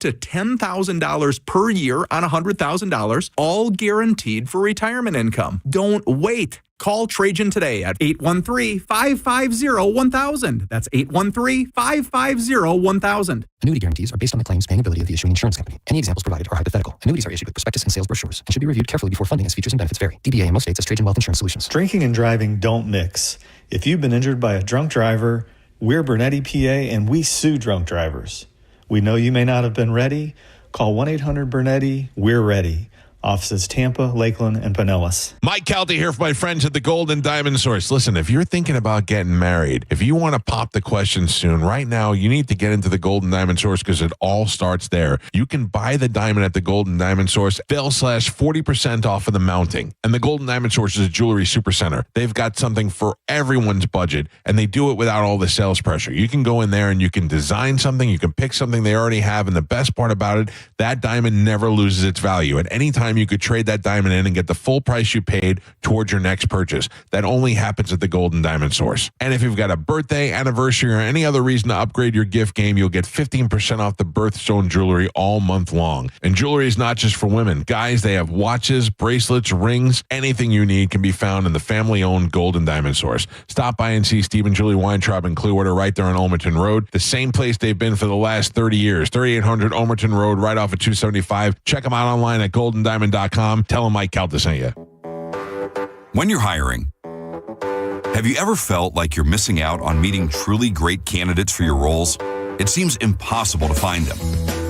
to $10,000 per year on $100,000, all guaranteed for retirement income. Don't wait. Call Trajan today at 813-550-1000. That's 813-550-1000. Annuity guarantees are based on the claims paying ability of the issuing insurance company. Any examples provided are hypothetical. Annuities are issued with prospectus and sales brochures and should be reviewed carefully before funding as features and benefits vary. DBA in most states as Trajan Wealth Insurance Solutions. Drinking and driving don't mix. If you've been injured by a drunk driver, we're Bernetti, PA, and we sue drunk drivers. We know you may not have been ready. Call 1-800-BERNETTI. We're ready. Offices Tampa, Lakeland, and Pinellas. Mike Calta here for my friends at the Golden Diamond Source. Listen, if you're thinking about getting married, if you want to pop the question soon, right now, you need to get into the Golden Diamond Source because it all starts there. You can buy the diamond at the Golden Diamond Source. They'll slash 40% off of the mounting. And the Golden Diamond Source is a jewelry supercenter. They've got something for everyone's budget, and they do it without all the sales pressure. You can go in there and you can design something. You can pick something they already have. And the best part about it, that diamond never loses its value. At any time, you could trade that diamond in and get the full price you paid towards your next purchase. That only happens at the Golden Diamond Source. And if you've got a birthday, anniversary, or any other reason to upgrade your gift game, you'll get 15% off the birthstone jewelry all month long. And jewelry is not just for women. Guys, they have watches, bracelets, rings, anything you need can be found in the family-owned Golden Diamond Source. Stop by and see Steve and Julie Weintraub in Clearwater right there on Olmerton Road, the same place they've been for the last 30 years. 3800 Olmerton Road, right off of 275. Check them out online at goldendiamond.com. Tell them Mike Calta sent you. When you're hiring, have you ever felt like you're missing out on meeting truly great candidates for your roles? It seems impossible to find them,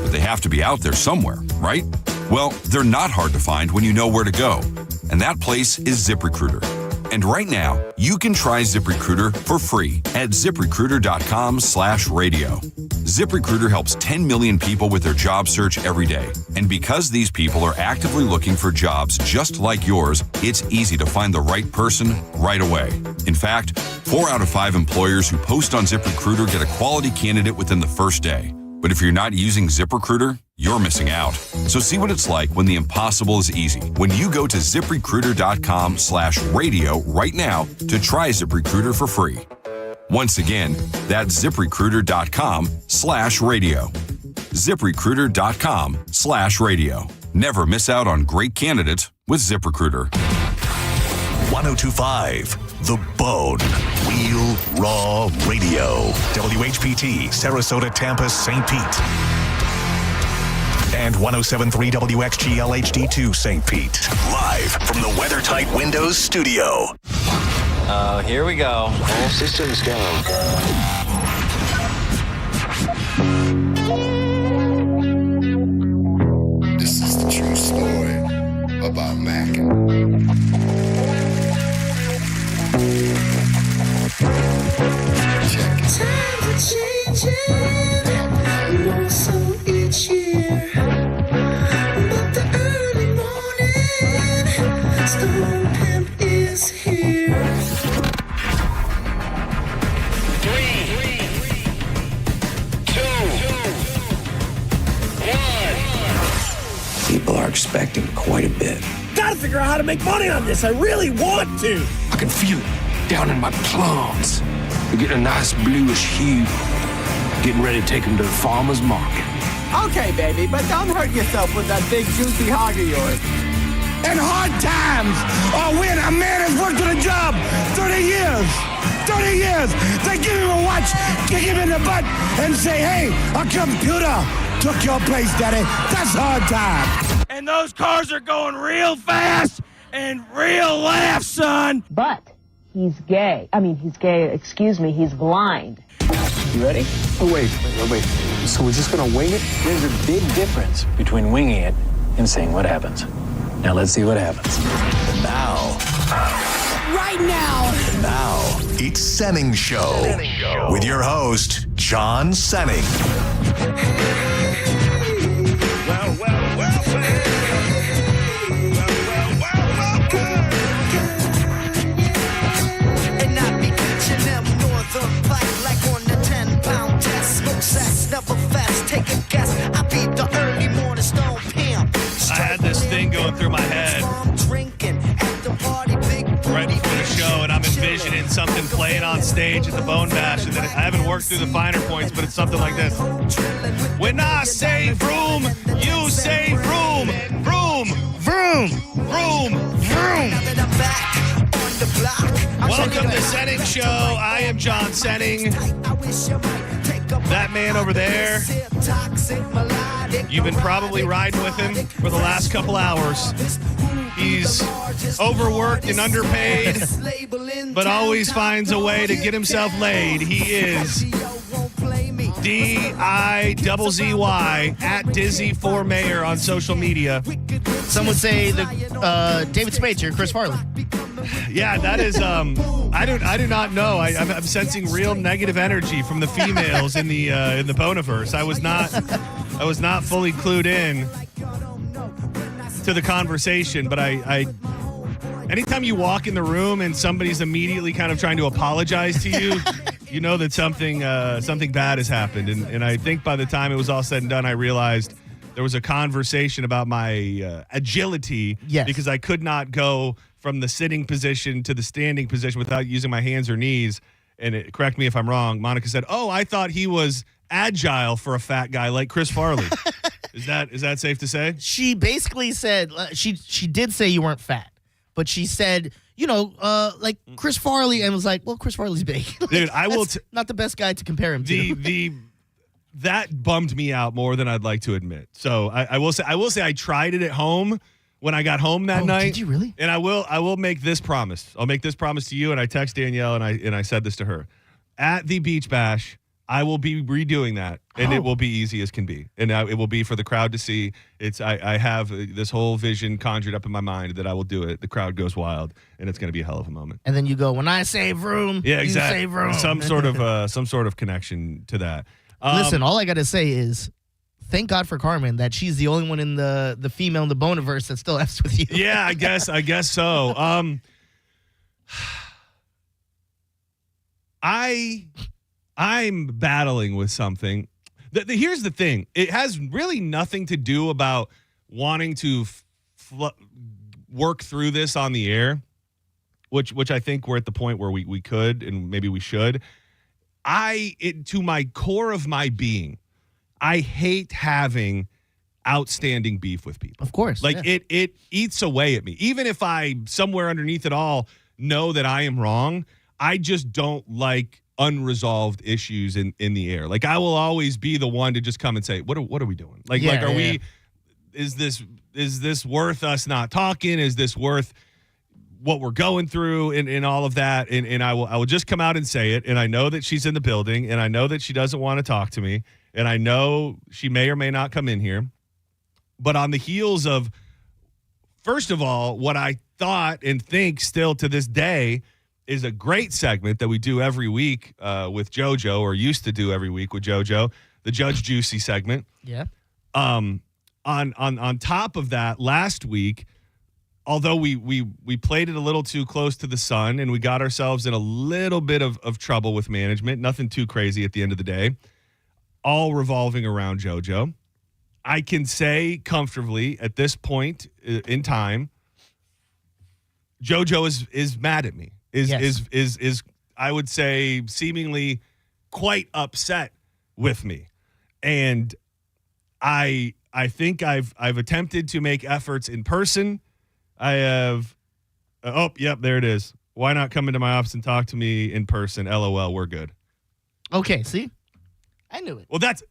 but they have to be out there somewhere, right? Well, they're not hard to find when you know where to go, and that place is ZipRecruiter. And right now, you can try ZipRecruiter for free at ZipRecruiter.com/radio. ZipRecruiter helps 10 million people with their job search every day. And because these people are actively looking for jobs just like yours, it's easy to find the right person right away. In fact, 4 out of 5 employers who post on ZipRecruiter get a quality candidate within the first day. But if you're not using ZipRecruiter, you're missing out. So see what it's like when the impossible is easy. When you go to ZipRecruiter.com/radio right now to try ZipRecruiter for free. Once again, that's ZipRecruiter.com/radio. ZipRecruiter.com/radio. Never miss out on great candidates with ZipRecruiter. 1025 The Bone. Real Raw Radio. WHPT, Sarasota, Tampa, St. Pete. And 1073 WXGL HD2 St. Pete. Live from the WeatherTight Windows studio. Here we go. All systems go. This is the true story about Mac. Check it. Times are changing, more so each year. But the early morning Stone Pimp is here. 3, 2, 1. People are expecting quite a bit. Gotta figure out how to make money on this. I really want to. I can feel it down in my plums. We're getting a nice bluish hue. Getting ready to take them to the farmer's market. Okay, baby, but don't hurt yourself with that big juicy hog of yours. In hard times, or when a man has worked on a job 30 years, they give him a watch, kick him in the butt, and say, hey, a computer took your place, daddy. That's hard time. And those cars are going real fast and real laugh, son. But he's gay. He's blind. You ready? Oh, wait. So we're just gonna wing it? There's a big difference between winging it and seeing what happens. Now let's see what happens. Now. Right now. Now, it's Senning Show. With your host, John Senning. Well, And I be catching them northern black like on the 10-pound test. Smoke sex, never fast, take a guess. I be the early morning Stone Pimp. I had this thing going through my head Drinking at the party, big right before the show, and I'm envisioning something playing on stage at the Bone Bash, and then I haven't worked through the finer points, but it's something like this. When I say vroom, you say vroom, vroom, vroom, vroom, vroom. Welcome to Senning Show. I am John Senning. That man over there, you've been probably riding with him for the last couple hours. He's overworked and underpaid, but always finds a way to get himself laid. He is DIZZY at Dizzy4Mayor on social media. Some would say the David Spade or Chris Farley. Yeah, that is. I do not know. I'm sensing real negative energy from the females in the Boniverse. I was not fully clued in to the conversation, but I anytime you walk in the room and somebody's immediately kind of trying to apologize to you, you know that something bad has happened. And I think by the time it was all said and done, I realized there was a conversation about my agility, because I could not go from the sitting position to the standing position without using my hands or knees. And correct me if I'm wrong, Monica said, "Oh, I thought he was agile for a fat guy like Chris Farley." Is that safe to say? She basically said she did say you weren't fat, but she said, like Chris Farley, and was like, well, Chris Farley's big. Dude, I will not the best guy to compare him to. That bummed me out more than I'd like to admit. So I will say I tried it at home when I got home that night. Did you really? And I will make this promise. I'll make this promise to you, and I text Danielle and I said this to her. At the Beach Bash, I will be redoing that, and it will be easy as can be. And it will be for the crowd to see. I have this whole vision conjured up in my mind that I will do it. The crowd goes wild, and it's going to be a hell of a moment. And then you go, when I say vroom, yeah, exactly. You say vroom. Some sort of connection to that. Listen, all I got to say is, thank God for Carmen that she's the only one in the female in the Boniverse that still F's with you. Yeah, I guess so. I'm battling with something. Here's the thing. It has really nothing to do about wanting to work through this on the air, which I think we're at the point where we could and maybe we should. To my core of my being, I hate having outstanding beef with people. Of course. It eats away at me. Even if I, somewhere underneath it all, know that I am wrong, I just don't like unresolved issues in the air. Like, I will always be the one to just come and say, what are we doing? Is this worth us not talking? Is this worth what we're going through and all of that? And I will just come out and say it. And I know that she's in the building, and I know that she doesn't want to talk to me. And I know she may or may not come in here. But on the heels of, first of all, what I thought and think still to this day is a great segment that we do every week with JoJo, or used to do every week with JoJo, the Judge Juicy segment. Yeah. On top of that, last week, although we played it a little too close to the sun and we got ourselves in a little bit of trouble with management, nothing too crazy at the end of the day, all revolving around JoJo. I can say comfortably at this point in time, JoJo is mad at me. Is I would say seemingly quite upset with me. And I think I've attempted to make efforts in person. I have there it is. Why not come into my office and talk to me in person? LOL, we're good. Okay, see? I knew it. Well, that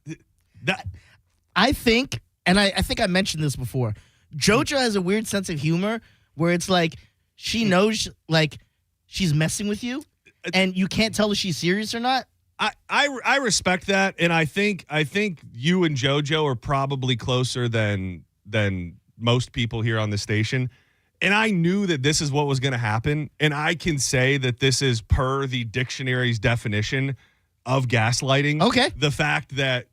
I think, and I think I mentioned this before, JoJo has a weird sense of humor where it's like she knows like she's messing with you and you can't tell if she's serious or not. I respect that, and I think you and JoJo are probably closer than most people here on the station. And I knew that this is what was going to happen, and I can say that this is per the dictionary's definition of gaslighting. Okay. The fact that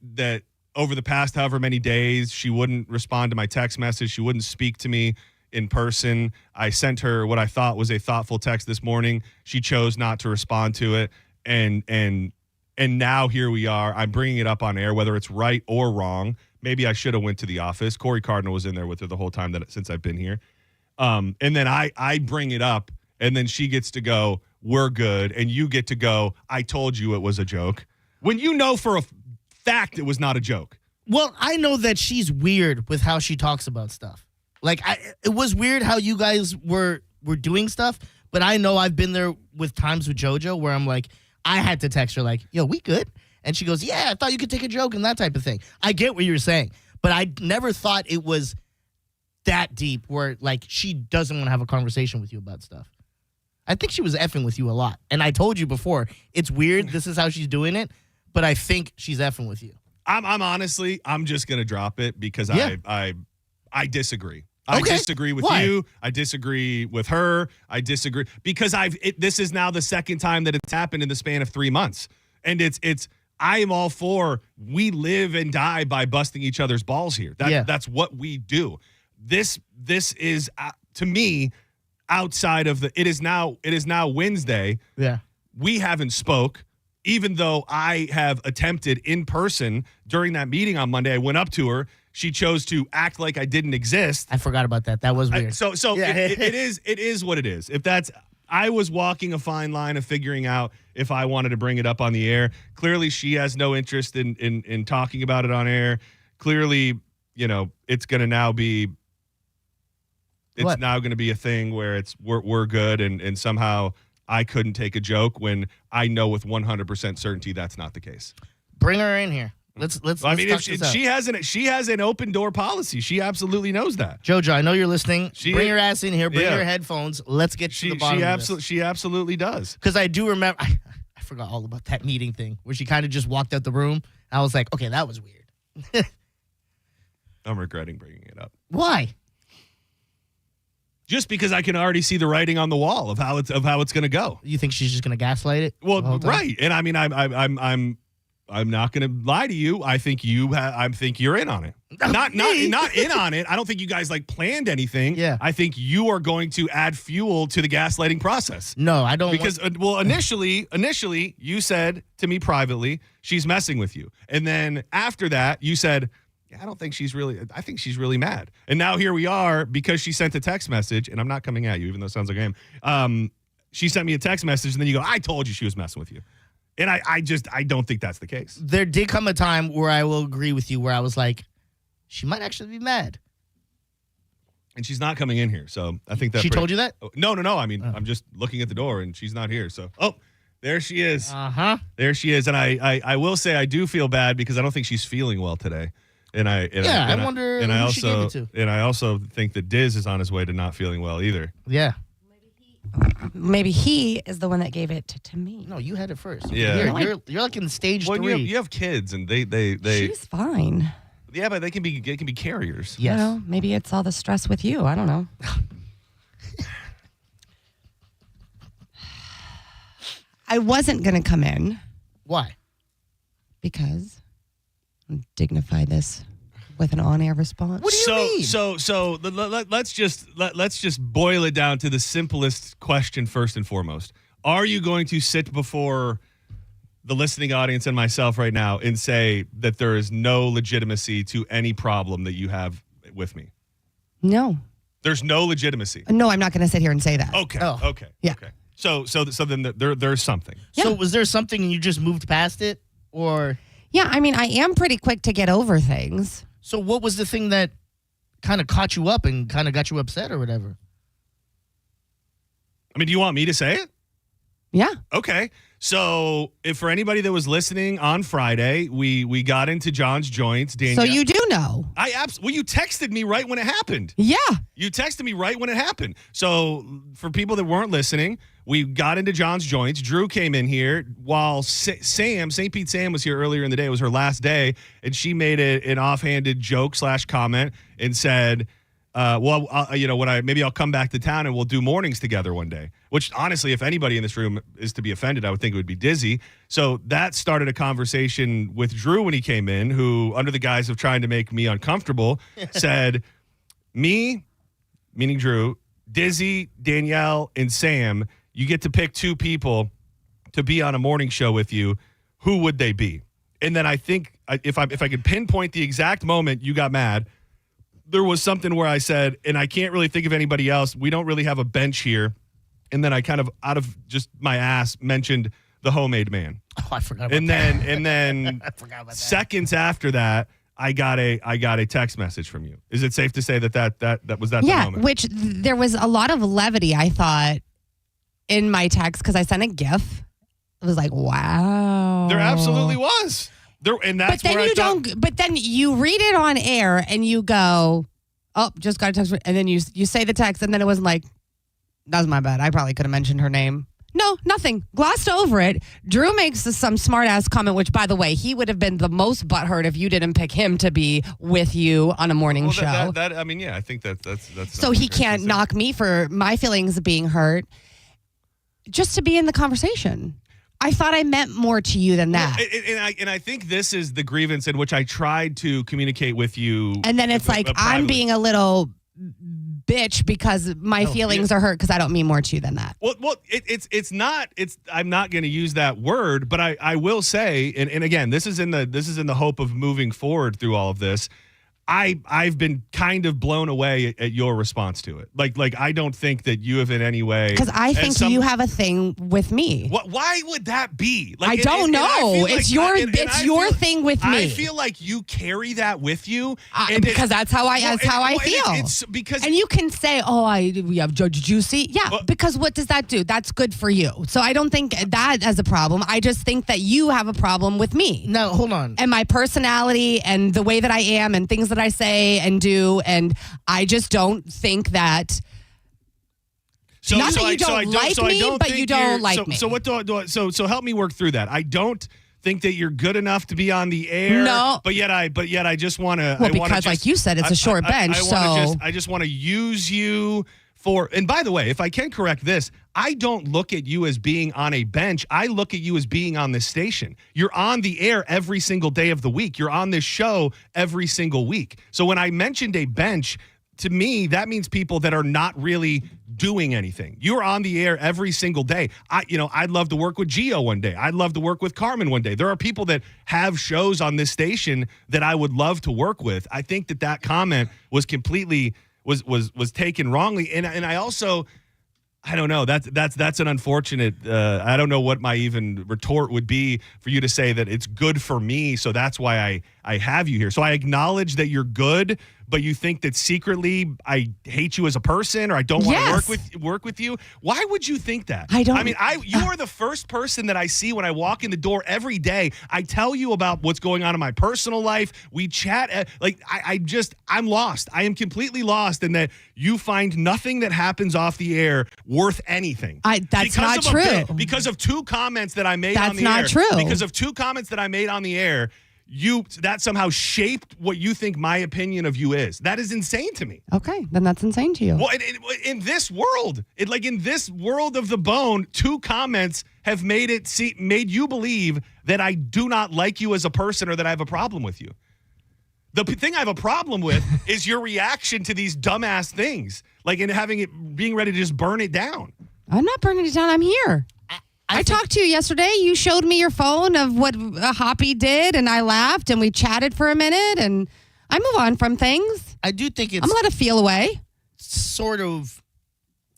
over the past however many days, she wouldn't respond to my text message, she wouldn't speak to me in person. I sent her what I thought was a thoughtful text this morning. She chose not to respond to it, and now here we are. I'm bringing it up on air, whether it's right or wrong. Maybe I should have went to the office. Corey Cardinal was in there with her the whole time since I've been here. And then I bring it up, and then she gets to go, we're good, and you get to go, I told you it was a joke, when you know for a fact it was not a joke. Well, I know that she's weird with how she talks about stuff. Like, it was weird how you guys were doing stuff, but I know I've been there with times with JoJo where I'm like, I had to text her like, yo, we good? And she goes, yeah, I thought you could take a joke and that type of thing. I get what you're saying, but I never thought it was that deep where, like, she doesn't want to have a conversation with you about stuff. I think she was effing with you a lot. And I told you before, it's weird. This is how she's doing it, but I think she's effing with you. I'm honestly, I'm just going to drop it because I disagree. I Okay. disagree with Why? you. I disagree with her. I disagree because this is now the second time that it's happened in the span of 3 months. And I am all for, we live and die by busting each other's balls here. That's what we do. This is to me outside of it is now Wednesday. Yeah. We haven't spoke, even though I have attempted in person during that meeting on Monday. I went up to her. She chose to act like I didn't exist. I forgot about that. That was weird. It is what it is. I was walking a fine line of figuring out if I wanted to bring it up on the air. Clearly, she has no interest in talking about it on air. Clearly, it's going to now be. It's now going to be a thing where we're good and somehow I couldn't take a joke when I know with 100% certainty that's not the case. Bring her in here. Let's she has an open door policy. She absolutely knows that. JoJo, I know you're listening. Bring your ass in here. Bring your headphones. Let's get to the bottom of this. She absolutely does. Because I do remember, I forgot all about that meeting thing where she kind of just walked out the room. I was like, okay, that was weird. I'm regretting bringing it up. Why? Just because I can already see the writing on the wall of how it's going to go. You think she's just going to gaslight it? Well, right. And I mean, I'm not going to lie to you. I think I think you're in on it. Not in on it. I don't think you guys planned anything. Yeah. I think you are going to add fuel to the gaslighting process. No, I don't. Because initially you said to me privately, she's messing with you. And then after that, you said, I think she's really mad. And now here we are because she sent a text message, and I'm not coming at you, even though it sounds like I am. She sent me a text message, and then you go, I told you she was messing with you. And I don't think that's the case. There did come a time where I will agree with you where I was like, she might actually be mad. And she's not coming in here. So I think that she told you that? No. I mean, I'm just looking at the door and she's not here. So, there she is. Uh-huh. There she is. And I will say I do feel bad because I don't think she's feeling well today. I wonder who she gave it to. And I also think that Diz is on his way to not feeling well either. Yeah. Maybe he is the one that gave it to me. No, you had it first. Yeah. You're like in stage 3. You have kids and they She's fine. Yeah, but they can be carriers. Yes. Well, maybe it's all the stress with you. I don't know. I wasn't going to come in. Why? Because dignify this with an on-air response. What do you mean? So let's just boil it down to the simplest question first and foremost. Are you going to sit before the listening audience and myself right now and say that there is no legitimacy to any problem that you have with me? No. There's no legitimacy. No, I'm not going to sit here and say that. Okay. Oh. Okay. Yeah. Okay. So then there's something. Yeah. So was there something and you just moved past it, or? Yeah, I mean, I am pretty quick to get over things. So what was the thing that kind of caught you up and kind of got you upset or whatever? I mean, do you want me to say it? Yeah. Okay. So if for anybody that was listening on Friday, we got into John's joints. Danielle, So you do know. Well, you texted me right when it happened. Yeah. You texted me right when it happened. So for people that weren't listening, we got into John's joints. Drew came in here while St. Pete Sam was here earlier in the day. It was her last day, and she made an offhanded joke / comment and said, maybe I'll come back to town and we'll do mornings together one day. Which honestly, if anybody in this room is to be offended, I would think it would be Dizzy. So that started a conversation with Drew when he came in, who, under the guise of trying to make me uncomfortable, said, me, meaning Drew, Dizzy, Danielle, and Sam, you get to pick 2 people to be on a morning show with you. Who would they be? And then I think if I could pinpoint the exact moment you got mad, there was something where I said, and I can't really think of anybody else. We don't really have a bench here And then I kind of out of just my ass mentioned the homemade man. Oh, I forgot about and that. then I forgot about that. seconds after that, I got a text message from you. Is it safe to say that was that the Yeah, moment? which there was a lot of levity, I thought, in my text because I sent a GIF. It was like, wow. There absolutely was. And that's but then where you I thought, don't. But then you read it on air and you go, "Oh, just got a text," and then you say the text, and then it wasn't like, "That was my bad. I probably could have mentioned her name." No, nothing. Glossed over it. Drew makes some smart ass comment, which, by the way, he would have been the most butthurt if you didn't pick him to be with you on a morning show. I mean, yeah, I think that's so he can't knock me for my feelings being hurt. Just to be in the conversation. I thought I meant more to you than that. And I think this is the grievance in which I tried to communicate with you. And then it's like, I'm being a little bitch because my feelings are hurt because I don't mean more to you than that. Well, I'm not going to use that word, but I will say, and again, this is in the hope of moving forward through all of this. I've been kind of blown away at your response to it. Like I don't think that you have in any way, because I think you have a thing with me. Why would that be? I don't know. It's your thing with me. I feel like you carry that with you, because that's how I feel. It's because, and you can say, we have Judge Juicy, because what does that do? That's good for you. So I don't think that as a problem. I just think that you have a problem with me. No, hold on. And my personality and the way that I am and things that I say and do, and I just don't think that. Not that you don't like me, but you don't like me. So what so help me work through that. I don't think that you're good enough to be on the air. No, but yet I just want to. Well, because like you said, it's a short bench. I just want to use you for. And by the way, if I can correct this, I don't look at you as being on a bench. I look at you as being on this station. You're on the air every single day of the week. You're on this show every single week. So when I mentioned a bench, to me, that means people that are not really doing anything. You're on the air every single day. I'd love to work with Gio one day. I'd love to work with Carmen one day. There are people that have shows on this station that I would love to work with. I think that comment was completely was taken wrongly. And I also, I don't know. That's an unfortunate. I don't know what my even retort would be for you to say that it's good for me. So that's why I have you here. So I acknowledge that you're good, but you think that secretly I hate you as a person, or I don't want to work with you. Why would you think that? I don't. I mean, you are the first person that I see when I walk in the door every day. I tell you about what's going on in my personal life. We chat. I'm lost. I am completely lost in that you find nothing that happens off the air worth anything. That's not true. Because of two comments that I made on the air. That's not true. Because of two comments that I made on the air, that somehow shaped what you think my opinion of you is. That is insane to me. Okay, then that's insane to you. Well, in this world, in this world of the bone, two comments have made you believe that I do not like you as a person or that I have a problem with you. The thing I have a problem with is your reaction to these dumbass things, like in being ready to just burn it down. I'm not burning it down. I'm here. I talked to you yesterday. You showed me your phone of what Hoppy did, and I laughed, and we chatted for a minute, and I move on from things. I do think it's... I'm going to let it feel away. Sort of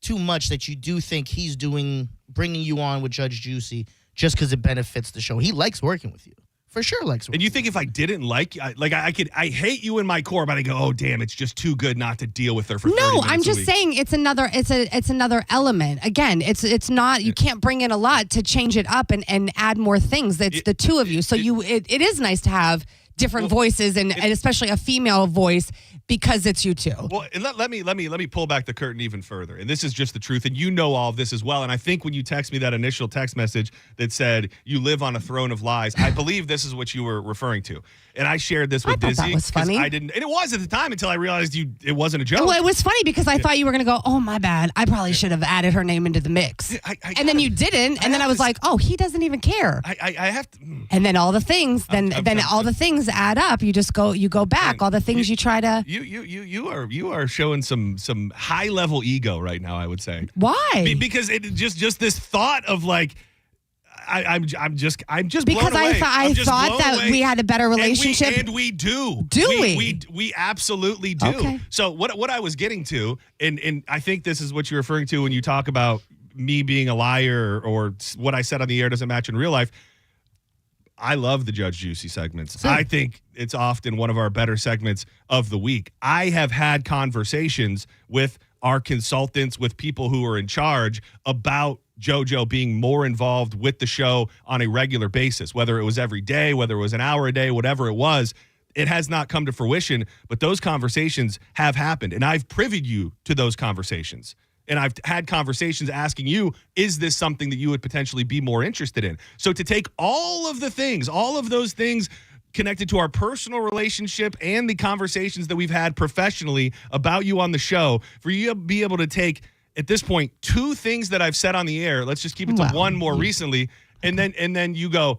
too much that you do think he's bringing you on with Judge Juicy just because it benefits the show. He likes working with you. For sure likes working. And you think if I didn't like you, I hate you in my core, but I go, oh, damn, it's just too good not to deal with her for 30 minutes I'm just saying it's another element. Again, it's not, you can't bring in a lot to change it up and add more things. It's the two of you. So it is nice to have different voices and especially a female voice because it's you two. Well, and let me pull back the curtain even further. And this is just the truth. And you know all of this as well. And I think when you text me that initial text message that said you live on a throne of lies, I believe this is what you were referring to. And I shared this with Dizzy. That was funny. I didn't, and it was at the time until I realized it wasn't a joke. Well, it was funny because I thought you were going to go, oh, my bad. I probably should have added her name into the mix. And then you didn't. And then I was like, oh, he doesn't even care. I have to. And then all the things, all the things add up. You just go back. All the things you try to. You are showing some high level ego right now, I would say. Why? Because it just this thought of like. I'm just because blown away. I thought that we had a better relationship, and we do. We absolutely do. Okay. So what I was getting to, and I think this is what you're referring to when you talk about me being a liar or what I said on the air doesn't match in real life. I love the Judge Juicy segments. I think it's often one of our better segments of the week. I have had conversations with our consultants, with people who are in charge about JoJo being more involved with the show on a regular basis, whether it was every day, whether it was an hour a day, whatever it was. It has not come to fruition, but those conversations have happened, and I've privied you to those conversations. And I've had conversations asking you, is this something that you would potentially be more interested in? So to take all of those things connected to our personal relationship and the conversations that we've had professionally about you on the show, for you to be able to take, at this point, 2 things that I've said on the air, let's just keep it to one more recently, and then you go,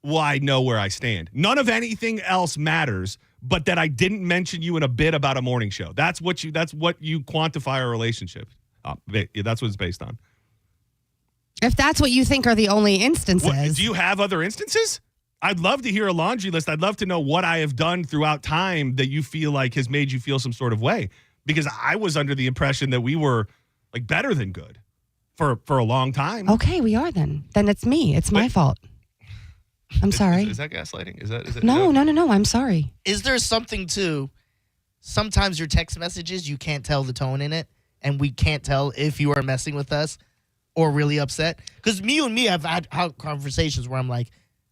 well, I know where I stand. None of anything else matters, but that I didn't mention you in a bit about a morning show. That's what you quantify our relationship. That's what it's based on. If that's what you think are the only instances. Do you have other instances? I'd love to hear a laundry list. I'd love to know what I have done throughout time that you feel like has made you feel some sort of way. Because I was under the impression that we were like better than good for a long time. Okay, we are then. Then it's me. It's my fault. I'm sorry. Is that gaslighting? Is that No. I'm sorry. Is there something to sometimes your text messages, you can't tell the tone in it, and we can't tell if you are messing with us or really upset? Because you and me have had conversations where I'm like,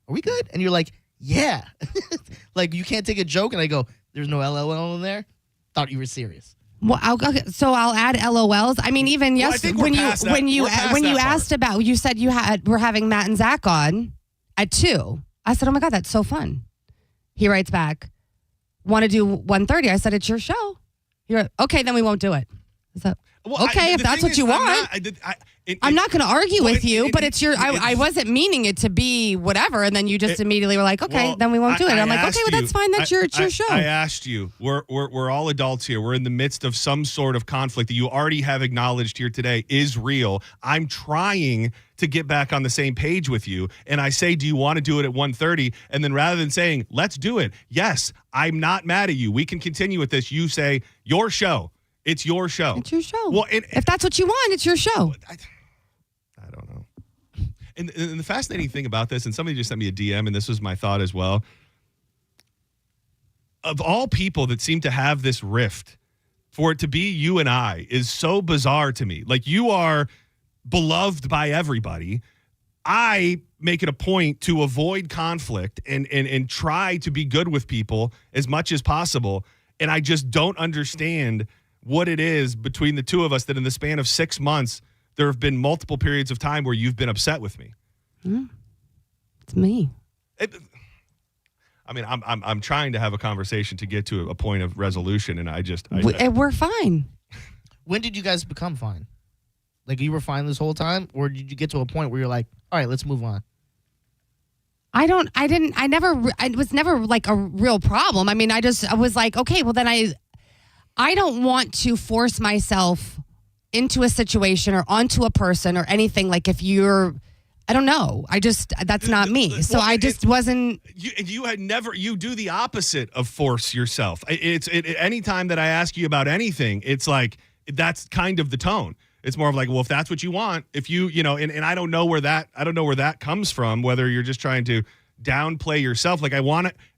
are we good? And you're like, yeah. Like, you can't take a joke, and I go, there's no LOL in there? Thought you were serious. Well, so I'll add LOLs. I mean, even yesterday when you asked about, you said we're having Matt and Zach on at 2. I said, oh my God, that's so fun. He writes back, want to do 1:30? I said, it's your show. You're okay, then we won't do it. Is that okay? If that's what you want, I'm not going to argue with you. But it's your. I wasn't meaning it to be whatever, and then you just immediately were like, okay, then we won't do it. I'm like, okay, well that's fine. That's your show. I asked you. We're all adults here. We're in the midst of some sort of conflict that you already have acknowledged here today is real. I'm trying to get back on the same page with you, and I say, do you want to do it at 1:30? And then rather than saying, let's do it, yes, I'm not mad at you. We can continue with this. You say, your show. It's your show. It's your show. Well, if that's what you want, it's your show. I don't know. And the fascinating thing about this, and somebody just sent me a DM, and this was my thought as well. Of all people that seem to have this rift, for it to be you and I is so bizarre to me. Like, you are beloved by everybody. I make it a point to avoid conflict and try to be good with people as much as possible. And I just don't understand what it is between the two of us that in the span of 6 months, there have been multiple periods of time where you've been upset with me. It's me. I'm trying to have a conversation to get to a point of resolution, and we're fine. When did you guys become fine? Like, you were fine this whole time, or did you get to a point where you're like, all right, let's move on? It was never like a real problem. I mean, I was like, okay, well then I don't want to force myself into a situation or onto a person or anything. Like, if you're, I don't know. That's not me. So I just wasn't. You do the opposite of force yourself. Anytime that I ask you about anything, it's like, that's kind of the tone. It's more of like, well, if that's what you want, if and I don't know where that comes from, whether you're just trying to downplay yourself. Like,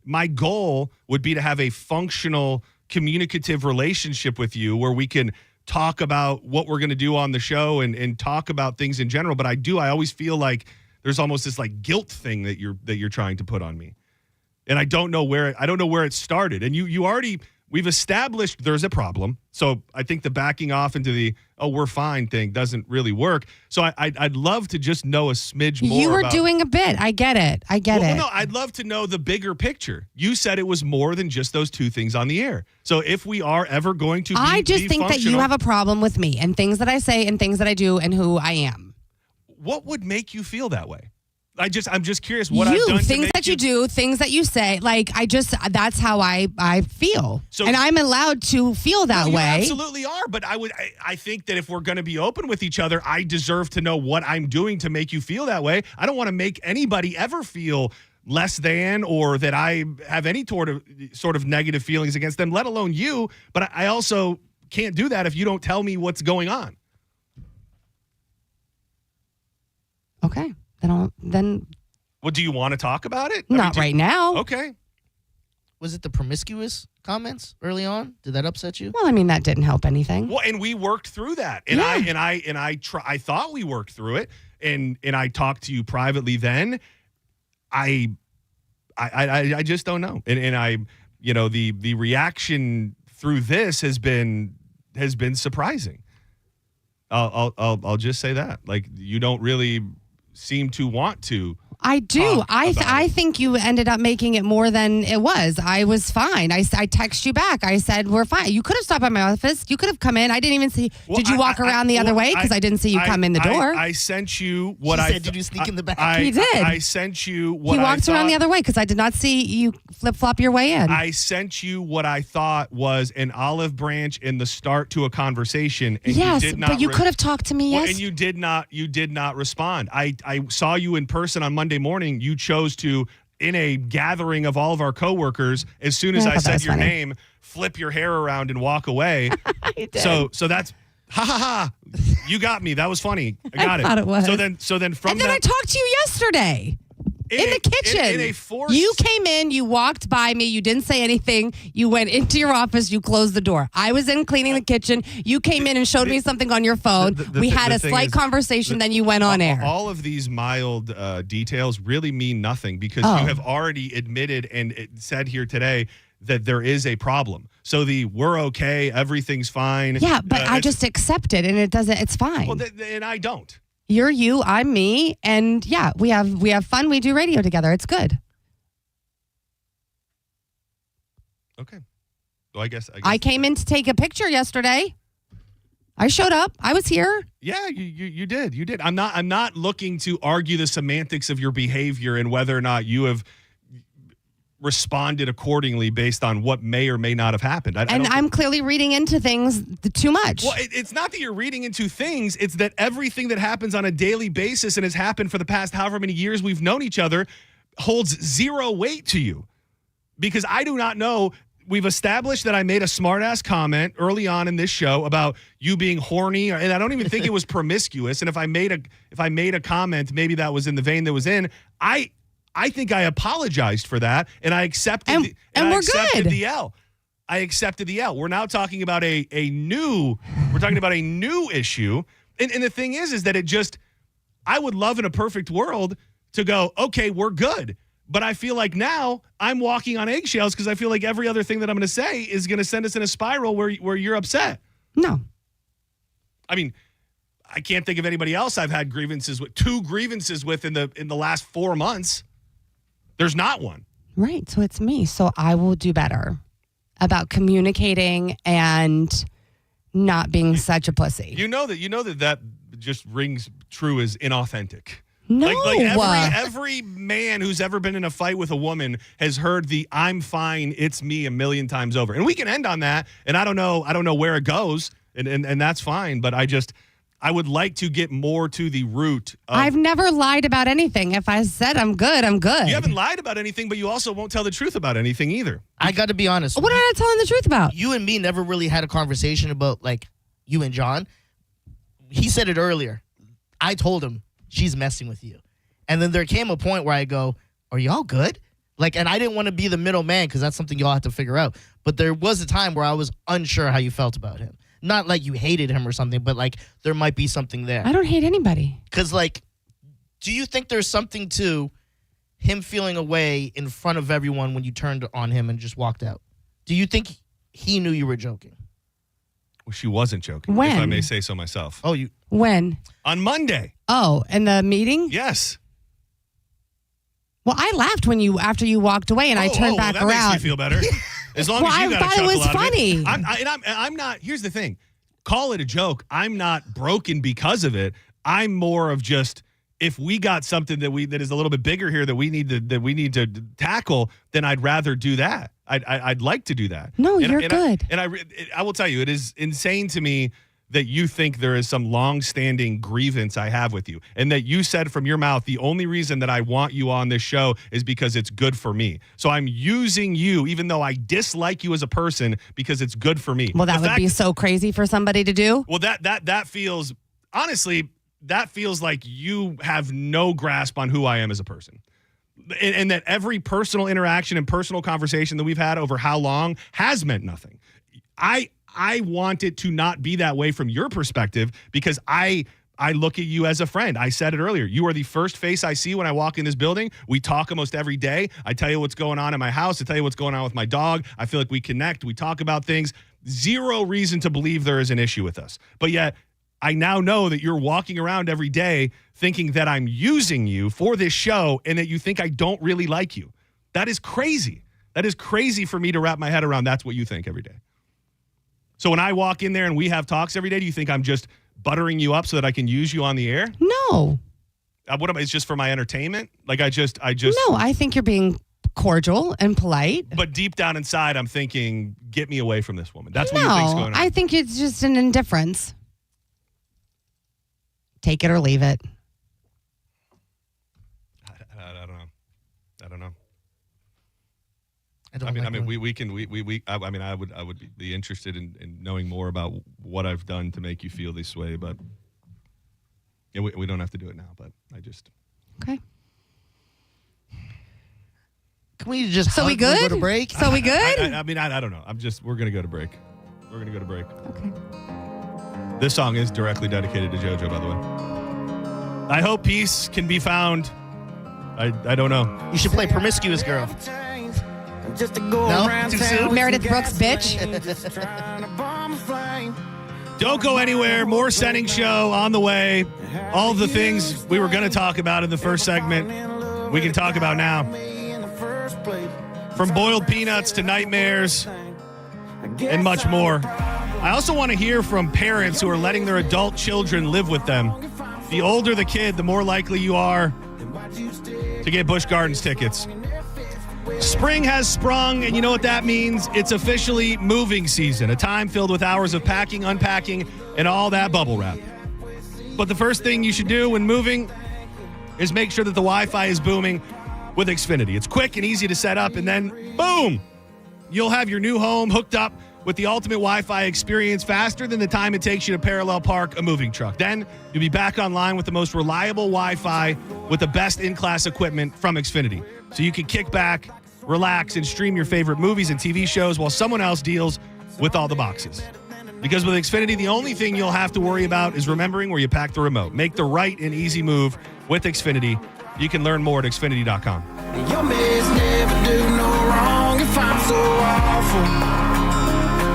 my goal would be to have a functional, communicative relationship with you where we can talk about what we're going to do on the show and talk about things in general. But I always feel like there's almost this like guilt thing that you're trying to put on me. And I don't know where it started. And we've established there's a problem. So I think the backing off into the, oh, we're fine thing doesn't really work. So I'd love to just know a smidge more. You were doing a bit. I get it. Well, no, I'd love to know the bigger picture. You said it was more than just those 2 things on the air. So if we are ever going to I just think that you have a problem with me and things that I say and things that I do and who I am. What would make you feel that way? I'm just curious what I've done. Things that you do, things that you say, like that's how I feel. And I'm allowed to feel that way. You absolutely are. But I think that if we're going to be open with each other, I deserve to know what I'm doing to make you feel that way. I don't want to make anybody ever feel less than or that I have any sort of negative feelings against them, let alone you. But I also can't do that if you don't tell me what's going on. Okay. Then Well, do you want to talk about it? not right now. Okay. Was it the promiscuous comments early on? Did that upset you? Well, I mean, that didn't help anything. Well, and we worked through that, and I thought we worked through it, and I talked to you privately then. I just don't know, and I, the reaction through this has been surprising. I'll just say that, like, you don't really seem to want to. I do. I think you ended up making it more than it was. I was fine. I text you back. I said, we're fine. You could have stopped by my office. You could have come in. I didn't even see. Did you walk around the other way? Because I didn't see you come in the door. I sent you what She said, did you sneak in the back? He did. I sent you what he walked around the other way because I did not see you flip-flop your way in. I sent you what I thought was an olive branch in the start to a conversation. And yes, you did not but you could have talked to me. Yes, and you did not respond. I saw you in person on Monday morning. You chose to, in a gathering of all of our coworkers, as soon as I said your name, flip your hair around and walk away. I did. So that's ha ha ha. You got me. That was funny. I got thought it was. So then from and then I talked to you yesterday. In the kitchen. In a forced... You came in, you walked by me, you didn't say anything, you went into your office, you closed the door. I was in cleaning the kitchen, you came in and showed me something on your phone. We had a slight conversation, then you went on air. All of these mild details really mean nothing because you have already admitted and said here today that there is a problem. So we're okay, everything's fine. Yeah, but I just accept it and it's fine. Well, and I don't. You're you, I'm me, and yeah, we have fun. We do radio together. It's good. Okay. Well, I guess I came in to take a picture yesterday. I showed up. I was here. Yeah, you did. You did. I'm not looking to argue the semantics of your behavior and whether or not you have responded accordingly based on what may or may not have happened. I'm clearly reading into things too much. Well, it's not that you're reading into things. It's that everything that happens on a daily basis and has happened for the past however many years we've known each other holds zero weight to you. Because I do not know. We've established that I made a smartass comment early on in this show about you being horny, and I don't even think it was promiscuous. And if I made a comment, maybe that was in the vein that was in. I think I apologized for that, and I accepted. And we're accepted good. the L. I accepted the L. We're now talking about a new issue, and the thing is that I would love in a perfect world to go, okay, we're good, but I feel like now I'm walking on eggshells because I feel like every other thing that I'm going to say is going to send us in a spiral where you're upset. No, I mean, I can't think of anybody else I've had two grievances with in the last 4 months. There's not one. Right. So it's me. So I will do better about communicating and not being such a pussy. You know that just rings true as inauthentic. No. Like every man who's ever been in a fight with a woman has heard the "I'm fine, it's me" a million times over. And we can end on that. And I don't know where it goes. And that's fine. But I would like to get more to the root of... I've never lied about anything. If I said I'm good, I'm good. You haven't lied about anything, but you also won't tell the truth about anything either. I got to be honest. What am I not telling the truth about? You and me never really had a conversation about, like, you and John. He said it earlier. I told him, she's messing with you. And then there came a point where I go, are y'all good? Like, and I didn't want to be the middleman because that's something y'all have to figure out. But there was a time where I was unsure how you felt about him. Not like you hated him or something, but like there might be something there. I don't hate anybody. Because, like, do you think there's something to him feeling away in front of everyone when you turned on him and just walked out? Do you think he knew you were joking? Well, she wasn't joking, when? if I may say so myself. Oh, you... When? On Monday. Oh, in the meeting? Yes. Well, I laughed after you walked away, and I turned back that around. Makes me feel better. As long as you got a chuckle it was out funny. of it. I'm not. Here's the thing. Call it a joke. I'm not broken because of it. I'm more of just, if we got something that is a little bit bigger here that we need to tackle, then I'd rather do that. I'd like to do that. No, you're good. And I will tell you, it is insane to me that you think there is some long-standing grievance I have with you, and that you said from your mouth, the only reason that I want you on this show is because it's good for me. So I'm using you, even though I dislike you as a person, because it's good for me. Well, that would be so crazy for somebody to do. Well, that feels, honestly, that feels like you have no grasp on who I am as a person. And that every personal interaction and personal conversation that we've had over how long has meant nothing. I want it to not be that way from your perspective because I look at you as a friend. I said it earlier. You are the first face I see when I walk in this building. We talk almost every day. I tell you what's going on in my house. I tell you what's going on with my dog. I feel like we connect. We talk about things. Zero reason to believe there is an issue with us. But yet, I now know that you're walking around every day thinking that I'm using you for this show and that you think I don't really like you. That is crazy. That is crazy for me to wrap my head around. That's what you think every day. So when I walk in there and we have talks every day, do you think I'm just buttering you up so that I can use you on the air? No. It's just for my entertainment? Like I just. No, I think you're being cordial and polite. But deep down inside, I'm thinking, get me away from this woman. That's what you think's going on. I think it's just an indifference. Take it or leave it. I don't know. I would be interested in knowing more about what I've done to make you feel this way, but yeah, we don't have to do it now, but I just. Okay. Can we just So we good? Go to break? So we good? I don't know. We're going to go to break. We're going to go to break. Okay. This song is directly dedicated to JoJo, by the way. I hope peace can be found. I don't know. You should play Promiscuous Girl. No? Too soon? Meredith Brooks, bitch. Don't go anywhere. More Senning Show on the way. All of the things we were going to talk about in the first segment, we can talk about now. From boiled peanuts to nightmares and much more. I also want to hear from parents who are letting their adult children live with them. The older the kid, the more likely you are to get Busch Gardens tickets. Spring has sprung, and you know what that means? It's officially moving season, a time filled with hours of packing, unpacking, and all that bubble wrap. But the first thing you should do when moving is make sure that the Wi-Fi is booming with Xfinity. It's quick and easy to set up, and then, boom, you'll have your new home hooked up with the ultimate Wi-Fi experience faster than the time it takes you to parallel park a moving truck. Then you'll be back online with the most reliable Wi-Fi with the best in-class equipment from Xfinity. So you can kick back, relax, and stream your favorite movies and TV shows while someone else deals with all the boxes. Because with Xfinity, the only thing you'll have to worry about is remembering where you pack the remote. Make the right and easy move with Xfinity. You can learn more at Xfinity.com. Your mess never do no wrong if I'm so awful.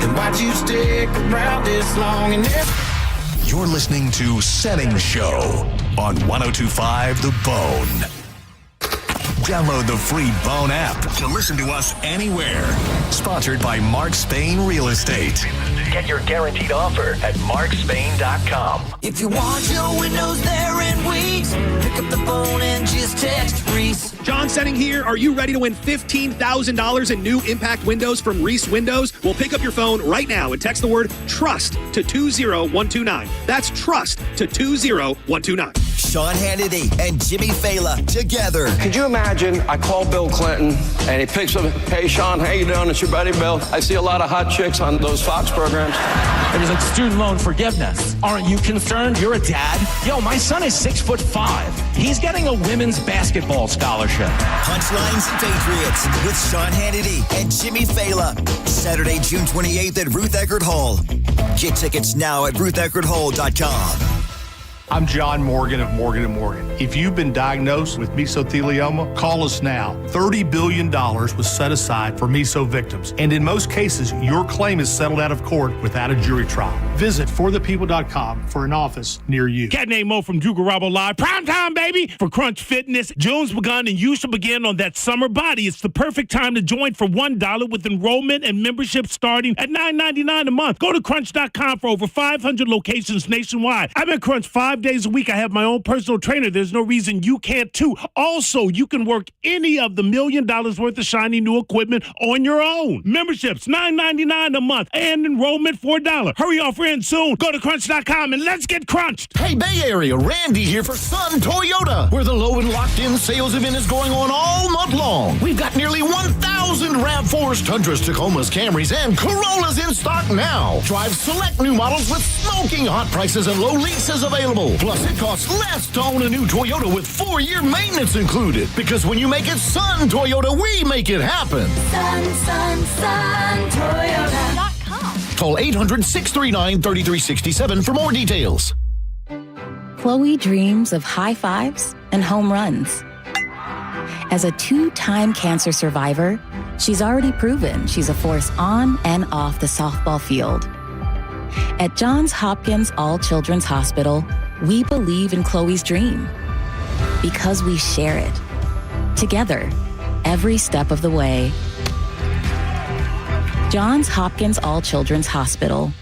Then why'd you stick around this long? And You're listening to Senning Show on 102.5 The Bone. Download the free Bone app to listen to us anywhere. Sponsored by Mark Spain Real Estate. Get your guaranteed offer at markspain.com. if you want your windows there in weeks, pick up the phone and just text Reese. John Senning here. Are you ready to win $15,000 in new impact windows from Reese Windows? Well, pick up your phone right now and text the word TRUST to 20129. That's TRUST to 20129. Sean Hannity and Jimmy Fallon together. Could you imagine I call Bill Clinton and he picks up, hey, Sean, how you doing? It's your buddy Bill. I see a lot of hot chicks on those Fox programs. It was like student loan forgiveness. Aren't you concerned? You're a dad. Yo, my son is 6'5". He's getting a women's basketball scholarship. Punchlines and Patriots with Sean Hannity and Jimmy Fallon. Saturday, June 28th at Ruth Eckerd Hall. Get tickets now at rutheckerdhall.com. I'm John Morgan of Morgan & Morgan. If you've been diagnosed with mesothelioma, call us now. $30 billion was set aside for meso victims. And in most cases, your claim is settled out of court without a jury trial. Visit forthepeople.com for an office near you. Cat named Mo from Drew Garabo Live. Prime time, baby, for Crunch Fitness. June's begun and you should begin on that summer body. It's the perfect time to join for $1 with enrollment and membership starting at $9.99 a month. Go to crunch.com for over 500 locations nationwide. I'm at Crunch 5 days a week. I have my own personal trainer. There's no reason you can't too. Also, you can work any of the $1 million worth of shiny new equipment on your own. Memberships $9.99 a month and enrollment $4. Hurry off, we're in soon. Go to crunch.com and let's get crunched. Hey, Bay Area, Randy here for Sun Toyota, where the low and locked-in sales event is going on all month long. We've got nearly 1,000 RAV4s, Tundras, Tacomas, Camrys, and Corollas in stock now. Drive select new models with smoking hot prices and low leases available. vehicle. Plus, it costs less to own a new Toyota with 4-year maintenance included. Because when you make it Sun Toyota, we make it happen. Sun, Toyota.com. Call 800-639-3367 for more details. Chloe dreams of high fives and home runs. As a 2-time cancer survivor, she's already proven she's a force on and off the softball field. At Johns Hopkins All Children's Hospital, we believe in Chloe's dream because we share it. Together, every step of the way. Johns Hopkins All Children's Hospital.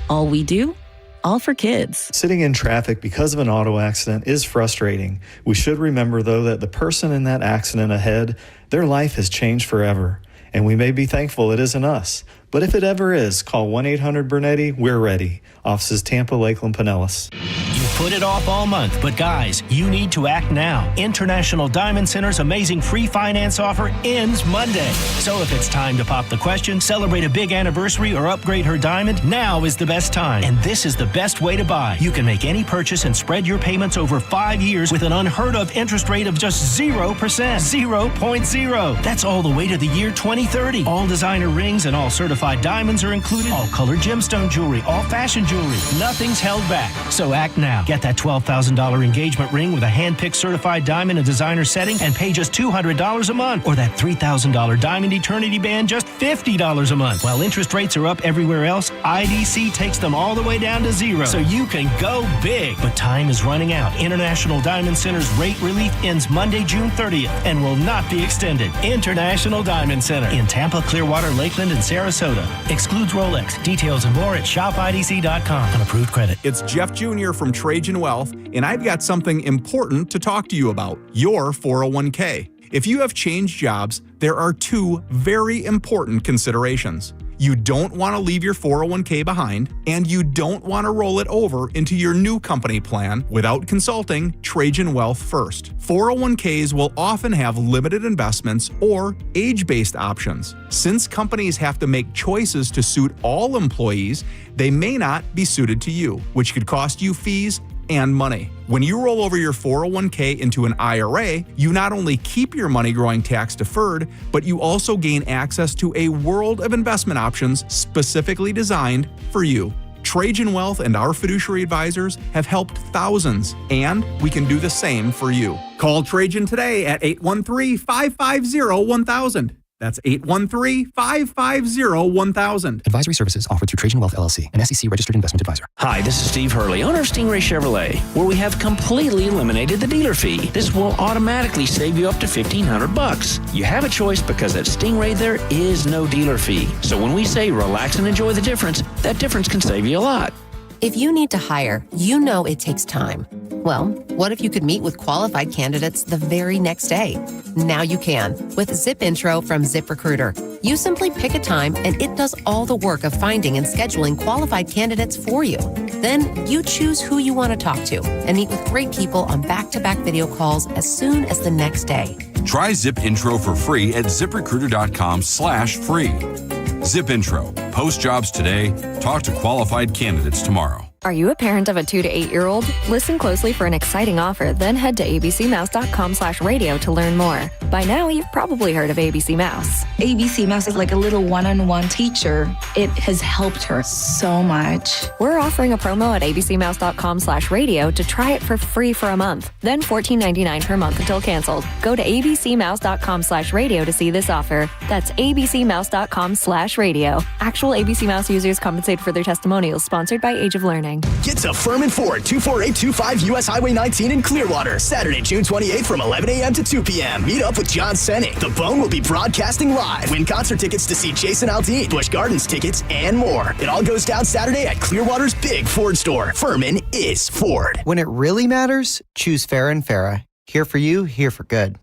All we do, all for kids. Sitting in traffic because of an auto accident is frustrating. We should remember, though, that the person in that accident ahead, their life has changed forever. And we may be thankful it isn't us. But if it ever is, call 1-800-BURNETTI. We're ready. Offices Tampa, Lakeland, Pinellas. You put it off all month, but guys, you need to act now. International Diamond Center's amazing free finance offer ends Monday. So if it's time to pop the question, celebrate a big anniversary, or upgrade her diamond, now is the best time. And this is the best way to buy. You can make any purchase and spread your payments over 5 years with an unheard of interest rate of just 0%. 0.0. That's all the way to the year 2030. All designer rings and all certified diamonds are included. All colored gemstone jewelry, all fashion jewelry. Nothing's held back. So act now. Get that $12,000 engagement ring with a hand-picked certified diamond and designer setting and pay just $200 a month. Or that $3,000 diamond eternity band, just $50 a month. While interest rates are up everywhere else, IDC takes them all the way down to 0. So you can go big. But time is running out. International Diamond Center's rate relief ends Monday, June 30th and will not be extended. International Diamond Center in Tampa, Clearwater, Lakeland, and Sarasota. Excludes Rolex. Details and more at shopidc.com. On approved credit. It's Jeff Jr. from Trajan Wealth, and I've got something important to talk to you about, your 401k. If you have changed jobs, there are 2 very important considerations. You don't want to leave your 401k behind, and you don't want to roll it over into your new company plan without consulting Trajan Wealth first. 401ks will often have limited investments or age-based options. Since companies have to make choices to suit all employees, they may not be suited to you, which could cost you fees and money. When you roll over your 401k into an IRA, you not only keep your money growing tax deferred, but you also gain access to a world of investment options specifically designed for you. Trajan Wealth and our fiduciary advisors have helped thousands, and we can do the same for you. Call Trajan today at 813-550-1000. That's 813-550-1000. Advisory services offered through Trajan Wealth LLC, an SEC-registered investment advisor. Hi, this is Steve Hurley, owner of Stingray Chevrolet, where we have completely eliminated the dealer fee. This will automatically save you up to $1,500. You have a choice because at Stingray there is no dealer fee. So when we say relax and enjoy the difference, that difference can save you a lot. If you need to hire, you know it takes time. Well, what if you could meet with qualified candidates the very next day? Now you can with Zip Intro from ZipRecruiter. You simply pick a time and it does all the work of finding and scheduling qualified candidates for you. Then you choose who you want to talk to and meet with great people on back-to-back video calls as soon as the next day. Try Zip Intro for free at ZipRecruiter.com/free. Zip Intro. Post jobs today. Talk to qualified candidates tomorrow. Are you a parent of a 2 to 8-year-old? Listen closely for an exciting offer, then head to abcmouse.com/radio to learn more. By now, you've probably heard of ABC Mouse. ABC Mouse is like a little one-on-one teacher. It has helped her so much. We're offering a promo at abcmouse.com/radio to try it for free for a month, then $14.99 per month until canceled. Go to abcmouse.com/radio to see this offer. That's abcmouse.com/radio. Actual ABC Mouse users compensate for their testimonials, sponsored by Age of Learning. Get to Furman Ford, 24825 US Highway 19 in Clearwater, Saturday, June 28th from 11 a.m. to 2 p.m. Meet up with John Senning. The Bone will be broadcasting live. Win concert tickets to see Jason Aldean, Busch Gardens tickets, and more. It all goes down Saturday at Clearwater's big Ford store. Furman is Ford. When it really matters, choose Farrah & Farrah. Here for you, here for good.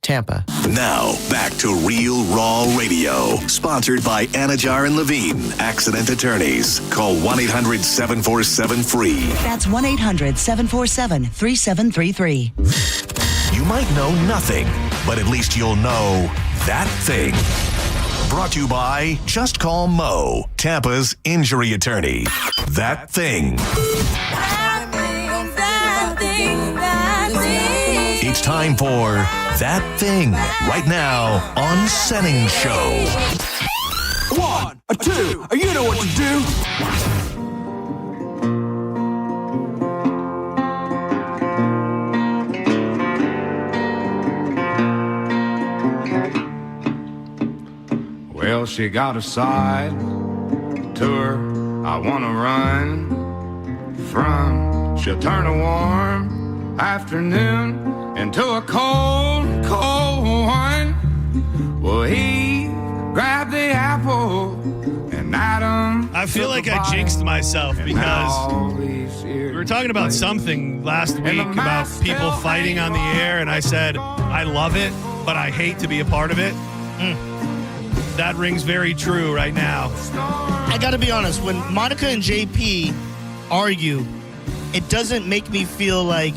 Tampa. Now, back to Real Raw Radio. Sponsored by Anajar and Levine, accident attorneys. Call 1-800-747-FREE. That's 1-800-747-3733. You might know nothing, but at least you'll know that thing. Brought to you by Just Call Mo, Tampa's injury attorney. That thing. It's time for That Thing right now on Senning Show. 1, 2, you know what to do. Well, she got a side to her I wanna run from. She'll turn a warm afternoon into a cold, cold one. Well, he grabbed the apple and Adam. I feel like I jinxed myself because we were talking about something last week about people fighting on the air, and I said, I love it, but I hate to be a part of it. That rings very true right now. I got to be honest, when Monica and JP argue, it doesn't make me feel like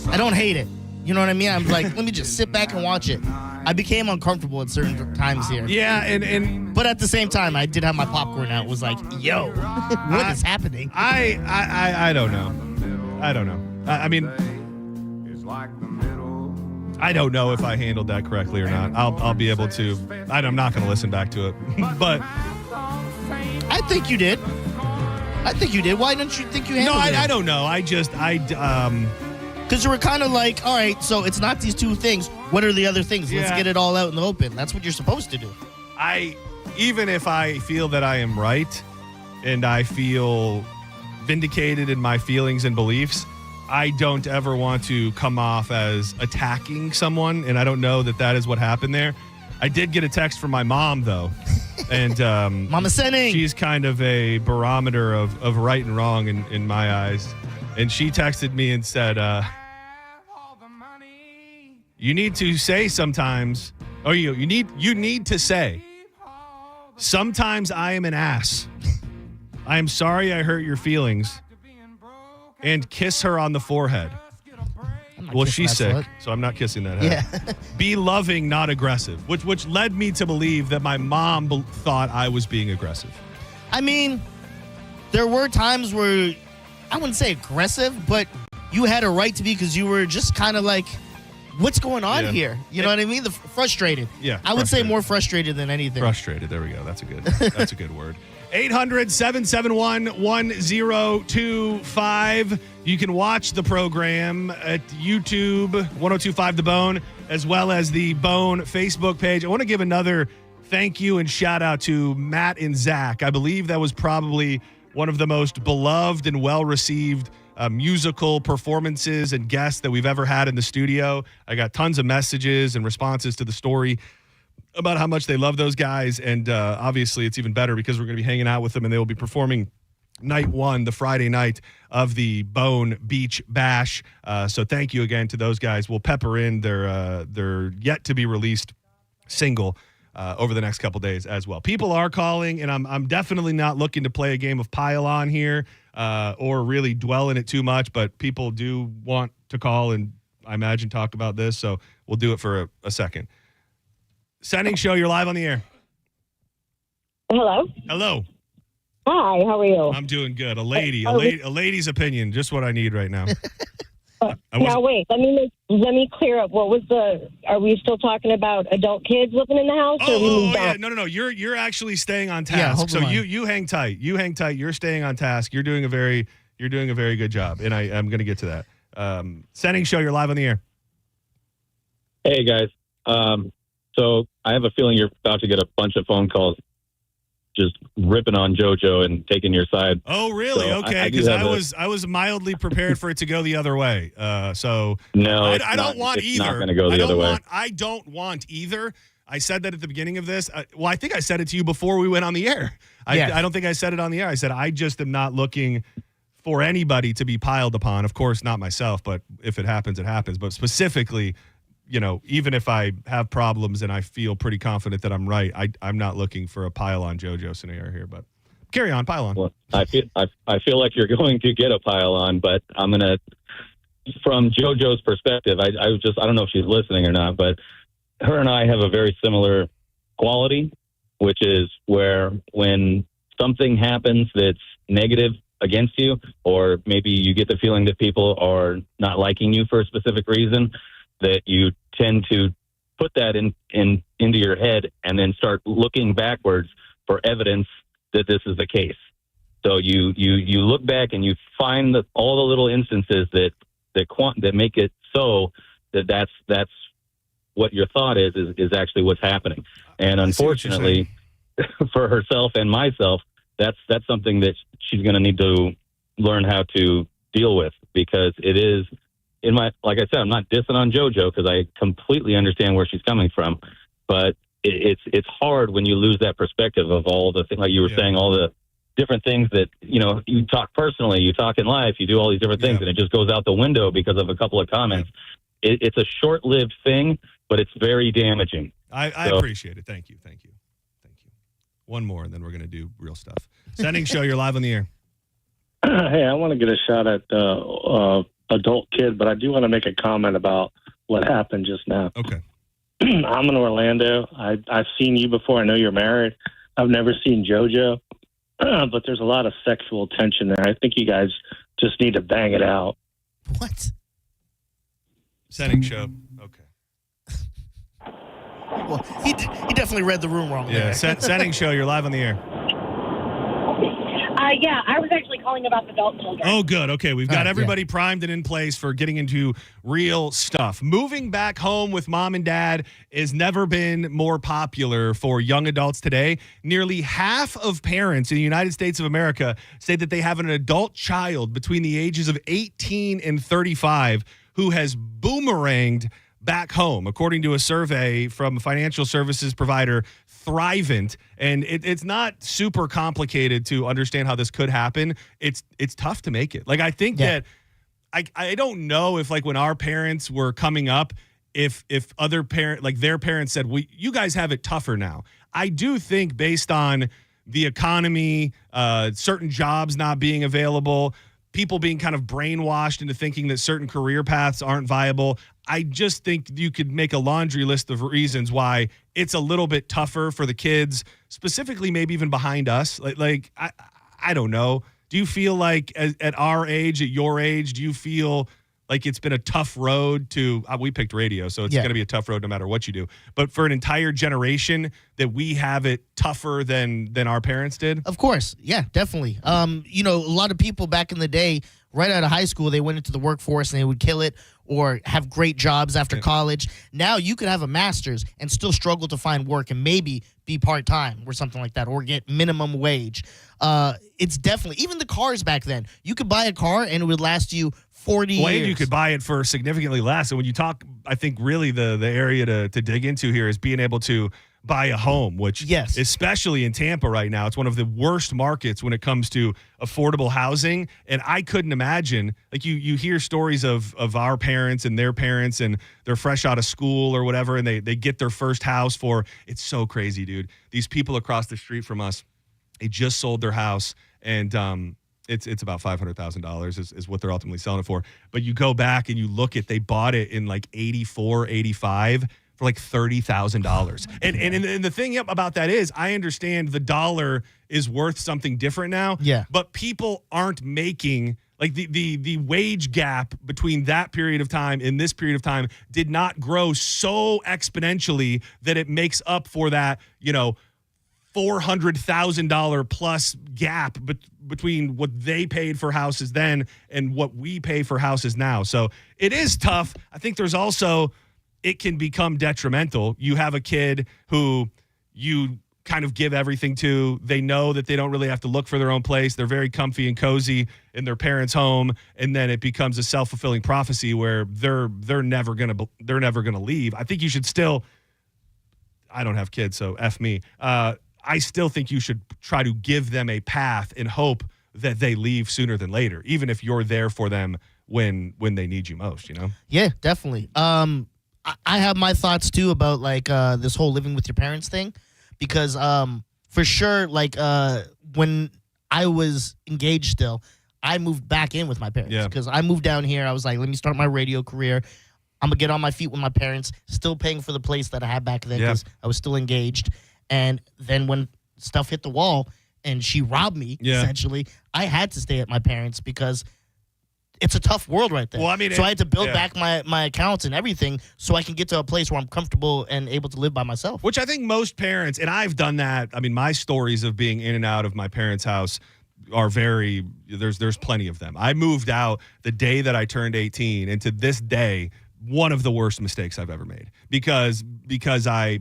I don't hate it. You know what I mean? I'm like, let me just sit back and watch it. I became uncomfortable at certain times here. Yeah, but at the same time, I did have my popcorn out. It was like, yo, what is happening? I don't know. I don't know. I mean, I don't know if I handled that correctly or not. I'll be able to. I'm not going to listen back to it, but I think you did. Why don't you think you handled it? No, I don't know. Because you were kind of like, all right, so it's not these two things. What are the other things? Let's get it all out in the open. That's what you're supposed to do. Even if I feel that I am right and I feel vindicated in my feelings and beliefs, I don't ever want to come off as attacking someone, and I don't know that that is what happened there. I did get a text from my mom, though, and Mama Senning. She's kind of a barometer of right and wrong in my eyes, and she texted me and said, you need to say sometimes, or you need to say, sometimes I am an ass. I am sorry I hurt your feelings. And kiss her on the forehead. Well, she's sick, so I'm not kissing that head. Yeah. Be loving, not aggressive, which led me to believe that my mom thought I was being aggressive. I mean, there were times where, I wouldn't say aggressive, but you had a right to be because you were just kind of like, what's going on here? You know what I mean? Frustrated. Yeah. I would say more frustrated than anything. Frustrated. There we go. That's a good word. 800-771-1025. You can watch the program at YouTube, 1025 The Bone, as well as the Bone Facebook page. I want to give another thank you and shout out to Matt and Zach. I believe that was probably one of the most beloved and well-received musical performances and guests that we've ever had in the studio. I got tons of messages and responses to the story about how much they love those guys, and obviously it's even better because we're going to be hanging out with them, and they will be performing night one, the Friday night of the Bone Beach Bash. So thank you again to those guys. We'll pepper in their yet-to-be-released single over the next couple days as well. People are calling, and I'm definitely not looking to play a game of pile-on here or really dwell in it too much, but people do want to call and, I imagine, talk about this, so we'll do it for a second. Senning Show, you're live on the air. Hello. Hello. Hi, how are you? I'm doing good. A lady's opinion, just what I need right now. Now wait, let me clear up. What was are we still talking about adult kids living in the house? Yeah. No. You're actually staying on task. So you hang tight. You're staying on task. You're doing a very good job. And I'm going to get to that. Senning Show, you're live on the air. Hey guys. So I have a feeling you're about to get a bunch of phone calls just ripping on JoJo and taking your side. Oh, really? So okay, because I was mildly prepared for it to go the other way. So no, I don't want it's either. Not going to go the other way. I don't want either. I said that at the beginning of this. I think I said it to you before we went on the air. I don't think I said it on the air. I said I just am not looking for anybody to be piled upon. Of course, not myself, but if it happens, it happens. But specifically, even if I have problems and I feel pretty confident that I'm right, I'm not looking for a pile-on JoJo scenario here, but carry on, pile-on. Well, I feel like you're going to get a pile-on, but I'm going to, from JoJo's perspective, I don't know if she's listening or not, but her and I have a very similar quality, which is where when something happens that's negative against you, or maybe you get the feeling that people are not liking you for a specific reason, that you tend to put that into your head and then start looking backwards for evidence that this is the case. So you look back and you find all the little instances that make it so that's what your thought is actually what's happening. And unfortunately, for herself and myself, that's something that she's going to need to learn how to deal with, because it is like I said, I'm not dissing on JoJo because I completely understand where she's coming from, but it's hard when you lose that perspective of all the things, like you were saying, all the different things that, you talk personally, you talk in life, you do all these different things, and it just goes out the window because of a couple of comments. It's a short-lived thing, but it's very damaging. I appreciate it. Thank you. One more, and then we're going to do real stuff. Senning Show, you're live on the air. Hey, I want to get a shot at adult kid, but I do want to make a comment about what happened just now. Okay. I'm in Orlando. I've seen you before. I know you're married. I've never seen JoJo, but there's a lot of sexual tension there. I think you guys just need to bang it out. What? Senning Show. Okay. Well, he definitely read the room wrong. Yeah, Senning Show, you're live on the air. Yeah, I was actually calling about the adult children. Oh, good. Okay, we've got everybody primed and in place for getting into real stuff. Moving back home with mom and dad has never been more popular for young adults today. Nearly half of parents in the United States of America say that they have an adult child between the ages of 18 and 35 who has boomeranged back home, according to a survey from financial services provider Thrivent. And it's not super complicated to understand how this could happen. It's tough to make it. Like, I think that I don't know if, like, when our parents were coming up, if other parent, like their parents said, well, you guys have it tougher now. I do think, based on the economy, certain jobs not being available, people being kind of brainwashed into thinking that certain career paths aren't viable, I just think you could make a laundry list of reasons why it's a little bit tougher for the kids, specifically maybe even behind us. Like I don't know. Do you feel like at our age, at your age, do you feel like it's been a tough road to we picked radio, so it's going to be a tough road no matter what you do. But for an entire generation that we have it tougher than our parents did? Of course. Yeah, definitely. A lot of people back in the day, right out of high school, they went into the workforce and they would kill it or have great jobs after college. Now you could have a master's and still struggle to find work and maybe be part-time or something like that, or get minimum wage. It's definitely, even the cars back then, you could buy a car and it would last you 40 years. And you could buy it for significantly less. And when you talk, I think really the area to dig into here is being able to buy a home, which especially in Tampa right now, it's one of the worst markets when it comes to affordable housing. And I couldn't imagine, like you hear stories of our parents and their parents, and they're fresh out of school or whatever, and they get their first house for, it's so crazy, dude. These people across the street from us, they just sold their house, and it's about $500,000 is what they're ultimately selling it for. But you go back and you look at, they bought it in like 84, 85 for like $30,000. And the thing about that is, I understand the dollar is worth something different now. Yeah. But people aren't making, like, the wage gap between that period of time and this period of time did not grow so exponentially that it makes up for that, $400,000 plus gap between what they paid for houses then and what we pay for houses now. So it is tough. I think there's also, it can become detrimental. You have a kid who you kind of give everything to. They know that they don't really have to look for their own place. They're very comfy and cozy in their parents' home, and then it becomes a self-fulfilling prophecy where they're never gonna leave. I think you should still. I don't have kids, so F me. I still think you should try to give them a path and hope that they leave sooner than later, even if you're there for them when they need you most, Yeah, definitely. I have my thoughts too about like this whole living with your parents thing, because for sure, like when I was engaged still, I moved back in with my parents because I moved down here. I was like, let me start my radio career. I'm gonna get on my feet with my parents, still paying for the place that I had back then because I was still engaged. And then when stuff hit the wall, and she robbed me, Yeah. essentially, I had to stay at my parents because it's a tough world right there. Well, I mean, so I had to build back my accounts and everything so I can get to a place where I'm comfortable and able to live by myself. Which I think most parents, and I've done that. I mean, my stories of being in and out of my parents' house are there's plenty of them. I moved out the day that I turned 18, and to this day, one of the worst mistakes I've ever made because I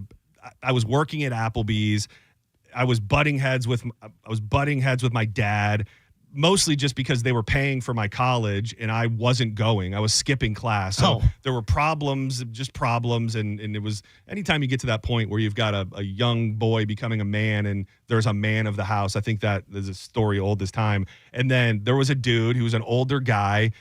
was working at Applebee's. I was butting heads with my dad, mostly just because they were paying for my college and I wasn't going. I was skipping class. So there were problems, and it was anytime you get to that point where you've got a young boy becoming a man and there's a man of the house. I think that is a story old as time. And then there was a dude who was an older guy,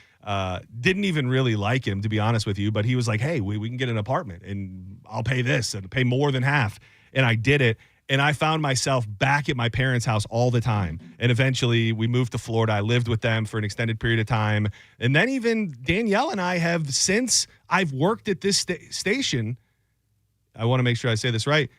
didn't even really like him, to be honest with you, but he was like, hey, we can get an apartment and I'll pay this and pay more than half. And I did it. And I found myself back at my parents' house all the time. And eventually we moved to Florida. I lived with them for an extended period of time. And then even Danielle and I have, since I've worked at this station, I want to make sure I say this right,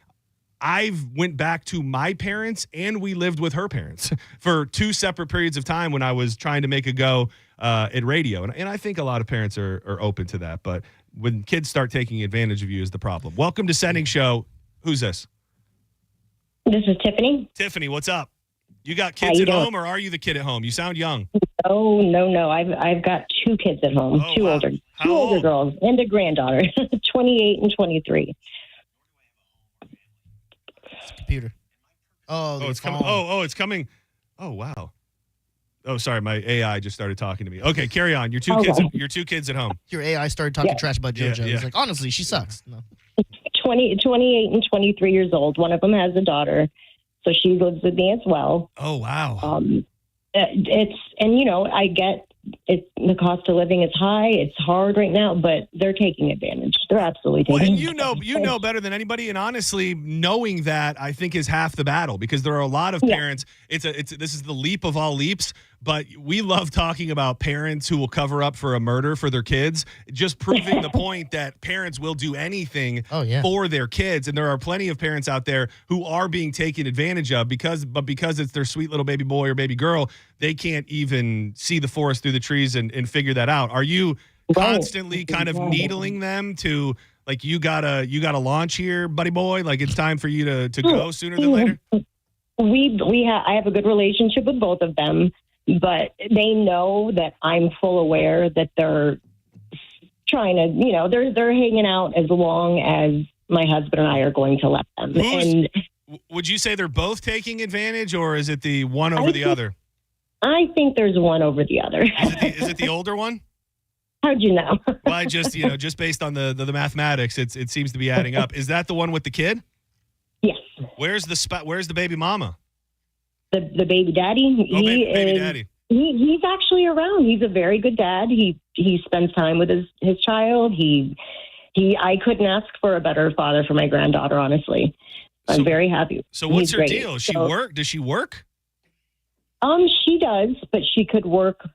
I've went back to my parents and we lived with her parents for 2 separate periods of time when I was trying to make a go at radio. And I think a lot of parents are open to that. But when kids start taking advantage of you is the problem. Welcome to Senning Show. Who's this? This is Tiffany. Tiffany, what's up? You got kids at home, or are you the kid at home? You sound young. No. I've got 2 kids at home, two older girls, and a granddaughter, 28 and 23. Computer. It's coming. It's coming. Oh, wow. Oh, sorry, my AI just started talking to me. Okay, carry on. Your two kids at home. Your AI started talking trash about JoJo. It's like, honestly, she sucks. No. 28 and 23 years old. One of them has a daughter, so she lives with me as well. Oh, wow. I get it. The cost of living is high. It's hard right now, but they're taking advantage. They're absolutely taking advantage. You know better than anybody, and honestly, knowing that I think is half the battle because there are a lot of parents. This is the leap of all leaps. But we love talking about parents who will cover up for a murder for their kids, just proving the point that parents will do anything for their kids. And there are plenty of parents out there who are being taken advantage of because it's their sweet little baby boy or baby girl, they can't even see the forest through the trees and figure that out. Are you constantly kind of needling them to, like, you gotta launch here, buddy boy? Like, it's time for you to go sooner than later? I have a good relationship with both of them. But they know that I'm full aware that they're trying to, they're hanging out as long as my husband and I are going to let them. Would you say they're both taking advantage, or is it the one over the other? I think there's one over the other. Is it the older one? How'd you know? Well, I just, just based on the mathematics, it seems to be adding up. Is that the one with the kid? Yes. Where's the baby mama? The baby daddy. Baby daddy. He's actually around. He's a very good dad. He spends time with his child. I couldn't ask for a better father for my granddaughter, honestly. I'm very happy. So what's her deal? Does she work? She does, but she could work.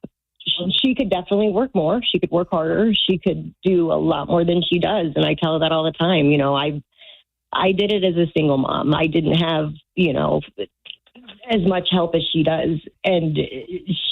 She could definitely work more. She could work harder. She could do a lot more than she does. And I tell her that all the time. I did it as a single mom. I didn't have, as much help as she does, and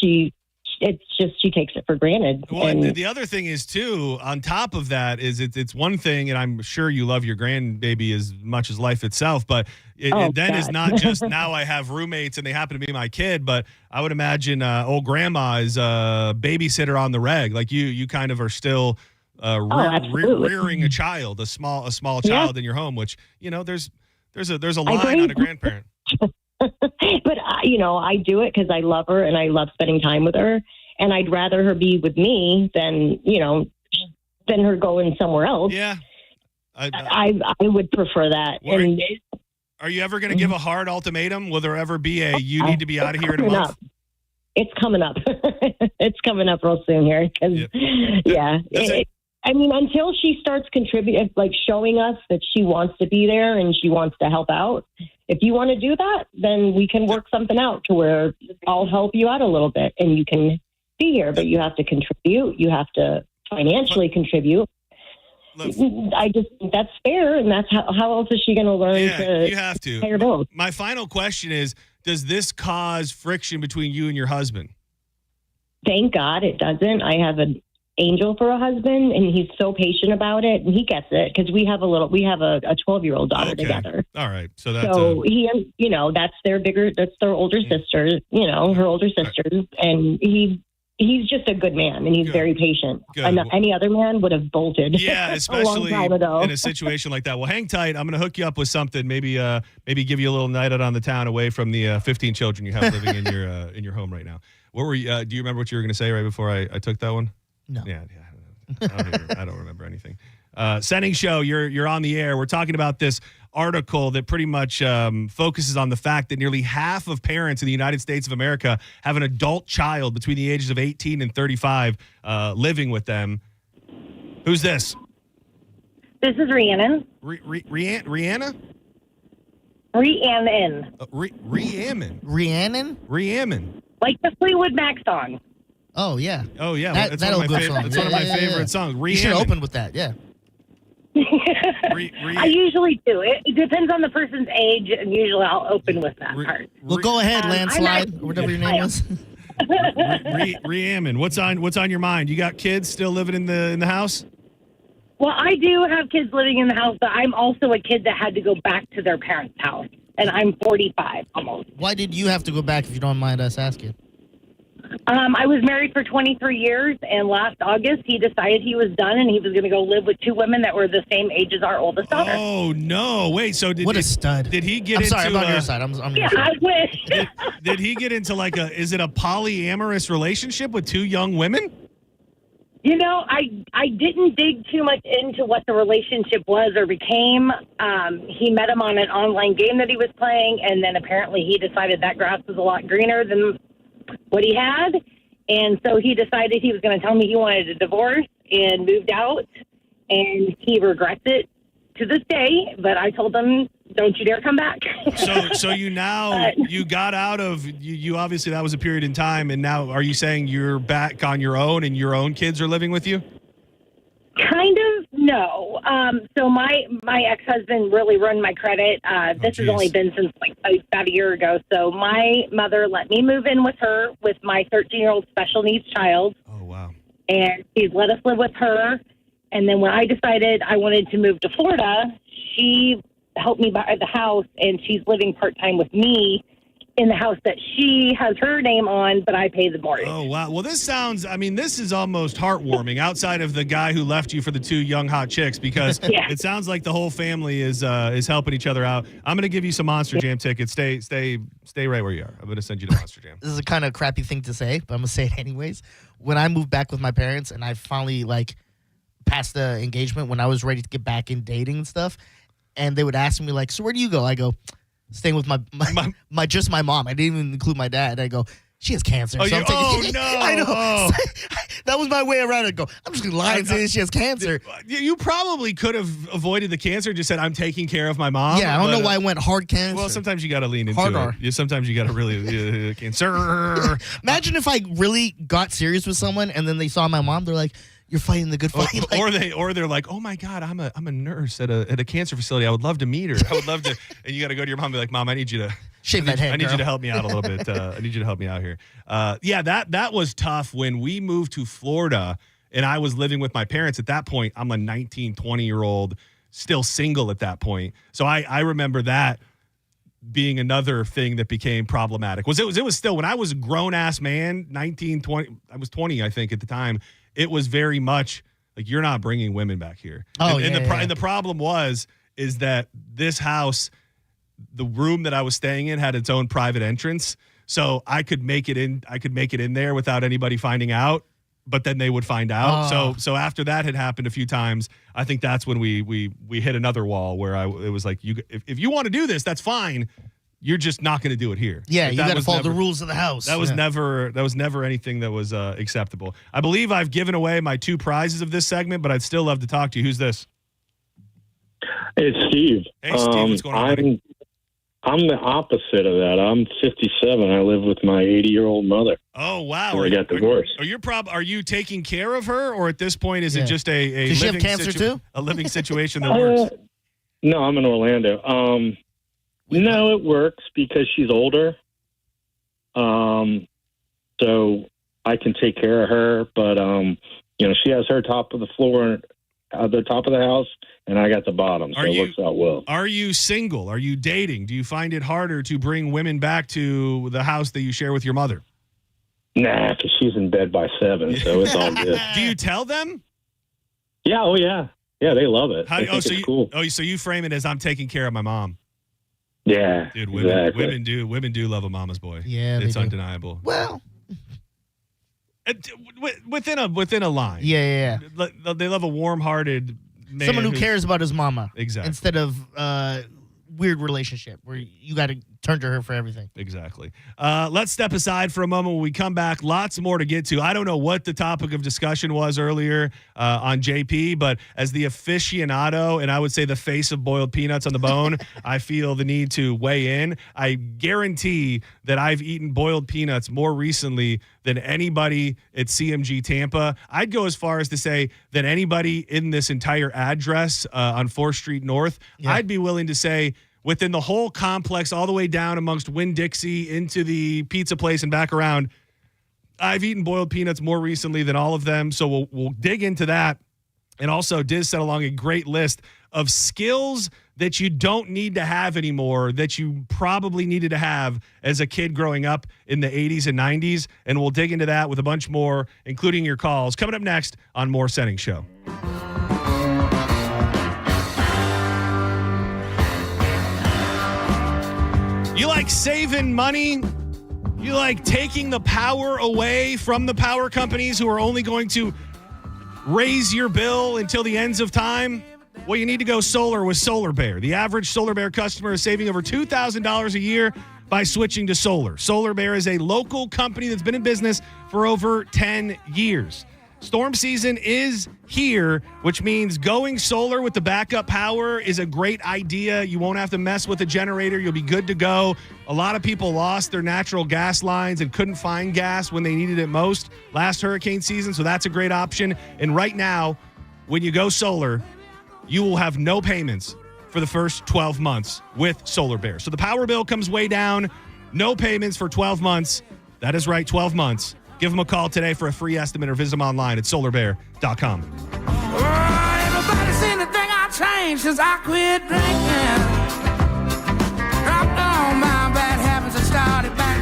she takes it for granted. Well, and the other thing is too, on top of that, is it's one thing, and I'm sure you love your grandbaby as much as life itself, but it's not just now I have roommates and they happen to be my kid, but I would imagine old grandma is a babysitter on the reg. Like you kind of are still rearing a child, a small child in your home, which there's a line on a grandparent. But I do it because I love her and I love spending time with her, and I'd rather her be with me than her going somewhere else. Yeah, I would prefer that. And are you ever going to give a hard ultimatum? Will there ever be you need to be out of here in a month? It's coming up. It's coming up real soon here. Until she starts contributing, like showing us that she wants to be there and she wants to help out. If you want to do that, then we can work something out to where I'll help you out a little bit and you can be here, but you have to contribute. You have to financially contribute. I just think that's fair, and that's how else is she going to learn to you have to pay her bills? My final question is, does this cause friction between you and your husband? Thank God it doesn't. I have an angel for a husband, and he's so patient about it, and he gets it because we have a 12-year-old daughter together. All right, so he, that's their older sister, her older sisters, and he's just a good man, and he's very patient. Good. Any other man would have bolted. Yeah, especially a long time ago. in a situation like that. Well, hang tight. I'm going to hook you up with something. Maybe give you a little night out on the town away from the 15 children you have living in your home right now. What were you? Do you remember what you were going to say right before I took that one? No. Yeah. I don't remember anything. Senning Show, you're on the air. We're talking about this article that pretty much focuses on the fact that nearly half of parents in the United States of America have an adult child between the ages of 18 and 35 living with them. Who's this? This is Rhiannon. Rhianna? Rhiannon. Rhiannon. Like the Fleetwood Mac song. Oh, yeah. That's that one of my good song. That's one of my favorite songs. You should open with that, yeah. I usually do. It depends on the person's age, and usually I'll open with that part. Well, go ahead, Landslide, or whatever your name was. Rhiannon, what's on your mind? You got kids still living in the house? Well, I do have kids living in the house, but I'm also a kid that had to go back to their parents' house, and I'm 45 almost. Why did you have to go back, if you don't mind us asking? I was married for 23 years, and last August he decided he was done, and he was going to go live with two women that were the same age as our oldest daughter. Oh no! Wait, so what a stud! Did he get? I'm into sorry, I'm on your side. I'm yeah, your side. I wish. Did he get into is it a polyamorous relationship with two young women? I didn't dig too much into what the relationship was or became. He met him on an online game that he was playing, and then apparently he decided that grass was a lot greener than what he had. And so he decided he was going to tell me he wanted a divorce and moved out, and he regrets it to this day. But I told him, don't you dare come back. So you got out of, you obviously that was a period in time, and now are you saying you're back on your own and your own kids are living with you? Kind of, no. So my ex-husband really ruined my credit. This has only been since about a year ago. So my mother let me move in with her with my 13-year-old special needs child. Oh, wow. And she's let us live with her. And then when I decided I wanted to move to Florida, she helped me buy the house, and she's living part-time with me in the house that she has her name on, but I pay the mortgage. Oh, wow. Well, this is almost heartwarming outside of the guy who left you for the two young hot chicks, because it sounds like the whole family is helping each other out. I'm going to give you some Monster Jam tickets. Stay right where you are. I'm going to send you to Monster Jam. This is a kind of crappy thing to say, but I'm going to say it anyways. When I moved back with my parents and I finally passed the engagement when I was ready to get back in dating and stuff, and they would ask me so where do you go? I go, staying with my just my mom. I didn't even include my dad. I go, she has cancer. Oh, so no. I know. Oh. That was my way around it. Go, I'm just going to lie and say she has cancer. You probably could have avoided the cancer, just said, I'm taking care of my mom. Yeah, I don't know why I went hard cancer. Well, sometimes you got to lean into it. Yeah, sometimes you got to really, cancer. Imagine if I really got serious with someone and then they saw my mom, they're like, you're fighting the good fight. Or they're like, oh my God, I'm a nurse at a cancer facility. I would love to meet her. I would love to. And you got to go to your mom and be like, Mom, I need you to shave that head. I need you to help me out a little bit. I need you to help me out here. That was tough when we moved to Florida and I was living with my parents. At that point, I'm a 19, 20-year-old, still single at that point. So I remember that being another thing that became problematic. It was still, when I was a grown-ass man, 19, 20, I was 20, I think, at the time. It was very much like, you're not bringing women back here. And the problem is that this house, the room that I was staying in had its own private entrance. So I could make it in there without anybody finding out, but then they would find out. Oh. So after that had happened a few times, I think that's when we hit another wall where it was like, if you want to do this, that's fine. You're just not going to do it here. Yeah, Like, you got to follow the rules of the house. That was never anything that was acceptable. I believe I've given away my two prizes of this segment, but I'd still love to talk to you. Who's this? It's Steve. Hey, Steve, what's going on, buddy? I'm the opposite of that. I'm 57. I live with my 80-year-old mother. Oh, wow. I got divorced. Are you taking care of her, or at this point is it just a Does she living have cancer too? A living situation that works? No, I'm in Orlando. No, it works because she's older, So I can take care of her, but she has her top of the floor, the top of the house, and I got the bottom. So it works out well. Are you single? Are you dating? Do you find it harder to bring women back to the house that you share with your mother? Nah, because she's in bed by 7, so it's all good. Do you tell them? Yeah, oh yeah. Yeah, they love it. I think it's cool. So you frame it as I'm taking care of my mom. Yeah, dude, exactly. women do love a mama's boy. Yeah, it's undeniable. Well, within a line. Yeah. They love a warm-hearted man. Someone who cares about his mama. Exactly. Instead of weird relationship where you got to turn to her for everything. Exactly. Let's step aside for a moment. When we come back, lots more to get to. I don't know what the topic of discussion was earlier on JP, but as the aficionado, and I would say the face of boiled peanuts on the bone, I feel the need to weigh in. I guarantee that I've eaten boiled peanuts more recently than anybody at CMG Tampa. I'd go as far as to say that anybody in this entire address on 4th Street North. Yeah. I'd be willing to say within the whole complex, all the way down amongst Winn-Dixie into the pizza place and back around, I've eaten boiled peanuts more recently than all of them. So we'll dig into that. And also, Diz set along a great list of skills that you don't need to have anymore that you probably needed to have as a kid growing up in the 80s and 90s. And we'll dig into that with a bunch more, including your calls, coming up next on more Senning Show. You like saving money? You like taking the power away from the power companies who are only going to raise your bill until the ends of time? Well, you need to go solar with Solar Bear. The average Solar Bear customer is saving over $2,000 a year by switching to solar. Solar Bear is a local company that's been in business for over 10 years. Storm season is here, which means going solar with the backup power is a great idea. You won't have to mess with a generator. You'll be good to go. A lot of people lost their natural gas lines and couldn't find gas when they needed it most last hurricane season, so that's a great option. And right now, when you go solar, you will have no payments for the first 12 months with Solar Bear. So the power bill comes way down, no payments for 12 months. That is right, 12 months. Give them a call today for a free estimate or visit them online at solarbear.com. Everybody seen the thing I changed since I quit drinking. Dropped on my bad habits and started back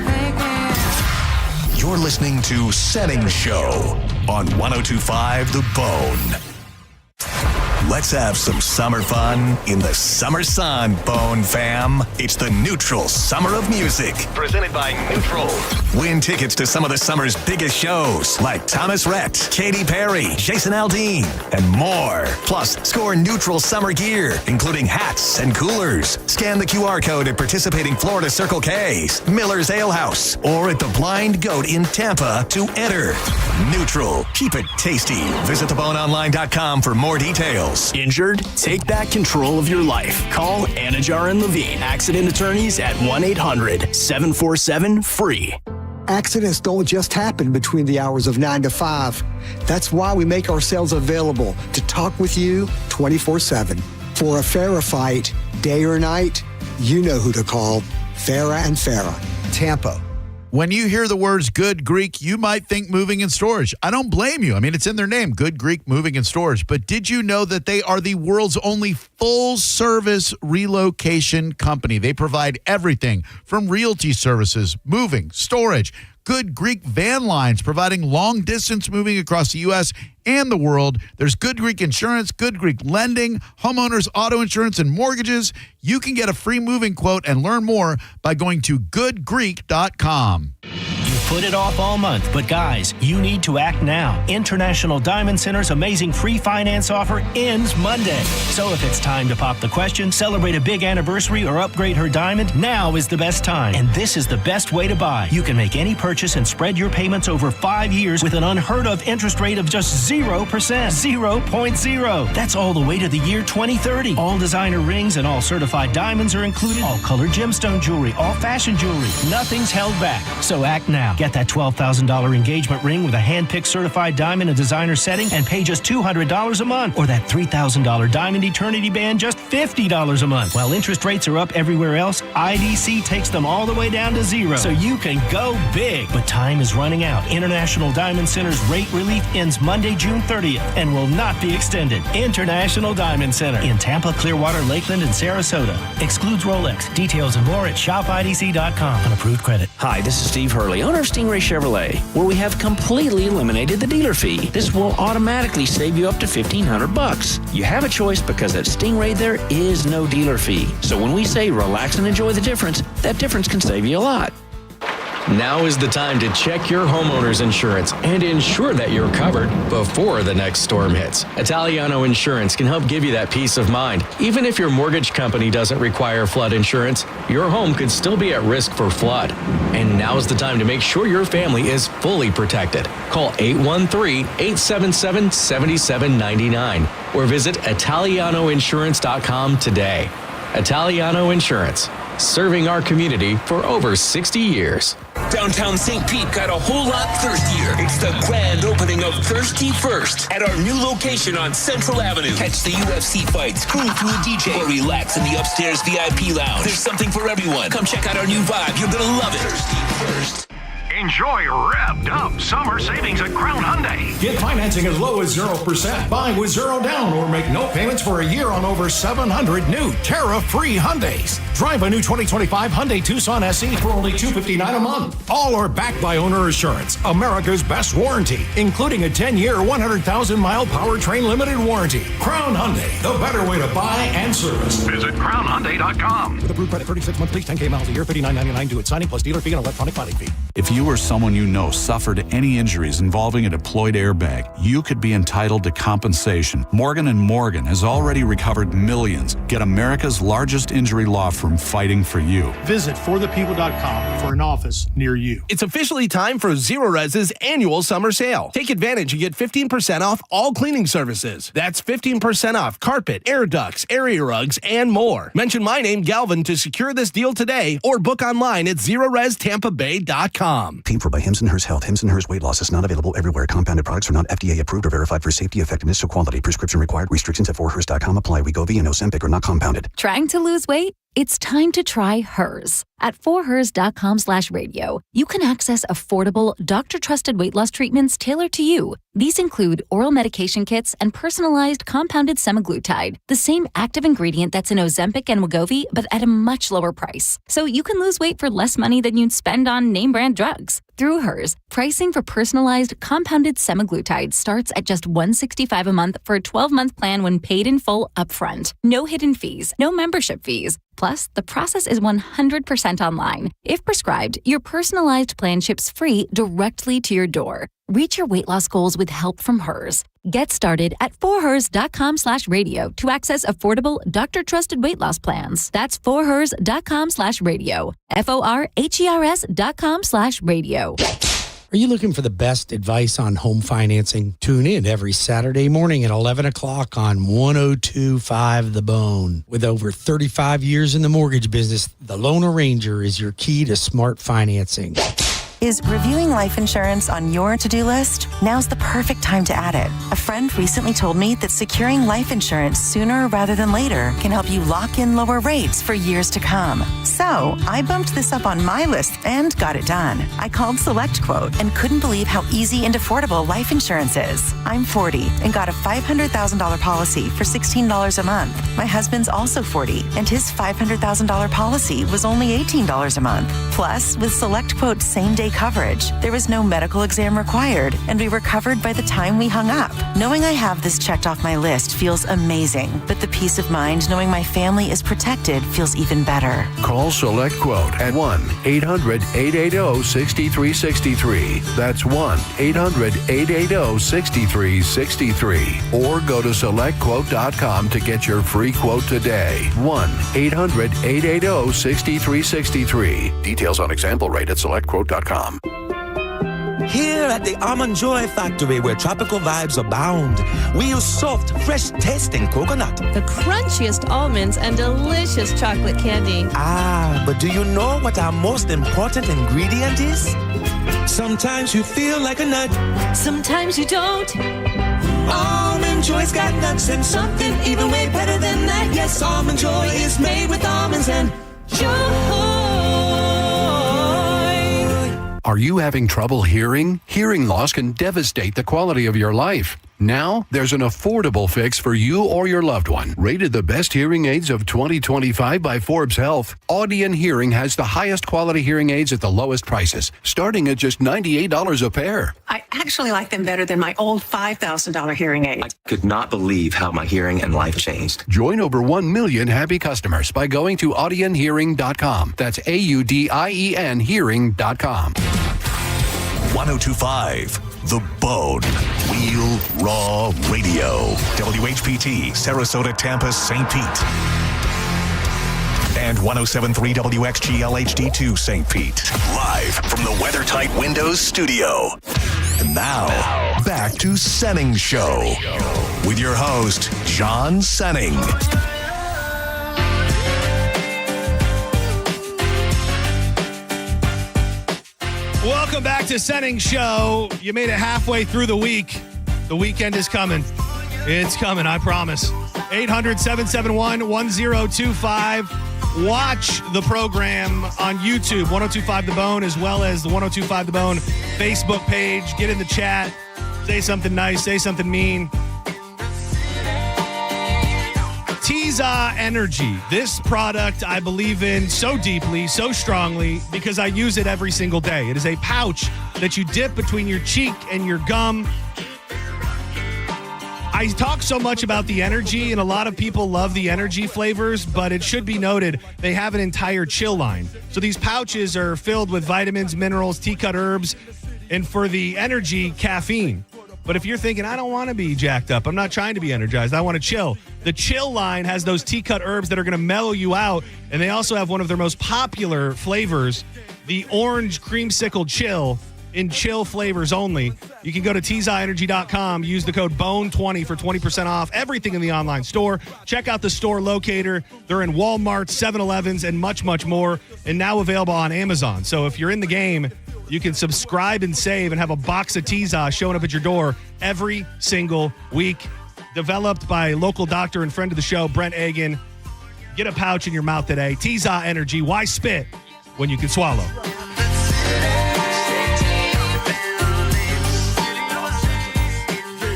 thinking. You're listening to Senning Show on 102.5 The Bone. Let's have some summer fun in the summer sun, Bone fam. It's the Neutral Summer of Music, presented by Neutral. Win tickets to some of the summer's biggest shows, like Thomas Rhett, Katy Perry, Jason Aldean, and more. Plus, score Neutral summer gear, including hats and coolers. Scan the QR code at participating Florida Circle K's, Miller's Ale House, or at the Blind Goat in Tampa to enter. Neutral. Keep it tasty. Visit theboneonline.com for more details. Injured? Take back control of your life. Call Anajar and Levine, accident attorneys at 1-800-747-FREE. Accidents don't just happen between the hours of 9 to 5. That's why we make ourselves available to talk with you 24/7. For a Farah fight, day or night, you know who to call. Farah and Farah, Tampa. When you hear the words Good Greek, you might think moving and storage. I don't blame you. I mean, it's in their name, Good Greek Moving and Storage. But did you know that they are the world's only full-service relocation company? They provide everything from realty services, moving, storage, Good Greek Van Lines, providing long-distance moving across the U.S. and the world. There's Good Greek Insurance, Good Greek Lending, homeowners, auto insurance, and mortgages. You can get a free moving quote and learn more by going to goodgreek.com. You've put it off all month, but guys, you need to act now. International Diamond Center's amazing free finance offer ends Monday. So if it's time to pop the question, celebrate a big anniversary, or upgrade her diamond, now is the best time. And this is the best way to buy. You can make any purchase and spread your payments over 5 years with an unheard of interest rate of just 0%. 0.0. That's all the way to the year 2030. All designer rings and all certified diamonds are included. All colored gemstone jewelry, all fashion jewelry. Nothing's held back. So act now. now. Get that $12,000 engagement ring with a hand-picked certified diamond and designer setting and pay just $200 a month. Or that $3,000 diamond eternity band, just $50 a month. While interest rates are up everywhere else, IDC takes them all the way down to zero. So you can go big. But time is running out. International Diamond Center's rate relief ends Monday, June 30th and will not be extended. International Diamond Center in Tampa, Clearwater, Lakeland, and Sarasota. Excludes Rolex. Details and more at shopidc.com on approved credit. Hi, this is Steve Hurley, owner of Stingray Chevrolet, where we have completely eliminated the dealer fee. This will automatically save you up to $1,500. You have a choice because at Stingray there is no dealer fee. So when we say relax and enjoy the difference, that difference can save you a lot. Now is the time to check your homeowner's insurance and ensure that you're covered before the next storm hits. Italiano Insurance can help give you that peace of mind. Even if your mortgage company doesn't require flood insurance, your home could still be at risk for flood. And now's the time to make sure your family is fully protected. Call 813-877-7799 or visit ItalianoInsurance.com today. Italiano Insurance, serving our community for over 60 years. Downtown St. Pete got a whole lot thirstier. It's the grand opening of Thirsty First at our new location on Central Avenue. Catch the UFC fights, cruise through a DJ, or relax in the upstairs VIP lounge. There's something for everyone. Come check out our new vibe. You're gonna love it. Thirsty First. Enjoy revved up summer savings at Crown Hyundai. Get financing as low as 0%. Buy with zero down or make no payments for a year on over 700 new tariff-free Hyundais. Drive a new 2025 Hyundai Tucson SE for only $259 a month. All are backed by Owner Assurance, America's best warranty, including a 10-year, 100,000-mile powertrain limited warranty. Crown Hyundai, the better way to buy and service. Visit CrownHyundai.com. With approved credit, 36-month lease, 10K miles a year, $59.99 due at signing plus dealer fee and electronic filing fee. If you or someone you know suffered any injuries involving a deployed airbag, you could be entitled to compensation. Morgan & Morgan has already recovered millions. Get America's largest injury law firm fighting for you. Visit forthepeople.com for an office near you. It's officially time for Zero Res's annual summer sale. Take advantage and get 15% off all cleaning services. That's 15% off carpet, air ducts, area rugs, and more. Mention my name, Galvin, to secure this deal today or book online at ZeroResTampaBay.com. Paid for by Hims & Hers Health. Hims & Hers weight loss is not available everywhere. Compounded products are not FDA approved or verified for safety, effectiveness, or quality. Prescription required. Restrictions at 4hers.com apply. Wegovy and Ozempic are not compounded. Trying to lose weight? It's time to try Hers. At 4hers.com/radio, you can access affordable, doctor-trusted weight loss treatments tailored to you. These include oral medication kits and personalized compounded semaglutide, the same active ingredient that's in Ozempic and Wegovy, but at a much lower price. So you can lose weight for less money than you'd spend on name-brand drugs. Through Hers, pricing for personalized compounded semaglutide starts at just $165 a month for a 12-month plan when paid in full upfront. No hidden fees, no membership fees. Plus, the process is 100% online. If prescribed, your personalized plan ships free directly to your door. Reach your weight loss goals with help from Hers. Get started at 4hers.com/radio to access affordable, doctor-trusted weight loss plans. That's 4hers.com/radio. FORHERS.com/radio. Are you looking for the best advice on home financing? Tune in every Saturday morning at 11 o'clock on 102.5 The Bone. With over 35 years in the mortgage business, the Loan Arranger is your key to smart financing. Is reviewing life insurance on your to-do list? Now's the perfect time to add it. A friend recently told me that securing life insurance sooner rather than later can help you lock in lower rates for years to come. So I bumped this up on my list and got it done. I called Select Quote and couldn't believe how easy and affordable life insurance is. I'm 40 and got a $500,000 policy for $16 a month. My husband's also 40 and his $500,000 policy was only $18 a month. Plus, with Select Quote's same-day coverage, there was no medical exam required, and we were covered by the time we hung up. Knowing I have this checked off my list feels amazing, but the peace of mind knowing my family is protected feels even better. Call Select Quote at 1-800-880-6363. That's 1-800-880-6363. Or go to SelectQuote.com to get your free quote today. 1-800-880-6363. Details on example rate at SelectQuote.com. Here at the Almond Joy Factory, where tropical vibes abound, we use soft, fresh-tasting coconut. The crunchiest almonds and delicious chocolate candy. Ah, but do you know what our most important ingredient is? Sometimes you feel like a nut. Sometimes you don't. Almond Joy's got nuts and something even way better than that. Yes, Almond Joy is made with almonds and joy. Are you having trouble hearing? Hearing loss can devastate the quality of your life. Now, there's an affordable fix for you or your loved one. Rated the best hearing aids of 2025 by Forbes Health, Audion Hearing has the highest quality hearing aids at the lowest prices, starting at just $98 a pair. I actually like them better than my old $5,000 hearing aid. I could not believe how my hearing and life changed. Join over 1 million happy customers by going to audionhearing.com. That's AUDIEN hearing.com. 1025 The Bone. Real Raw Radio. WHPT, Sarasota, Tampa, St. Pete. And 1073 WXGL HD2 St. Pete. Live from the WeatherTight Windows studio. And now, back to Senning Show. With your host, John Senning. Welcome back to Senning Show. You made it halfway through the week. The weekend is coming. It's coming, I promise. 800-771-1025. Watch the program on YouTube, 1025 The Bone, as well as the 1025 The Bone Facebook page. Get in the chat. Say something nice. Say something mean. Tiza Energy. This product I believe in so deeply, so strongly, because I use it every single day. It is a pouch that you dip between your cheek and your gum. I talk so much about the energy, and a lot of people love the energy flavors, but it should be noted they have an entire chill line. So these pouches are filled with vitamins, minerals, tea-cut herbs, and for the energy, caffeine. But if you're thinking, I don't want to be jacked up, I'm not trying to be energized, I want to chill. The chill line has those tea-cut herbs that are going to mellow you out, and they also have one of their most popular flavors, the orange creamsicle chill, in chill flavors only. You can go to TizaEnergy.com, use the code BONE20 for 20% off everything in the online store. Check out the store locator. They're in Walmart, 7-Elevens, and much, much more, and now available on Amazon. So if you're in the game, you can subscribe and save and have a box of Tiza showing up at your door every single week. Developed by local doctor and friend of the show, Brent Agan. Get a pouch in your mouth today. Tiza Energy. Why spit when you can swallow?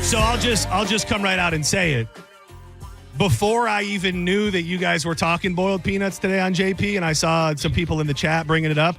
So I'll just come right out and say it. Before I even knew that you guys were talking boiled peanuts today on JP, and I saw some people in the chat bringing it up,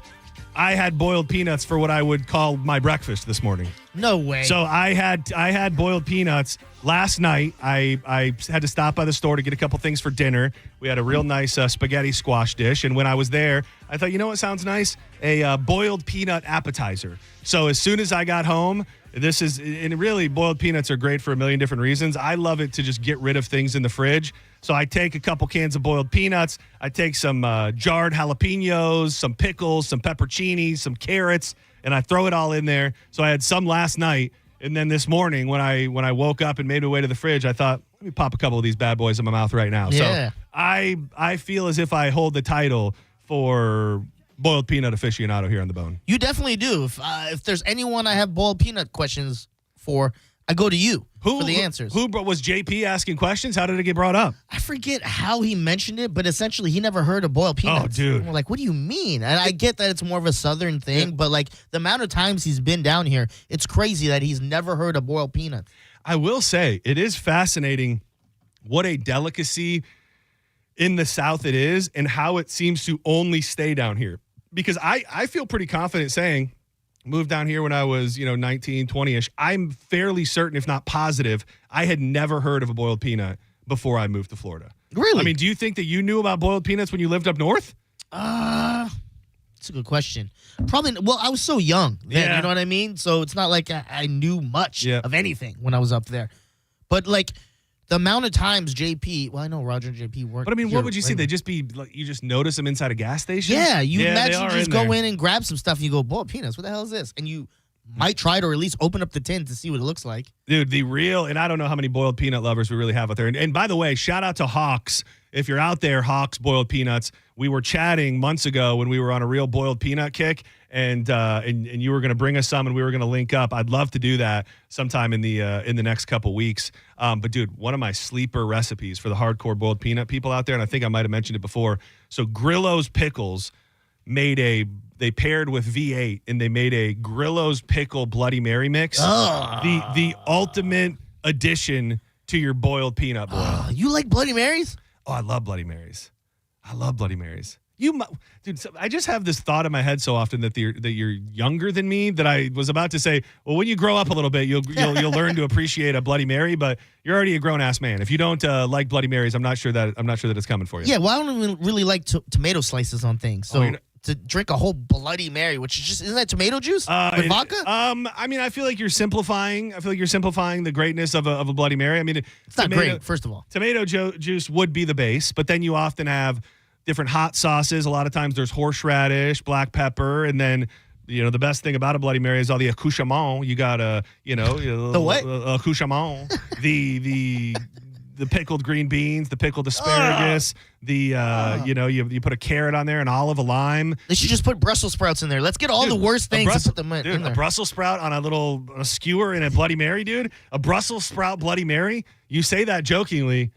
I had boiled peanuts for what I would call my breakfast this morning. No way. So I had boiled peanuts last night. I had to stop by the store to get a couple things for dinner. We had a real nice spaghetti squash dish, and when I was there, I thought, you know what sounds nice? A boiled peanut appetizer. So as soon as I got home, and really boiled peanuts are great for a million different reasons. I love it to just get rid of things in the fridge. So I take a couple cans of boiled peanuts. I take some jarred jalapenos, some pickles, some pepperoncinis, some carrots, and I throw it all in there. So I had some last night, and then this morning when I woke up and made my way to the fridge, I thought, let me pop a couple of these bad boys in my mouth right now. Yeah. So I feel as if I hold the title for boiled peanut aficionado here on The Bone. You definitely do. If there's anyone I have boiled peanut questions for, I go to you for the answers. Who was JP asking questions? How did it get brought up? I forget how he mentioned it, but essentially he never heard of boiled peanuts. Oh, dude. And we're like, what do you mean? And I get that it's more of a southern thing, but like the amount of times he's been down here, it's crazy that he's never heard of boiled peanuts. I will say, it is fascinating what a delicacy in the South it is and how it seems to only stay down here. Because I feel pretty confident saying, moved down here when I was, 19, 20-ish. I'm fairly certain, if not positive, I had never heard of a boiled peanut before I moved to Florida. Really? I mean, do you think that you knew about boiled peanuts when you lived up north? That's a good question. Probably. Well, I was so young then, Yeah. you know what I mean? So it's not like I knew much of anything when I was up there. But like the amount of times JP, well, I know Roger and JP work. But I mean, here what would you say? regularly. They just be like, you just notice them inside a gas station? Yeah, you they imagine are you just in go there. in and grab some stuff and you go, boiled peanuts, what the hell is this? And you might try it or at least open up the tin to see what it looks like. Dude, and I don't know how many boiled peanut lovers we really have out there. And by the way, shout out to Hawks. If you're out there, Hawks Boiled Peanuts. We were chatting months ago when we were on a real boiled peanut kick, and you were going to bring us some, and we were going to link up. I'd love to do that sometime in the next couple weeks. But dude, one of my sleeper recipes for the hardcore boiled peanut people out there, and I think I might have mentioned it before. So Grillo's Pickles they paired with V8 and they made a Grillo's Pickle Bloody Mary mix. The ultimate addition to your boiled peanut boil. You like Bloody Marys? Oh, I love Bloody Marys. Dude, I just have this thought in my head so often that you're younger than me, that I was about to say, well, when you grow up a little bit, you'll learn to appreciate a Bloody Mary, but you're already a grown ass man. If you don't like Bloody Marys, I'm not sure that it's coming for you. Yeah, well, I don't even really like tomato slices on things. So to drink a whole Bloody Mary, which is just, isn't that tomato juice with vodka? I mean, I feel like you're simplifying. the greatness of a Bloody Mary. I mean, it's not great. First of all, tomato juice would be the base, but then you often have different hot sauces. A lot of times there's horseradish, black pepper, and then the best thing about a Bloody Mary is all the accoutrement. You got the what? Accoutrement, the pickled green beans, the pickled asparagus, you put a carrot on there, an olive, a lime. They should just put Brussels sprouts in there. Let's get all the worst things and put them in there. A Brussels sprout on a skewer in a Bloody Mary, dude. A Brussels sprout Bloody Mary. You say that jokingly,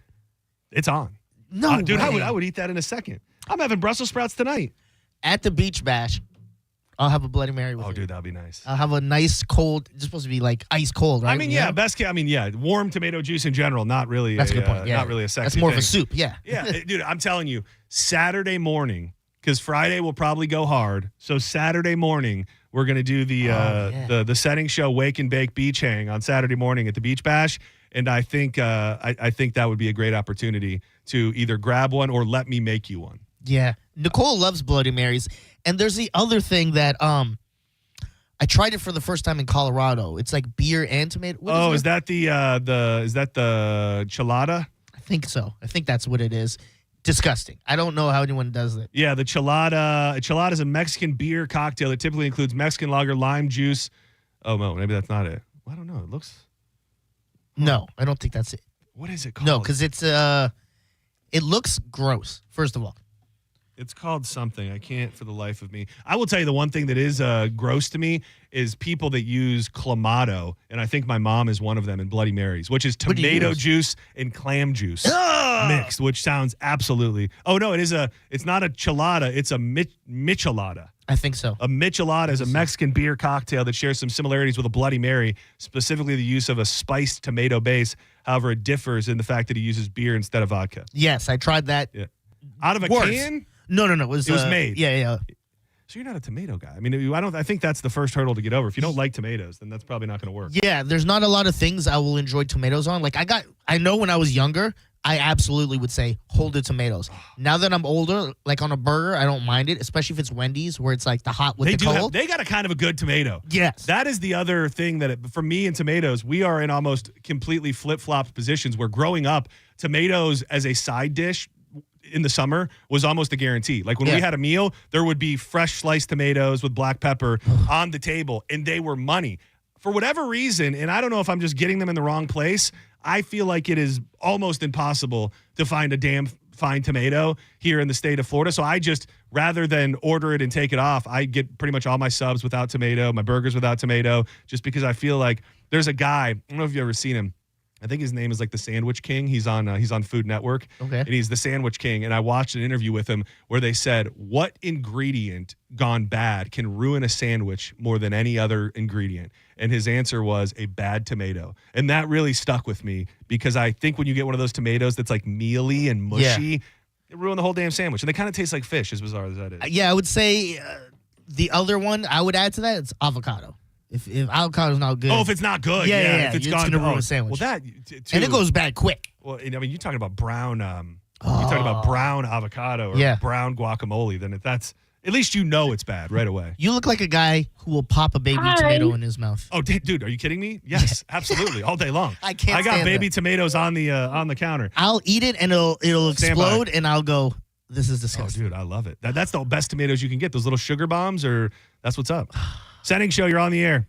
it's on. No, dude, I would eat that in a second. I'm having Brussels sprouts tonight. At the beach bash, I'll have a Bloody Mary with you. Dude, that'd be nice. I'll have a nice cold. It's supposed to be like ice cold, right? I mean, best case. I mean, warm tomato juice in general. Not really. That's a good point. Yeah, not really a sexy. That's more thing. of a soup. Yeah. Yeah, dude. I'm telling you, Saturday morning, because Friday will probably go hard. So Saturday morning, we're gonna do the Senning Show Wake and Bake Beach Hang on Saturday morning at the Beach Bash, and I think I think that would be a great opportunity to either grab one or let me make you one. Yeah, Nicole loves Bloody Marys, and there's the other thing that I tried it for the first time in Colorado. It's like beer and tomato. Is that the chelada? I think so. I think that's what it is. Disgusting. I don't know how anyone does it. Yeah, the chelada. Chelada is a Mexican beer cocktail that typically includes Mexican lager, lime juice. Oh no, maybe that's not it. I don't know. It looks. No, I don't think that's it. What is it called? No, because it looks gross. First of all. It's called something. I can't for the life of me. I will tell you the one thing that is gross to me is people that use Clamato, and I think my mom is one of them in Bloody Marys, which is tomato juice and clam juice mixed, which sounds absolutely. Oh no, it's not a chelada. It's a michelada. I think so. A michelada is a Mexican beer cocktail that shares some similarities with a Bloody Mary, specifically the use of a spiced tomato base. However, it differs in the fact that he uses beer instead of vodka. Yes, I tried that. Yeah. Out of a can? No. It was made. Yeah. So you're not a tomato guy. I mean, I think that's the first hurdle to get over. If you don't like tomatoes, then that's probably not going to work. Yeah, there's not a lot of things I will enjoy tomatoes on. Like I know when I was younger, I absolutely would say hold the tomatoes. Now that I'm older, like on a burger, I don't mind it, especially if it's Wendy's where it's like the hot with the cold. They got a kind of a good tomato. Yes. That is the other thing that for me and tomatoes, we are in almost completely flip-flopped positions where growing up, tomatoes as a side dish in the summer was almost a guarantee. Like when we had a meal, there would be fresh sliced tomatoes with black pepper on the table, and they were money. For whatever reason, and I don't know if I'm just getting them in the wrong place, I feel like it is almost impossible to find a damn fine tomato here in the state of Florida. So I just, rather than order it and take it off, I get pretty much all my subs without tomato, my burgers without tomato, just because I feel like there's a guy, I don't know if you've ever seen him. I think his name is like the Sandwich King. He's on Food Network. Okay. And he's the Sandwich King. And I watched an interview with him where they said, what ingredient gone bad can ruin a sandwich more than any other ingredient? And his answer was a bad tomato. And that really stuck with me because I think when you get one of those tomatoes that's like mealy and mushy, it ruined the whole damn sandwich. And they kind of taste like fish, as bizarre as that is. Yeah, I would say the other one I would add to that, it's avocado. If avocado's not good. Oh, if it's not good. Yeah. If it's going to ruin a sandwich. Well, that too. And it goes bad quick. Well, I mean, you're talking about brown. You're talking about brown avocado or brown guacamole. Then that's at least you know it's bad right away. You look like a guy who will pop a baby tomato in his mouth. Oh, dude, are you kidding me? Yes, absolutely, all day long. I can't. I got baby tomatoes on the counter. I'll eat it and it'll explode, and I'll go, this is disgusting. Oh, dude, I love it. That's the best tomatoes you can get. Those little sugar bombs, or that's what's up. Senning Show, you're on the air.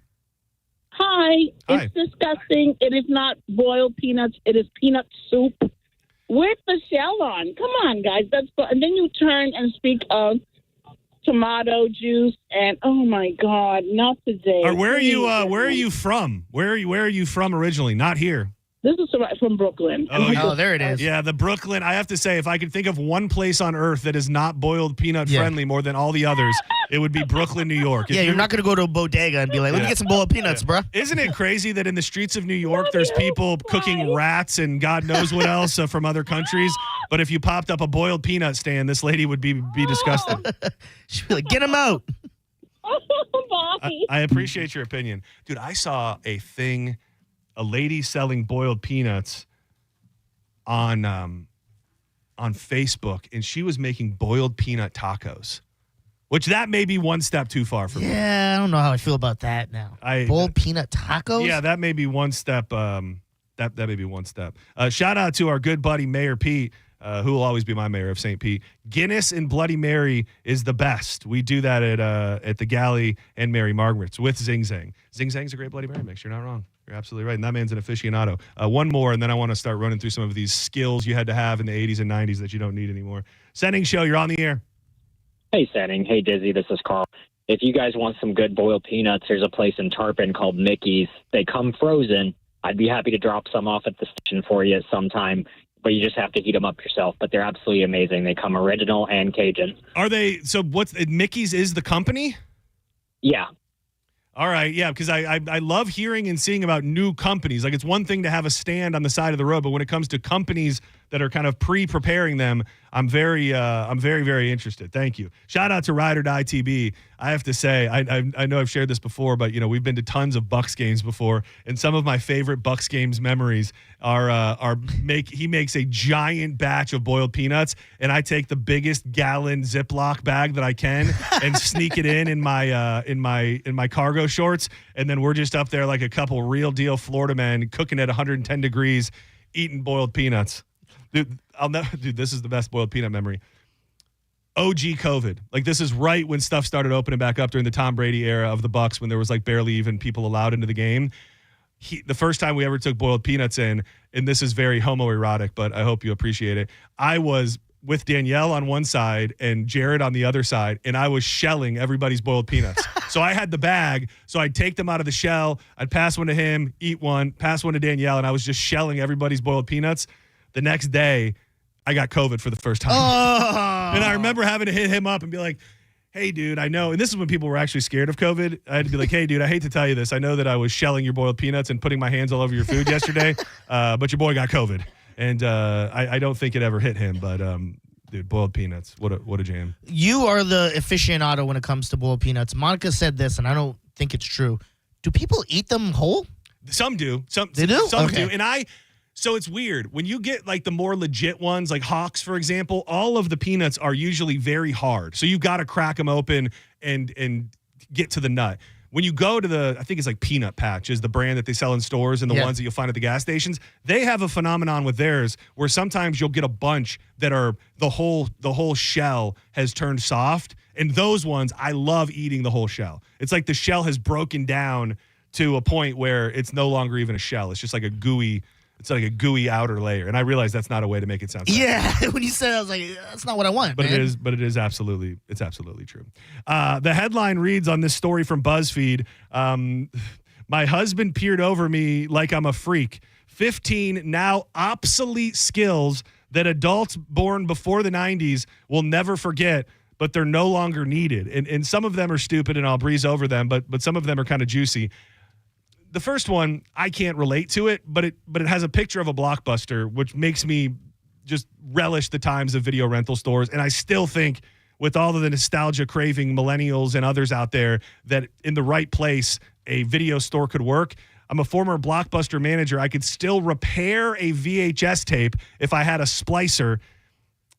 Hi. It's disgusting. It is not boiled peanuts. It is peanut soup with the shell on. Come on, guys. And then you turn and speak of tomato juice and oh my God, not today. Where are you from? Where are you from originally? Not here. This is from Brooklyn. Oh, there it is. Yeah, the Brooklyn. I have to say, if I could think of one place on earth that is not boiled peanut friendly more than all the others, it would be Brooklyn, New York. You're not going to go to a bodega and be like, let me get some boiled peanuts, bro. Isn't it crazy that in the streets of New York, there's people cooking rats and God knows what else from other countries? But if you popped up a boiled peanut stand, this lady would be disgusted. She'd be like, get him out. I appreciate your opinion. Dude, I saw a lady selling boiled peanuts on Facebook, and she was making boiled peanut tacos, which that may be one step too far for me. Yeah, I don't know how I feel about that now. Boiled peanut tacos? Yeah, that may be one step. That may be one step. Shout out to our good buddy Mayor Pete, who will always be my mayor of St. Pete. Guinness and Bloody Mary is the best. We do that at the Galley and Mary Margaret's with Zing Zang. Zing Zang's a great Bloody Mary mix. You're not wrong. You're absolutely right. And that man's an aficionado. One more, and then I want to start running through some of these skills you had to have in the 80s and 90s that you don't need anymore. Senning Show, you're on the air. Hey, Senning. Hey, Dizzy. This is Carl. If you guys want some good boiled peanuts, there's a place in Tarpon called Mickey's. They come frozen. I'd be happy to drop some off at the station for you sometime, but you just have to heat them up yourself. But they're absolutely amazing. They come original and Cajun. Are they? So Mickey's is the company? Yeah. All right, yeah, because I love hearing and seeing about new companies. Like, it's one thing to have a stand on the side of the road, but when it comes to companies that are kind of pre-preparing them, I'm very, very interested. Thank you. Shout out to Ride or Die TB. I have to say, I know I've shared this before, but we've been to tons of Bucks games before, and some of my favorite Bucks games memories he makes a giant batch of boiled peanuts, and I take the biggest gallon Ziploc bag that I can and sneak it in my cargo shorts, and then we're just up there like a couple real deal Florida men cooking at 110 degrees, eating boiled peanuts. Dude, this is the best boiled peanut memory. OG COVID. Like, this is right when stuff started opening back up during the Tom Brady era of the Bucks, when there was like barely even people allowed into the game. The first time we ever took boiled peanuts in, and this is very homoerotic, but I hope you appreciate it. I was with Danielle on one side and Jared on the other side, and I was shelling everybody's boiled peanuts. So I had the bag, so I'd take them out of the shell, I'd pass one to him, eat one, pass one to Danielle, and I was just shelling everybody's boiled peanuts. The next day, I got COVID for the first time. Oh. And I remember having to hit him up and be like, hey, dude, I know. And this is when people were actually scared of COVID. I had to be like, hey, dude, I hate to tell you this. I know that I was shelling your boiled peanuts and putting my hands all over your food yesterday, but your boy got COVID. And I don't think it ever hit him. But, dude, boiled peanuts, what a jam. You are the aficionado when it comes to boiled peanuts. Monica said this, and I don't think it's true. Do people eat them whole? Some do. They do? Some Okay. do. And so it's weird. When you get like the more legit ones, like Hawks, for example, all of the peanuts are usually very hard. So you've got to crack them open and get to the nut. When you go to I think it's like Peanut Patch is the brand that they sell in stores and the ones that you'll find at the gas stations. They have a phenomenon with theirs where sometimes you'll get a bunch that are the whole shell has turned soft. And those ones, I love eating the whole shell. It's like the shell has broken down to a point where it's no longer even a shell. It's just like a gooey outer layer. And I realize that's not a way to make it sound sexy. Yeah, when you said it, I was like, that's not what I want, But man. it is absolutely true. The headline reads on this story from BuzzFeed, my husband peered over me like I'm a freak. 15 now obsolete skills that adults born before the 90s will never forget, but they're no longer needed. And some of them are stupid, and I'll breeze over them, but some of them are kind of juicy. The first one, I can't relate to it, but it has a picture of a Blockbuster, which makes me just relish the times of video rental stores. And I still think, with all of the nostalgia craving millennials and others out there, that in the right place, a video store could work. I'm a former Blockbuster manager. I could still repair a VHS tape if I had a splicer.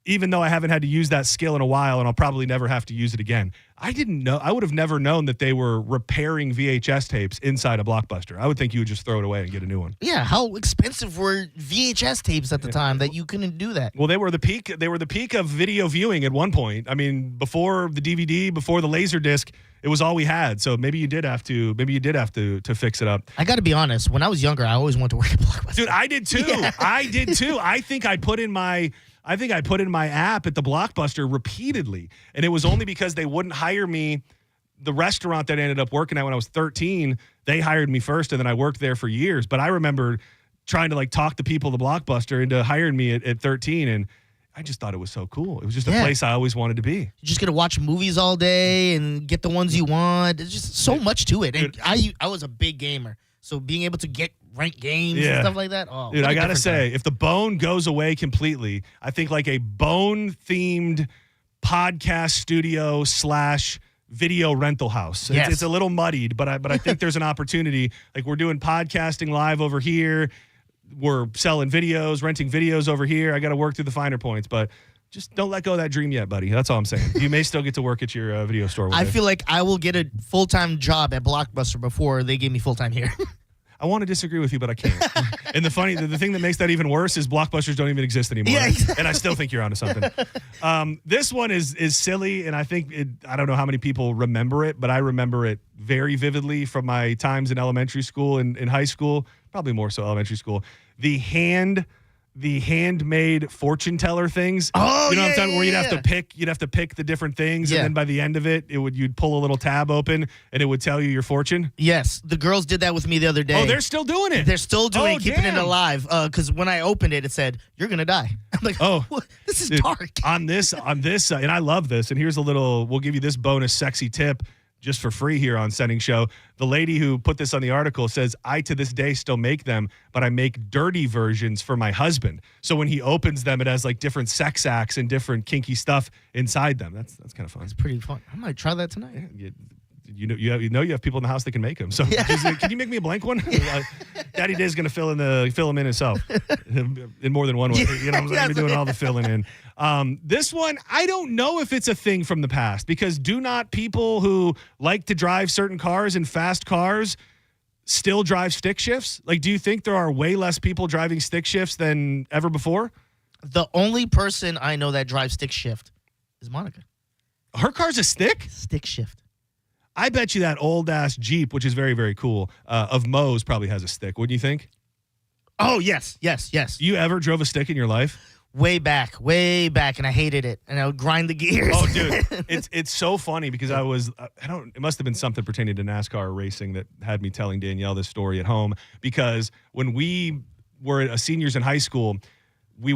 even though I haven't had to use that skill in a while, and I'll probably never have to use it again. I didn't know. I would have never known that they were repairing VHS tapes inside a Blockbuster. I would think you would just throw it away and get a new one. Yeah, how expensive were VHS tapes at the time that you couldn't do that? Well, they were the peak. They were the peak of video viewing at one point. I mean, before the DVD, before the Laserdisc, it was all we had. So maybe you did have to. Maybe you did have to fix it up. I got to be honest. When I was younger, I always wanted to work at Blockbuster. Dude, I did too. Yeah. I did too. I think I put in my app at the Blockbuster repeatedly, and it was only because they wouldn't hire me. The restaurant that I ended up working at when I was 13, they hired me first, and then I worked there for years. But I remember trying to talk the people at the Blockbuster into hiring me at 13, and I just thought it was so cool. It was just a place I always wanted to be. You're just gonna watch movies all day and get the ones you want. There's just so much to it. And I was a big gamer, so being able to rent games and stuff like that. Oh, dude, I gotta say, if the Bone goes away completely, I think a Bone-themed podcast studio / video rental house. Yes. It's a little muddied, but I think there's an opportunity. We're doing podcasting live over here. We're selling videos, renting videos over here. I got to work through the finer points, but just don't let go of that dream yet, buddy. That's all I'm saying. You may still get to work at your video store. I feel like I will get a full-time job at Blockbuster before they give me full-time here. I want to disagree with you, but I can't. And the thing that makes that even worse is Blockbusters don't even exist anymore. Yeah, exactly. And I still think you're onto something. This one is silly, and I think I don't know how many people remember it, but I remember it very vividly from my times in elementary school and in high school, probably more so elementary school. The handmade fortune teller things. Oh, you know what I'm talking? Where you'd have to pick the different things, and then by the end of it, you'd pull a little tab open, and it would tell you your fortune. Yes, the girls did that with me the other day. Oh, they're still doing it. They're still doing it, keeping it alive. Because when I opened it, it said, "You're gonna die." I'm like, "Oh, this is dark." On this, and I love this. And here's we'll give you this bonus sexy tip just for free here on Senning Show. The lady who put this on the article says, I to this day still make them, but I make dirty versions for my husband. So when he opens them, it has different sex acts and different kinky stuff inside them. That's kind of fun. It's pretty fun. I might try that tonight. Yeah, you have people in the house that can make them. So can you make me a blank one? Daddy Day's going to fill them in himself in more than one way. You know, I'm going to be doing all the filling in. This one, I don't know if it's a thing from the past, because do not people who like to drive certain cars and fast cars still drive stick shifts? Do you think there are way less people driving stick shifts than ever before? The only person I know that drives stick shift is Monica. Her car's a stick? Stick shift. I bet you that old-ass Jeep, which is very, very cool, of Moe's probably has a stick. Wouldn't you think? Oh, yes. You ever drove a stick in your life? Way back, and I hated it, and I would grind the gears. Oh, dude, it's so funny because it must have been something pertaining to NASCAR racing that had me telling Danielle this story at home, because when we were seniors in high school, we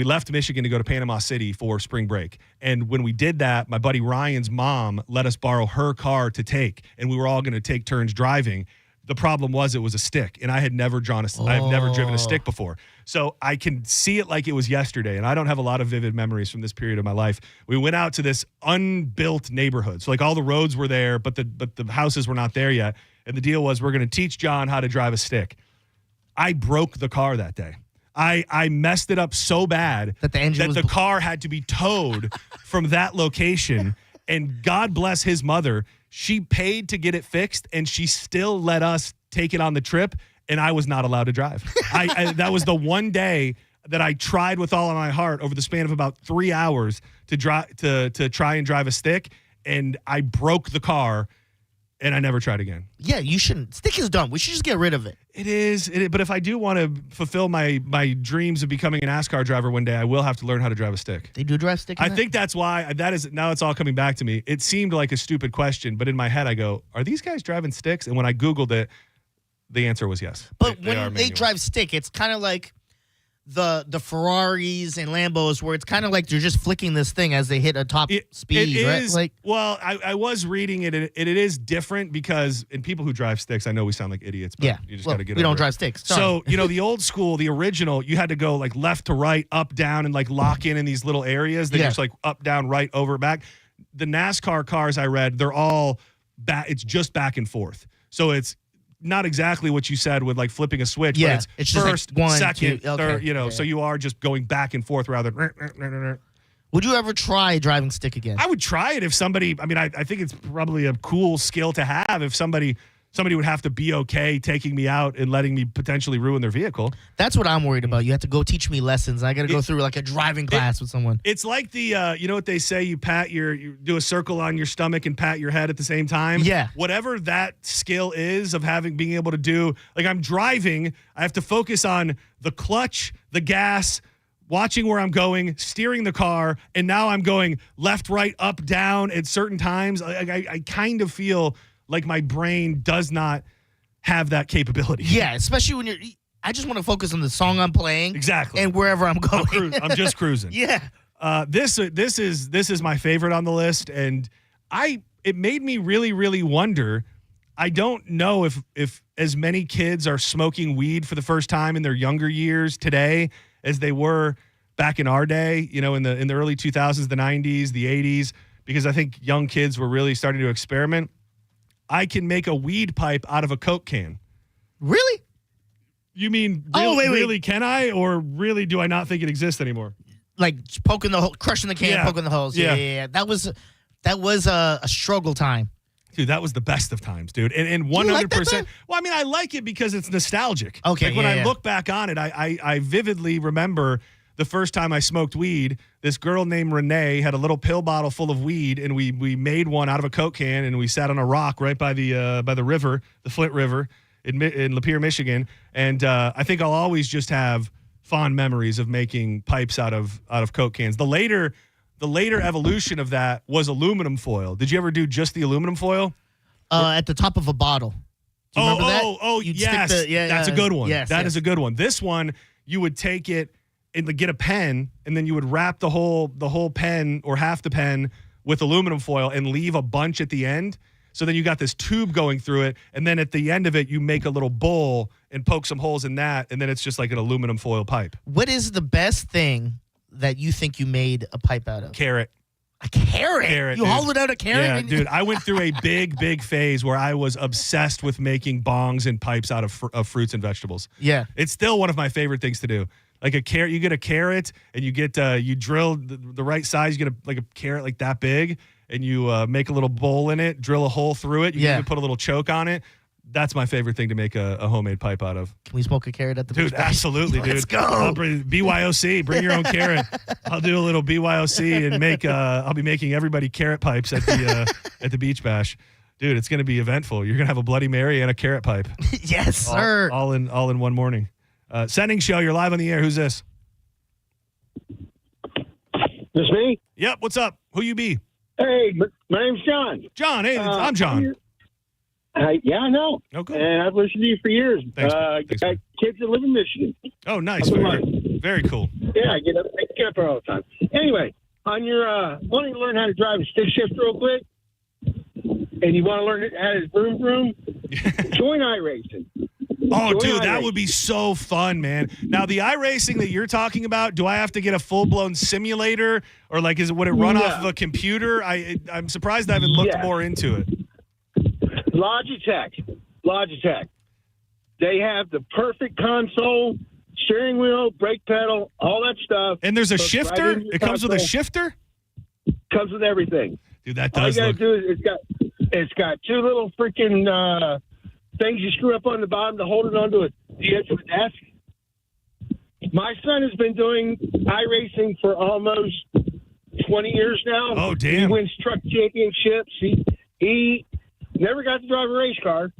left Michigan to go to Panama City for spring break. And when we did that, my buddy Ryan's mom let us borrow her car to take, and we were all going to take turns driving. The problem was it was a stick, and I had never I've never driven a stick before. So I can see it like it was yesterday, and I don't have a lot of vivid memories from this period of my life. We went out to this unbuilt neighborhood. So all the roads were there, but the houses were not there yet. And the deal was we're going to teach John how to drive a stick. I broke the car that day. I messed it up so bad that the car had to be towed from that location. And God bless his mother. She paid to get it fixed, and she still let us take it on the trip, and I was not allowed to drive. That was the one day that I tried with all of my heart over the span of about 3 hours to try and drive a stick, and I broke the car. And I never tried again. Yeah, you shouldn't. Stick is dumb. We should just get rid of it. It is. But if I do want to fulfill my dreams of becoming a NASCAR driver one day, I will have to learn how to drive a stick. They do drive stick? I think that's why. Now it's all coming back to me. It seemed like a stupid question, but in my head I go, are these guys driving sticks? And when I Googled it, the answer was yes. But when they drive stick, it's kind of like the Ferraris and Lambos, where it's kind of like they're just flicking this thing as they hit a top speed, right? Well, I was reading it, and it is different because in people who drive sticks, I know we sound like idiots, but you just got to get we over don't it. drive sticks. Sorry. So, the old school, the original, you had to go left to right, up, down, and lock in these little areas. They just up, down, right, over, back. The NASCAR cars I read, they're all back. It's just back and forth. So it's not exactly what you said with flipping a switch, but it's just first, one, second, two, third, so you are just going back and forth rather than Would you ever try driving stick again? I would try it if somebody, I think it's probably a cool skill to have if somebody would have to be okay taking me out and letting me potentially ruin their vehicle. That's what I'm worried about. You have to go teach me lessons. I got to go through like a driving class with someone. It's like the, you know what they say, you do a circle on your stomach and pat your head at the same time. Yeah. Whatever that skill is of being able to do, like I'm driving, I have to focus on the clutch, the gas, watching where I'm going, steering the car, and now I'm going left, right, up, down at certain times. I kind of feel like my brain does not have that capability. Yeah, especially when I just want to focus on the song I'm playing. Exactly. And wherever I'm going. I'm just cruising. Yeah. This is my favorite on the list, and it made me really, really wonder. I don't know if as many kids are smoking weed for the first time in their younger years today as they were back in our day, in the early 2000s, the 90s, the 80s, because I think young kids were really starting to experiment. I can make a weed pipe out of a Coke can. Really? You mean wait. really can I, or really do I not think it exists anymore? Like poking the hole, crushing the can, poking the holes. Yeah. That was a struggle time. Dude, that was the best of times, dude. And 100%. Like that, well, I like it because it's nostalgic. Okay. Like when I look back on it, I vividly remember the first time I smoked weed. This girl named Renee had a little pill bottle full of weed, and we made one out of a Coke can, and we sat on a rock right by the river, the Flint River in Lapeer, Michigan. And I think I'll always just have fond memories of making pipes out of Coke cans. The later evolution of that was aluminum foil. Did you ever do just the aluminum foil? At the top of a bottle. Do you remember that? Yes. That's a good one. Yes, that is a good one. This one, you would take it and get a pen, and then you would wrap the whole pen or half the pen with aluminum foil and leave a bunch at the end. So then you got this tube going through it, and then at the end of it, you make a little bowl and poke some holes in that, and then it's just like an aluminum foil pipe. What is the best thing that you think you made a pipe out of? Carrot. A carrot? You hollowed out a carrot? Yeah, dude. I went through a big phase where I was obsessed with making bongs and pipes out of fruits and vegetables. Yeah. It's still one of my favorite things to do. Like a carrot, you get a carrot and you get you drill the right size. You get a carrot like that big, and you make a little bowl in it, drill a hole through it. You can even put a little choke on it. That's my favorite thing to make a homemade pipe out of. Can we smoke a carrot at the dude? Absolutely, dude. Let's go. BYOC, bring your own carrot. I'll do a little BYOC and make. I'll be making everybody carrot pipes at the beach bash. Dude, it's going to be eventful. You're going to have a Bloody Mary and a carrot pipe. Yes, sir. All in one morning. Senning Show, you're live on the air. Who's this? This me? Yep. What's up? Who you be? Hey, my name's John. John, hey, I'm John. Yeah, I know. Oh, cool. And I've listened to you for years. Thanks, got kids that live in Michigan. Oh, nice. Very cool. Yeah, I get up there all the time. Anyway, on your wanting to learn how to drive a stick shift real quick, and you want to learn how to vroom, join iRacing. Oh, dude, that would be so fun, man. Now, the iRacing that you're talking about, do I have to get a full-blown simulator, or would it run off of a computer? I'm surprised I haven't looked more into it. Logitech. They have the perfect console, steering wheel, brake pedal, all that stuff. And there's a shifter? Right it comes with a shifter? Comes with everything. Dude, that all does you look... gotta do is it's got two little freaking things you screw up on the bottom to hold it onto the edge of the desk. My son has been doing iRacing for almost 20 years now. Oh, damn. He wins truck championships. He never got to drive a race car.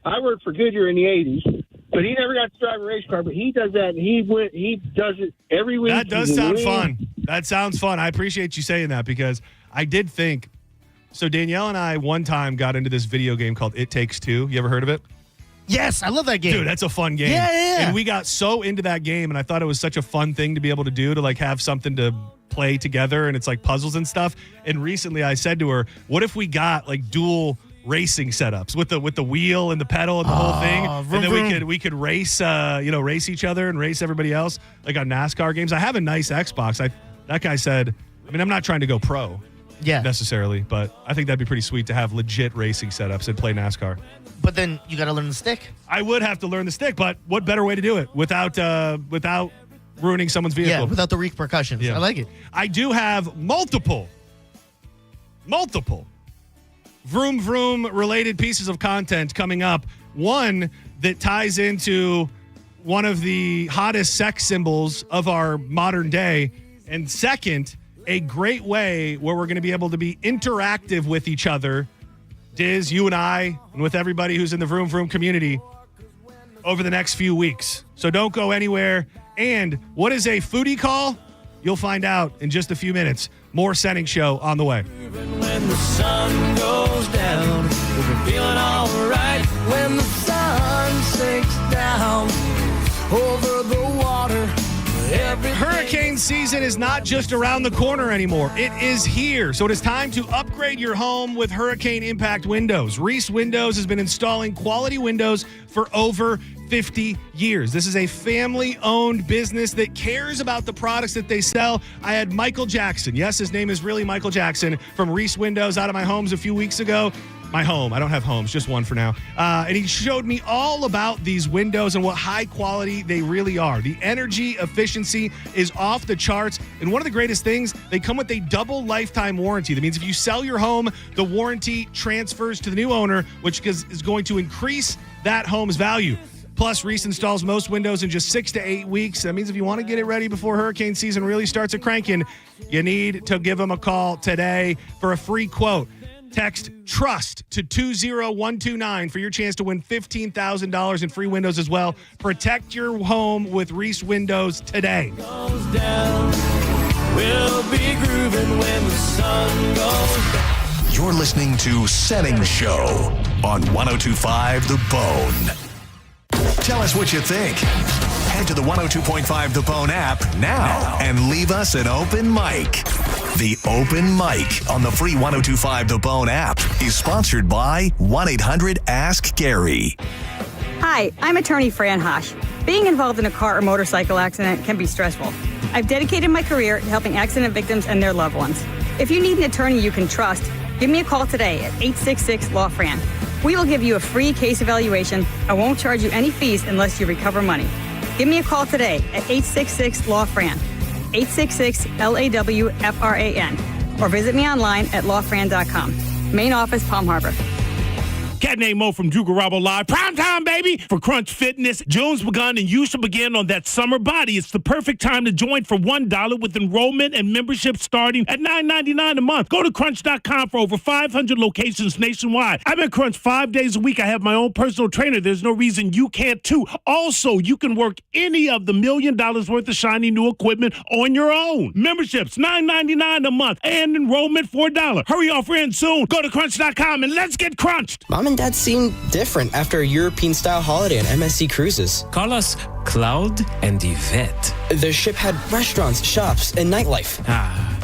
I worked for Goodyear in the 80s, but he never got to drive a race car. But he does that, and he does it every week. That does sound fun. That sounds fun. I appreciate you saying that, because I did think... So Danielle and I one time got into this video game called It Takes Two. You ever heard of it? Yes, I love that game. Dude, that's a fun game. Yeah. And we got so into that game, and I thought it was such a fun thing to be able to do, to have something to play together, and it's like puzzles and stuff. And recently I said to her, what if we got dual racing setups with the wheel and the pedal and the whole thing, and then we could race race each other and race everybody else on NASCAR games. I have a nice Xbox. That guy said, I'm not trying to go pro. Yeah. Necessarily, but I think that'd be pretty sweet to have legit racing setups and play NASCAR. But then you got to learn the stick. I would have to learn the stick, but what better way to do it without ruining someone's vehicle. Yeah, without the repercussions. Yeah. I like it. I do have multiple vroom vroom related pieces of content coming up. One that ties into one of the hottest sex symbols of our modern day. And second, a great way where we're going to be able to be interactive with each other, Diz, you and I, and with everybody who's in the Vroom Vroom community over the next few weeks. So don't go anywhere. And what is a foodie call? You'll find out in just a few minutes. More Senning Show on the way. When the sun goes down, we're feeling all right. When the sun sinks down over the water. Hurricane season is not just around the corner anymore. It is here. So it is time to upgrade your home with hurricane impact windows. Reese Windows has been installing quality windows for over 50 years. This is a family-owned business that cares about the products that they sell. I had Michael Jackson. Yes, his name is really Michael Jackson from Reese Windows out of my homes a few weeks ago. My home. I don't have homes, just one for now. And he showed me all about these windows and what high quality they really are. The energy efficiency is off the charts. And one of the greatest things, they come with a double lifetime warranty. That means if you sell your home, the warranty transfers to the new owner, which is going to increase that home's value. Plus, Reese installs most windows in just 6 to 8 weeks. That means if you want to get it ready before hurricane season really starts cranking, you need to give them a call today for a free quote. Text TRUST to 20129 for your chance to win $15,000 in free windows as well. Protect your home with Reese Windows today. Goes down. We'll be grooving when the sun goes down. You're listening to Senning Show on 102.5 The Bone. Tell us what you think. Head to the 102.5 The Bone app now and leave us an open mic. The Open Mic on the free 102.5 The Bone app is sponsored by 1-800-ASK-GARY. Hi, I'm attorney Fran Hosh. Being involved in a car or motorcycle accident can be stressful. I've dedicated my career to helping accident victims and their loved ones. If you need an attorney you can trust, give me a call today at 866-LAW-FRAN. We will give you a free case evaluation and won't charge you any fees unless you recover money. Give me a call today at 866-LAW-FRAN. 866-LAWFRAN, or visit me online at lawfran.com. Main office, Palm Harbor. Cat named Mo from Jugarabo Live. Prime time, baby, for Crunch Fitness. June's begun, and you should begin on that summer body. It's the perfect time to join for $1 with enrollment and membership starting at $9.99 a month. Go to crunch.com for over 500 locations nationwide. I'm at Crunch 5 days a week. I have my own personal trainer. There's no reason you can't, too. Also, you can work any of the $1 million worth of shiny new equipment on your own. Memberships, $9.99 a month, and enrollment $4. Hurry off in soon. Go to crunch.com and let's get crunched. Mom and Dad seem different after a European-style holiday on MSC Cruises. Call us Cloud and Yvette. The ship had restaurants, shops, and nightlife.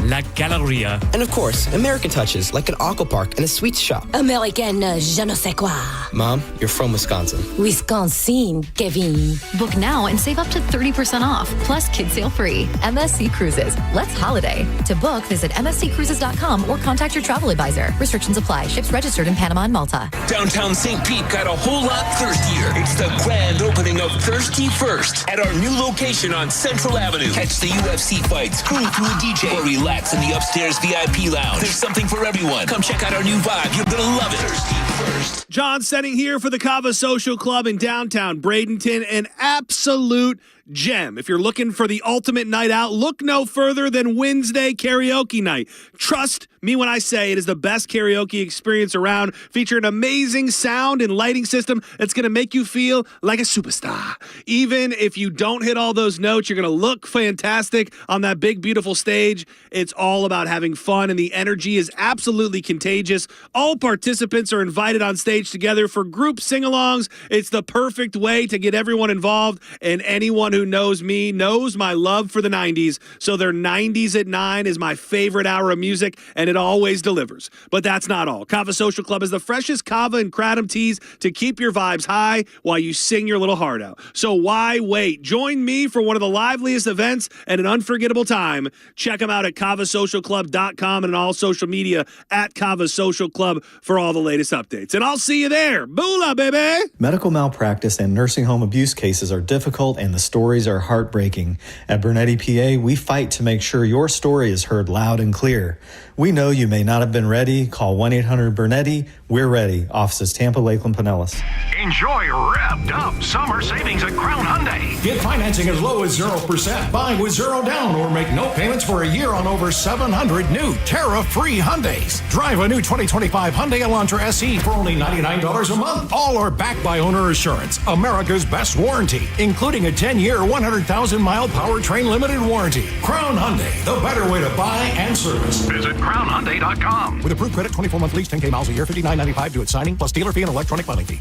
La Galleria. And of course, American touches, like an aqua park and a sweets shop. American je ne sais quoi. Mom, you're from Wisconsin. Wisconsin, Kevin. Book now and save up to 30% off, plus kids sale free. MSC Cruises. Let's holiday. To book, visit msccruises.com or contact your travel advisor. Restrictions apply. Ships registered in Panama and Malta. Downtown St. Pete got a whole lot thirstier. It's the grand opening of Thirsty First at our new location on Central Avenue. Catch the UFC fights, cruise through a DJ, or relax in the upstairs VIP lounge. There's something for everyone. Come check out our new vibe. You're going to love it. Thirsty First. John Senning here for the Kava Social Club in downtown Bradenton, an absolute gem. If you're looking for the ultimate night out, look no further than Wednesday karaoke night. Trust me when I say it is the best karaoke experience around, featuring an amazing sound and lighting system that's going to make you feel like a superstar. Even if you don't hit all those notes, you're going to look fantastic on that big, beautiful stage. It's all about having fun, and the energy is absolutely contagious. All participants are invited on stage together for group sing-alongs. It's the perfect way to get everyone involved, and anyone who knows me knows my love for the 90s. So their 90s at 9 is my favorite hour of music, and it always delivers. But that's not all. Kava Social Club is the freshest kava and kratom teas to keep your vibes high while you sing your little heart out. So why wait? Join me for one of the liveliest events and an unforgettable time. Check them out at kavasocialclub.com and on all social media at Kava Social Club for all the latest updates. And I'll see see you there. Boola, baby. Medical malpractice and nursing home abuse cases are difficult and the stories are heartbreaking. At Bernetti PA, we fight to make sure your story is heard loud and clear. We know you may not have been ready. Call 1-800-BERNETTI. We're ready. Offices Tampa, Lakeland, Pinellas. Enjoy revved up summer savings at Crown Hyundai. Get financing as low as 0%. Buy with 0 down or make no payments for a year on over 700 new tariff-free Hyundais. Drive a new 2025 Hyundai Elantra SE for only $99 a month. All are backed by Owner Assurance, America's best warranty, including a 10-year, 100,000-mile powertrain limited warranty. Crown Hyundai, the better way to buy and service. Visit CrownHyundai.com. With approved credit, 24-month lease, 10K miles a year, $59.95 due at signing, plus dealer fee and electronic filing fee.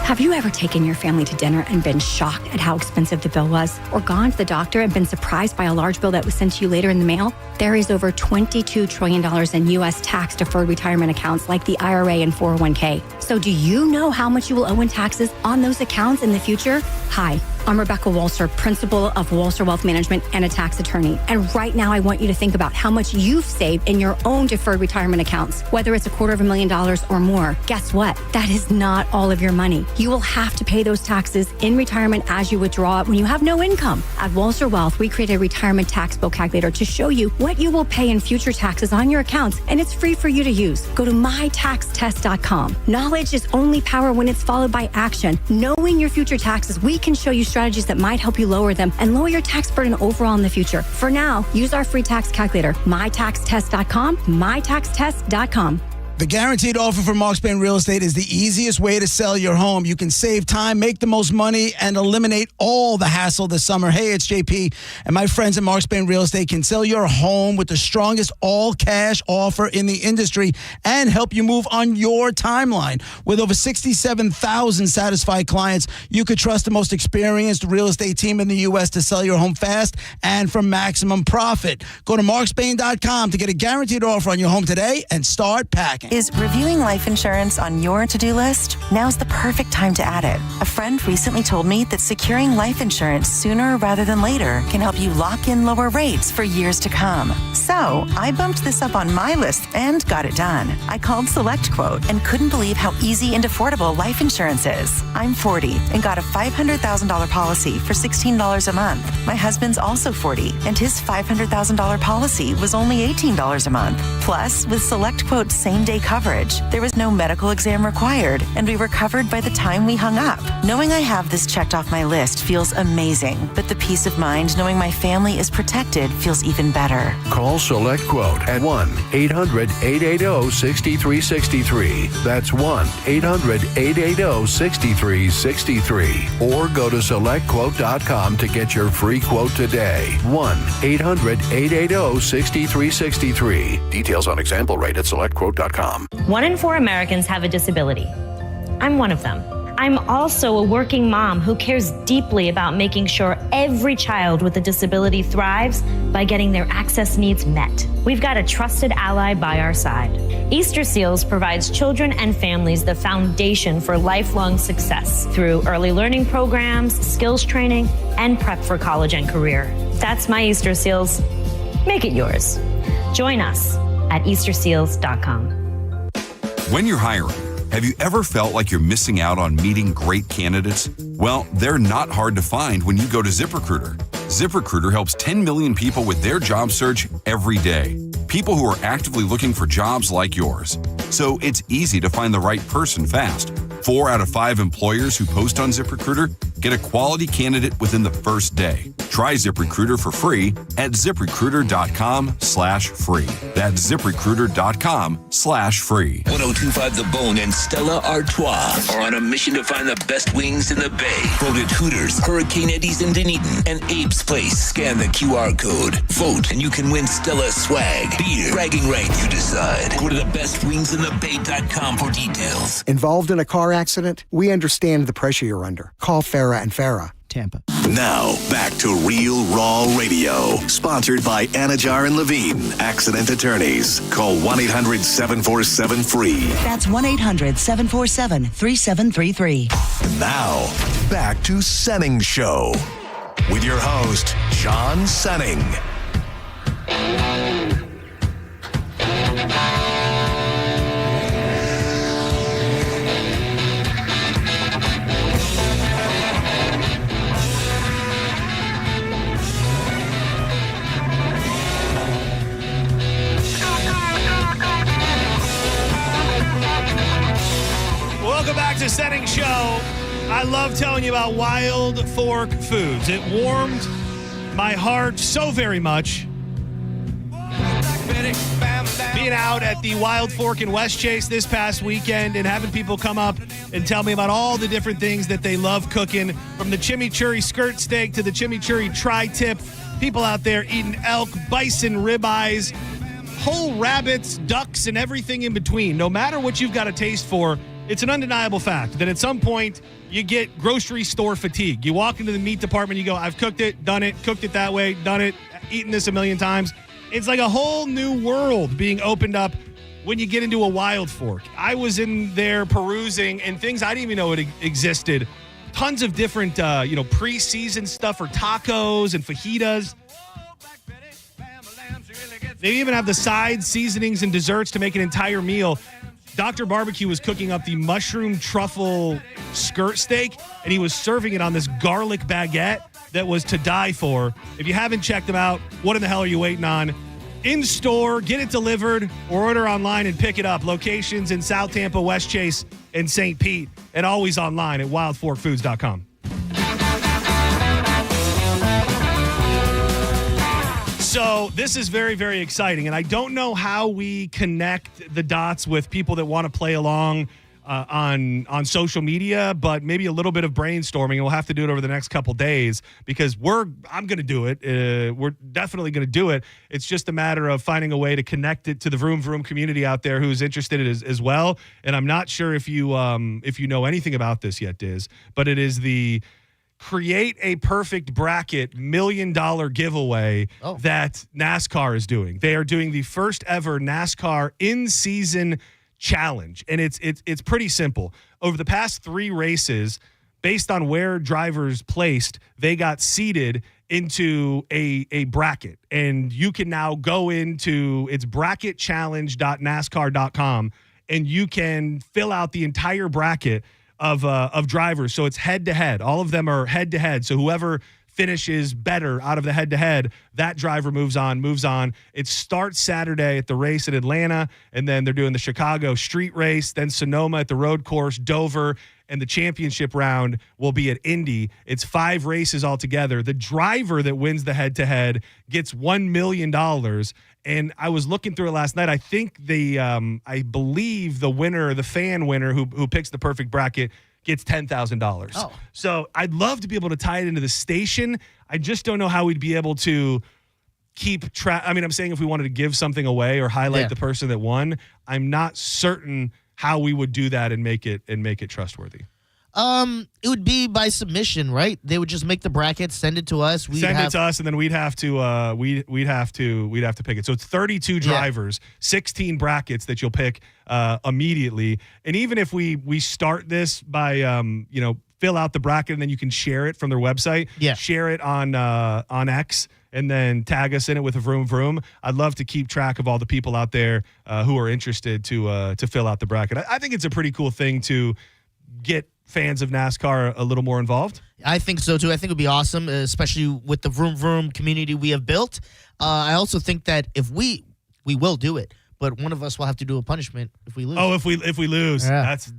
Have you ever taken your family to dinner and been shocked at how expensive the bill was? Or gone to the doctor and been surprised by a large bill that was sent to you later in the mail? There is over $22 trillion in U.S. tax-deferred retirement accounts like the IRA and 401k. So do you know how much you will owe in taxes on those accounts in the future? Hi, I'm Rebecca Walser, principal of Walser Wealth Management and a tax attorney. And right now I want you to think about how much you've saved in your own deferred retirement accounts, whether it's $250,000 or more. Guess what? That is not all of your money. You will have to pay those taxes in retirement as you withdraw it when you have no income. At Walser Wealth, we created a retirement tax bill calculator to show you what you will pay in future taxes on your accounts, and it's free for you to use. Go to mytaxtest.com. Knowledge is only power when it's followed by action. Knowing your future taxes, we can show you strategies that might help you lower them and lower your tax burden overall in the future. For now, use our free tax calculator, mytaxtest.com, mytaxtest.com. The guaranteed offer from Mark Spain Real Estate is the easiest way to sell your home. You can save time, make the most money, and eliminate all the hassle this summer. Hey, it's JP, and my friends at Mark Spain Real Estate can sell your home with the strongest all-cash offer in the industry and help you move on your timeline. With over 67,000 satisfied clients, you could trust the most experienced real estate team in the U.S. to sell your home fast and for maximum profit. Go to markspain.com to get a guaranteed offer on your home today and start packing. Is reviewing life insurance on your to-do list? Now's the perfect time to add it. A friend recently told me that securing life insurance sooner rather than later can help you lock in lower rates for years to come. So I bumped this up on my list and got it done. I called SelectQuote and couldn't believe how easy and affordable life insurance is. I'm 40 and got a $500,000 policy for $16 a month. My husband's also 40 and his $500,000 policy was only $18 a month. Plus, with SelectQuote's same-day coverage, there was no medical exam required, and we were covered by the time we hung up. Knowing I have this checked off my list feels amazing, but the peace of mind knowing my family is protected feels even better. Call Select Quote at 1-800-880-6363. That's 1-800-880-6363. Or go to SelectQuote.com to get your free quote today. 1-800-880-6363. Details on example rate at SelectQuote.com. 1 in 4 Americans have a disability. I'm one of them. I'm also a working mom who cares deeply about making sure every child with a disability thrives by getting their access needs met. We've got a trusted ally by our side. Easter Seals provides children and families the foundation for lifelong success through early learning programs, skills training, and prep for college and career. That's my Easter Seals. Make it yours. Join us at easterseals.com. When you're hiring, have you ever felt like you're missing out on meeting great candidates? Well, they're not hard to find when you go to ZipRecruiter. ZipRecruiter helps 10 million people with their job search every day. People who are actively looking for jobs like yours. So it's easy to find the right person fast. 4 out of 5 employers who post on ZipRecruiter get a quality candidate within the first day. Try ZipRecruiter for free at ZipRecruiter.com/free. That's ZipRecruiter.com/free. 1025 The Bone and Stella Artois are on a mission to find the best wings in the Bay. Voted Hooters, Hurricane Eddie's in Dunedin, and Abe's Place. Scan the QR code. Vote and you can win Stella swag, beer, bragging rights, you decide. Go to thebestwingsinthebay.com for details. Involved in a car accident? We understand the pressure you're under. Call Farah and Farah, Tampa. Now, back to Real Raw Radio. Sponsored by Anajar and Levine, Accident Attorneys. Call 1-800-747-FREE. That's 1-800-747-3733. Now, back to Senning Show. With your host, John Senning. I love telling you about Wild Fork Foods. It warmed my heart so very much. Being out at the Wild Fork in West Chase this past weekend and having people come up and tell me about all the different things that they love cooking, from the chimichurri skirt steak to the chimichurri tri-tip. People out there eating elk, bison ribeyes, whole rabbits, ducks, and everything in between. No matter what you've got a taste for, it's an undeniable fact that at some point you get grocery store fatigue. You walk into the meat department, you go, I've cooked it, done it, cooked it that way, done it, eaten this a million times. It's like a whole new world being opened up when you get into a Wild Fork. I was in there perusing and things I didn't even know it existed. Tons of different, pre-seasoned stuff for tacos and fajitas. They even have the sides, seasonings, and desserts to make an entire meal. Dr. Barbecue was cooking up the mushroom truffle skirt steak, and he was serving it on this garlic baguette that was to die for. If you haven't checked them out, what in the hell are you waiting on? In store, get it delivered, or order online and pick it up. Locations in South Tampa, West Chase, and St. Pete, and always online at wildforkfoods.com. So this is very, very exciting, and I don't know how we connect the dots with people that want to play along on social media, but maybe a little bit of brainstorming, and we'll have to do it over the next couple days because I'm going to do it. We're definitely going to do it. It's just a matter of finding a way to connect it to the Vroom Vroom community out there who's interested in it as well. And I'm not sure if you know anything about this yet, Diz, but it is the Create a Perfect Bracket $1 million giveaway that NASCAR is doing. They are doing the first ever NASCAR in-season challenge, and it's pretty simple. Over the past 3 races, based on where drivers placed, they got seeded into a bracket, and you can now go into it's bracketchallenge.nascar.com, and you can fill out the entire bracket of drivers. So it's head-to-head. All of them are head-to-head. So whoever finishes better out of the head-to-head, that driver moves on. It starts Saturday at the race in Atlanta, and then they're doing the Chicago street race, then Sonoma at the road course, Dover, and the championship round will be at Indy. It's 5 races altogether. The driver that wins the head-to-head gets $1 million. And I was looking through it last night. I think I believe the winner, the fan winner who picks the perfect bracket, gets $10,000. Oh. So I'd love to be able to tie it into the station. I just don't know how we'd be able to keep track. I mean, I'm saying if we wanted to give something away or highlight the person that won, I'm not certain how we would do that and make it trustworthy. It would be by submission, right? They would just make the bracket, send it to us. It to us, and then we'd have to we'd have to pick it. So it's 32 drivers, 16 brackets that you'll pick immediately. And even if we start this by fill out the bracket and then you can share it from their website. Yeah. Share it on X and then tag us in it with a Vroom Vroom. I'd love to keep track of all the people out there who are interested to fill out the bracket. I think it's a pretty cool thing to get fans of NASCAR a little more involved. I think so too. I think it would be awesome, especially with the Vroom Vroom community we have built. I also think that if we will do it, but one of us will have to do a punishment if we lose. Oh, if we lose, that's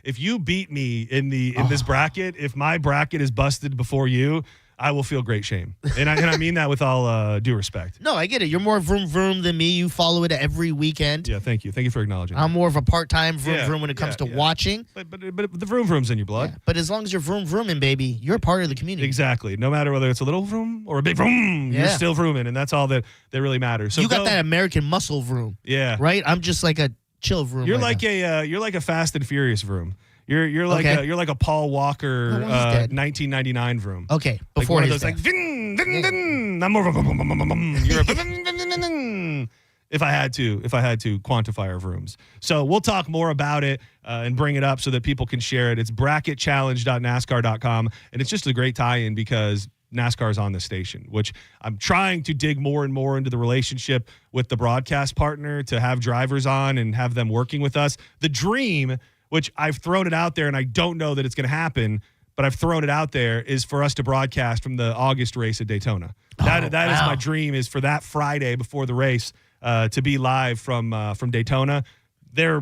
if you beat me in this bracket, if my bracket is busted before you, I will feel great shame. And I mean that with all due respect. No, I get it. You're more Vroom Vroom than me. You follow it every weekend. Yeah, thank you. Thank you for acknowledging I'm more of a part-time Vroom Vroom when it comes to watching. But the Vroom Vroom's in your blood. Yeah. But as long as you're Vroom Vrooming, baby, you're part of the community. Exactly. No matter whether it's a little vroom or a big vroom, you're still vrooming, and that's all that really matters. So you got that American muscle vroom. Yeah. Right? I'm just like a chill vroom. You're like a Fast and Furious vroom. You're like a Paul Walker 1999 vroom. Okay, before like one of those like vin, vin, vin. I'm more of a you're a vin, vin, vin, vin. If I had to quantify our vrooms. So we'll talk more about it and bring it up so that people can share it. It's bracketchallenge.nascar.com, and it's just a great tie-in because NASCAR's on the station, which I'm trying to dig more and more into the relationship with the broadcast partner to have drivers on and have them working with us. The dream, which I've thrown it out there, and I don't know that it's going to happen, but I've thrown it out there, is for us to broadcast from the August race at Daytona. That is my dream, is for that Friday before the race to be live from Daytona. They're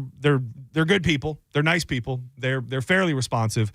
good people. They're nice people. They're fairly responsive.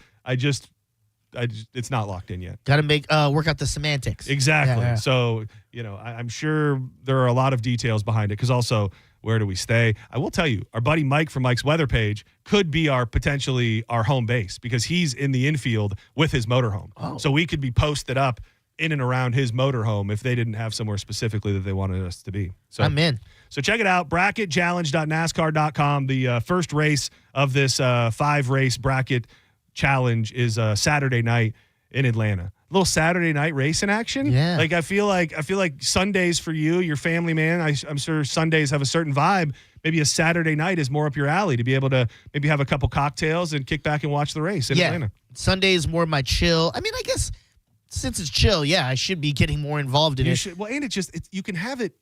it's not locked in yet. Got to work out the semantics. Exactly. Yeah. So, I'm sure there are a lot of details behind it, because also, where do we stay? I will tell you, our buddy Mike from Mike's Weather page could be potentially our home base, because he's in the infield with his motorhome. Oh. So we could be posted up in and around his motorhome if they didn't have somewhere specifically that they wanted us to be. So I'm in. So check it out, bracketchallenge.nascar.com. The first race of this 5-race bracket challenge is Saturday night in Atlanta. A little Saturday night race in action. Yeah. Like I feel like Sundays for you, your family, man. I'm sure Sundays have a certain vibe. Maybe a Saturday night is more up your alley to be able to maybe have a couple cocktails and kick back and watch the race in Atlanta. Sunday is more my chill. I mean, I guess since it's chill, I should be getting more involved in it. Well, and you can have it.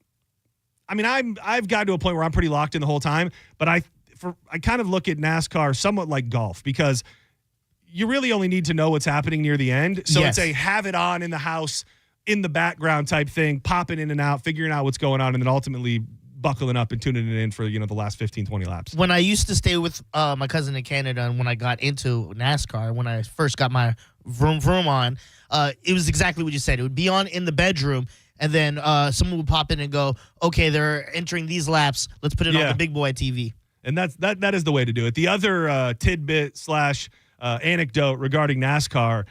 I mean, I've gotten to a point where I'm pretty locked in the whole time, but I kind of look at NASCAR somewhat like golf, because you really only need to know what's happening near the end. So Yes. it's a have it on in the house, in the background type thing, popping in and out, figuring out what's going on, and then ultimately buckling up and tuning it in for, the last 15, 20 laps. When I used to stay with my cousin in Canada, and when I got into NASCAR, when I first got my vroom vroom on, it was exactly what you said. It would be on in the bedroom, and then someone would pop in and go, okay, they're entering these laps. Let's put it on the big boy TV. And that is the way to do it. The other tidbit / anecdote regarding NASCAR,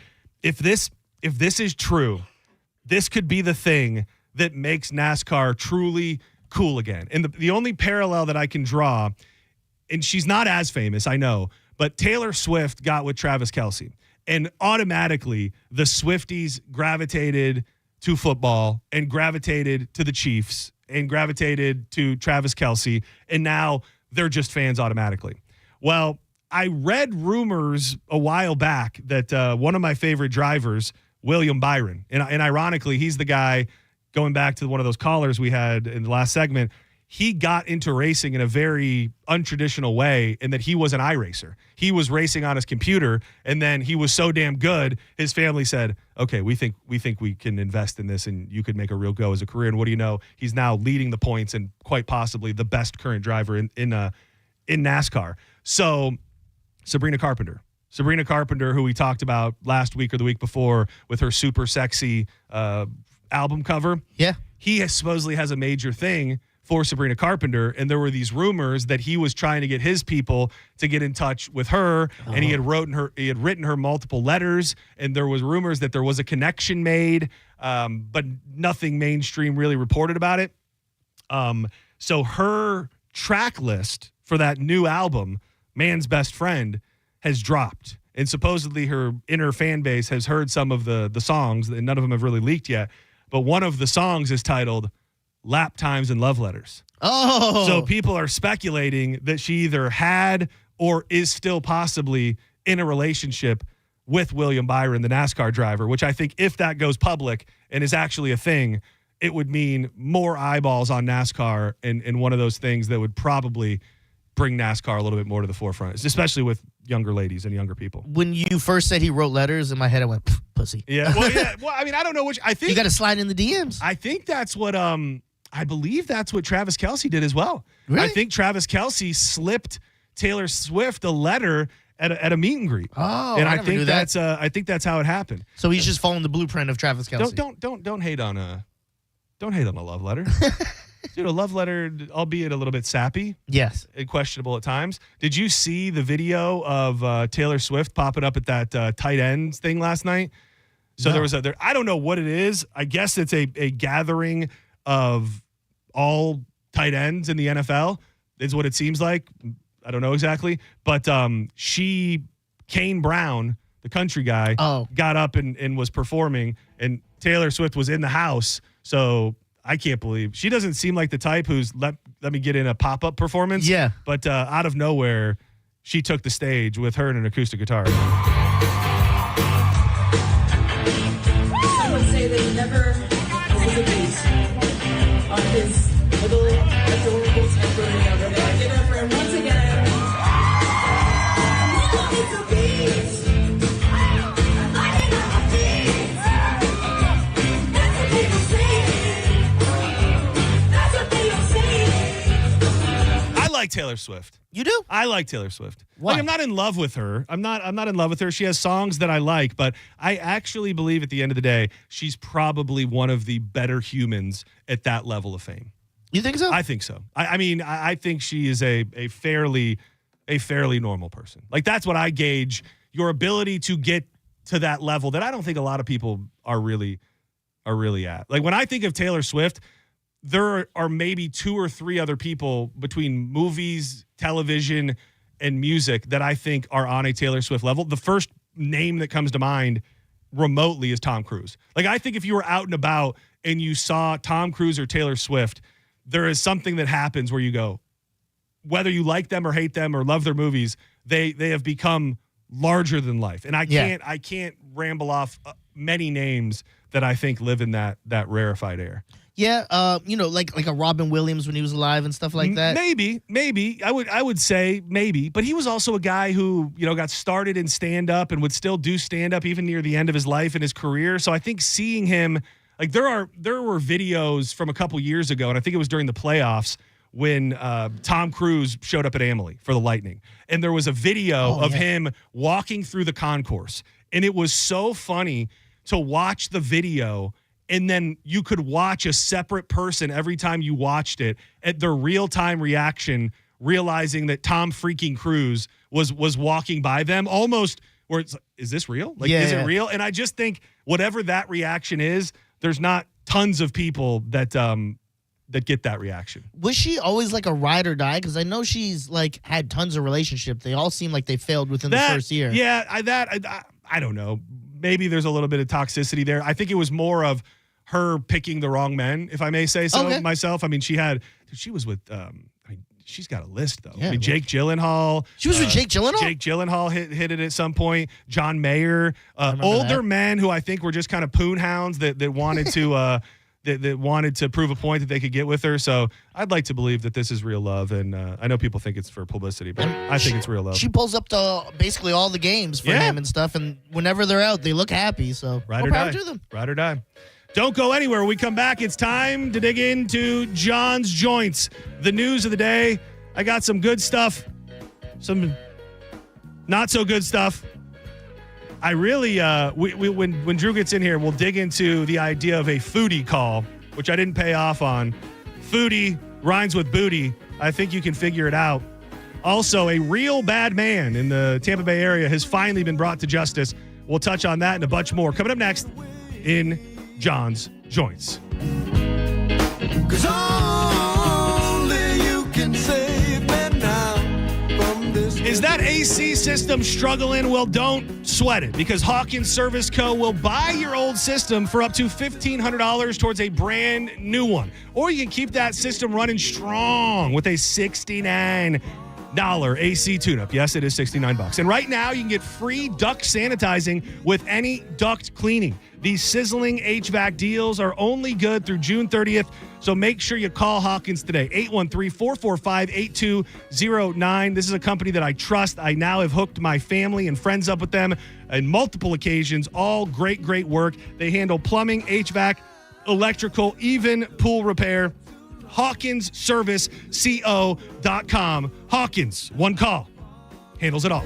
if this is true, this could be the thing that makes NASCAR truly cool again. And the only parallel that I can draw, and she's not as famous, I know, but Taylor Swift got with Travis Kelce, and automatically the Swifties gravitated to football and gravitated to the Chiefs and gravitated to Travis Kelce, and now they're just fans automatically. Well, I read rumors a while back that one of my favorite drivers, William Byron, and ironically, he's the guy, going back to one of those callers we had in the last segment, he got into racing in a very untraditional way, in that he was an iRacer. He was racing on his computer, and then he was so damn good, his family said, okay, we think we can invest in this, and you could make a real go as a career. And what do you know? He's now leading the points and quite possibly the best current driver in NASCAR. So Sabrina Carpenter, who we talked about last week or the week before with her super sexy album cover. Yeah. He supposedly has a major thing for Sabrina Carpenter, and there were these rumors that he was trying to get his people to get in touch with her, and he had written her multiple letters, and there was rumors that there was a connection made, but nothing mainstream really reported about it. So her track list for that new album, Man's Best Friend, has dropped, and supposedly her inner fan base has heard some of the songs, and none of them have really leaked yet, but one of the songs is titled Lap Times and Love Letters. Oh. So people are speculating that she either had or is still possibly in a relationship with William Byron, the NASCAR driver, which I think if that goes public and is actually a thing, it would mean more eyeballs on NASCAR, and one of those things that would probably bring NASCAR a little bit more to the forefront, especially with younger ladies and younger people. When you first said he wrote letters, in my head I went, pussy. Yeah. Well, I mean, I don't know which. I think you got to slide in the DMs. I think that's what I believe that's what Travis Kelce did as well. Really? I think Travis Kelce slipped Taylor Swift a letter at a meet and greet. Oh, and I I never think knew that's how it happened. So he's just following the blueprint of Travis Kelce. Don't hate on a love letter. Dude, a love letter, albeit a little bit sappy. Yes. And questionable at times. Did you see the video of Taylor Swift popping up at that tight ends thing last night? So there was I don't know what it is. I guess it's a gathering of all tight ends in the NFL is what it seems like. I don't know exactly. But Kane Brown, the country guy, got up and was performing, and Taylor Swift was in the house. So I can't believe she doesn't seem like the type who's let me get in a pop-up performance. Yeah. But out of nowhere, she took the stage with her and an acoustic guitar. I would say that he never was a beast on his little adorable temporary over there. Give it up for him once again. It's a beast. I liked Taylor Swift. You do? I like Taylor Swift. Why? Like, I'm not in love with her. I'm not in love with her. She has songs that I like, but I actually believe at the end of the day, she's probably one of the better humans at that level of fame. You think so? I think so. I think she is a fairly normal person. Like, that's what I gauge your ability to get to that level that I don't think a lot of people are really at. Like, when I think of Taylor Swift, there are maybe 2 or 3 other people between movies, television, and music that I think are on a Taylor Swift level. The first name that comes to mind remotely is Tom Cruise. Like, I think if you were out and about and you saw Tom Cruise or Taylor Swift, there is something that happens where you go, whether you like them or hate them or love their movies, they have become larger than life. And I can't ramble off many names that I think live in that rarefied air. Yeah, like a Robin Williams when he was alive and stuff like that. Maybe. I would say maybe, but he was also a guy who, got started in stand-up and would still do stand-up even near the end of his life and his career. So I think seeing him, like, there were videos from a couple years ago, and I think it was during the playoffs when Tom Cruise showed up at Amalie for the Lightning. And there was a video of him walking through the concourse. And it was so funny to watch the video, and then you could watch a separate person every time you watched it at their real-time reaction, realizing that Tom freaking Cruise was walking by them, almost where it's like, is this real? Like, is it real? And I just think whatever that reaction is, there's not tons of people that get that reaction. Was she always like a ride or die? Because I know she's like had tons of relationships. They all seem like they failed within the first year. Yeah, I don't know. Maybe there's a little bit of toxicity there. I think it was more of her picking the wrong men, if I may say so myself. I mean, she was with, she's got a list, though. Yeah, Jake Gyllenhaal. She was with Jake Gyllenhaal? Jake Gyllenhaal hit it at some point. John Mayer. Older men who I think were just kind of poon hounds that wanted to that wanted to prove a point that they could get with her. So I'd like to believe that this is real love. And I know people think it's for publicity, but I think it's real love. She pulls up to basically all the games for him and stuff. And whenever they're out, they look happy. So ride more or power die. to them. Ride or die. Don't go anywhere. When we come back, it's time to dig into John's Joints. The news of the day. I got some good stuff, some not so good stuff. I really, when Drew gets in here, we'll dig into the idea of a foodie call, which I didn't pay off on. Foodie rhymes with booty. I think you can figure it out. Also, a real bad man in the Tampa Bay area has finally been brought to justice. We'll touch on that and a bunch more. Coming up next in John's Joints. 'Cause only you can save me now from this. Is that AC system struggling? Well, don't sweat it, because Hawkins Service Co. will buy your old system for up to $1,500 towards a brand new one. Or you can keep that system running strong with a $69 AC tune-up. Yes, it is $69. And right now, you can get free duct sanitizing with any duct cleaning. These sizzling HVAC deals are only good through June 30th, so make sure you call Hawkins today, 813-445-8209. This is a company that I trust. I now have hooked my family and friends up with them on multiple occasions. All great, great work. They handle plumbing, HVAC, electrical, even pool repair. HawkinsServiceCO.com. Hawkins, one call, handles it all.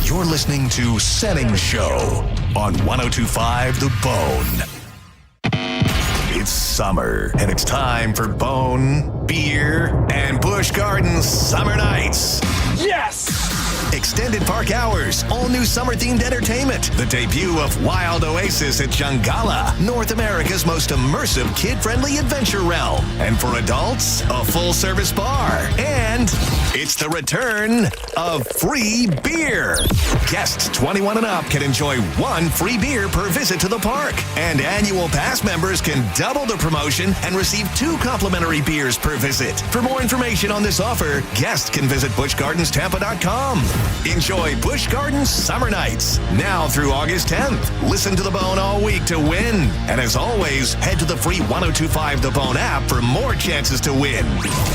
You're listening to Senning Show on 102.5 The Bone. It's summer, and it's time for Bone, Beer, and Busch Gardens Summer Nights. Yes! Extended park hours, all new summer-themed entertainment, the debut of Wild Oasis at Jungala, North America's most immersive kid-friendly adventure realm. And for adults, a full-service bar. And it's the return of free beer. Guests 21 and up can enjoy 1 free beer per visit to the park. And annual pass members can double the promotion and receive 2 complimentary beers per visit. For more information on this offer, guests can visit BuschGardensTampa.com. Enjoy Busch Gardens Summer Nights, now through August 10th. Listen to The Bone all week to win. And as always, head to the free 102.5 The Bone app for more chances to win.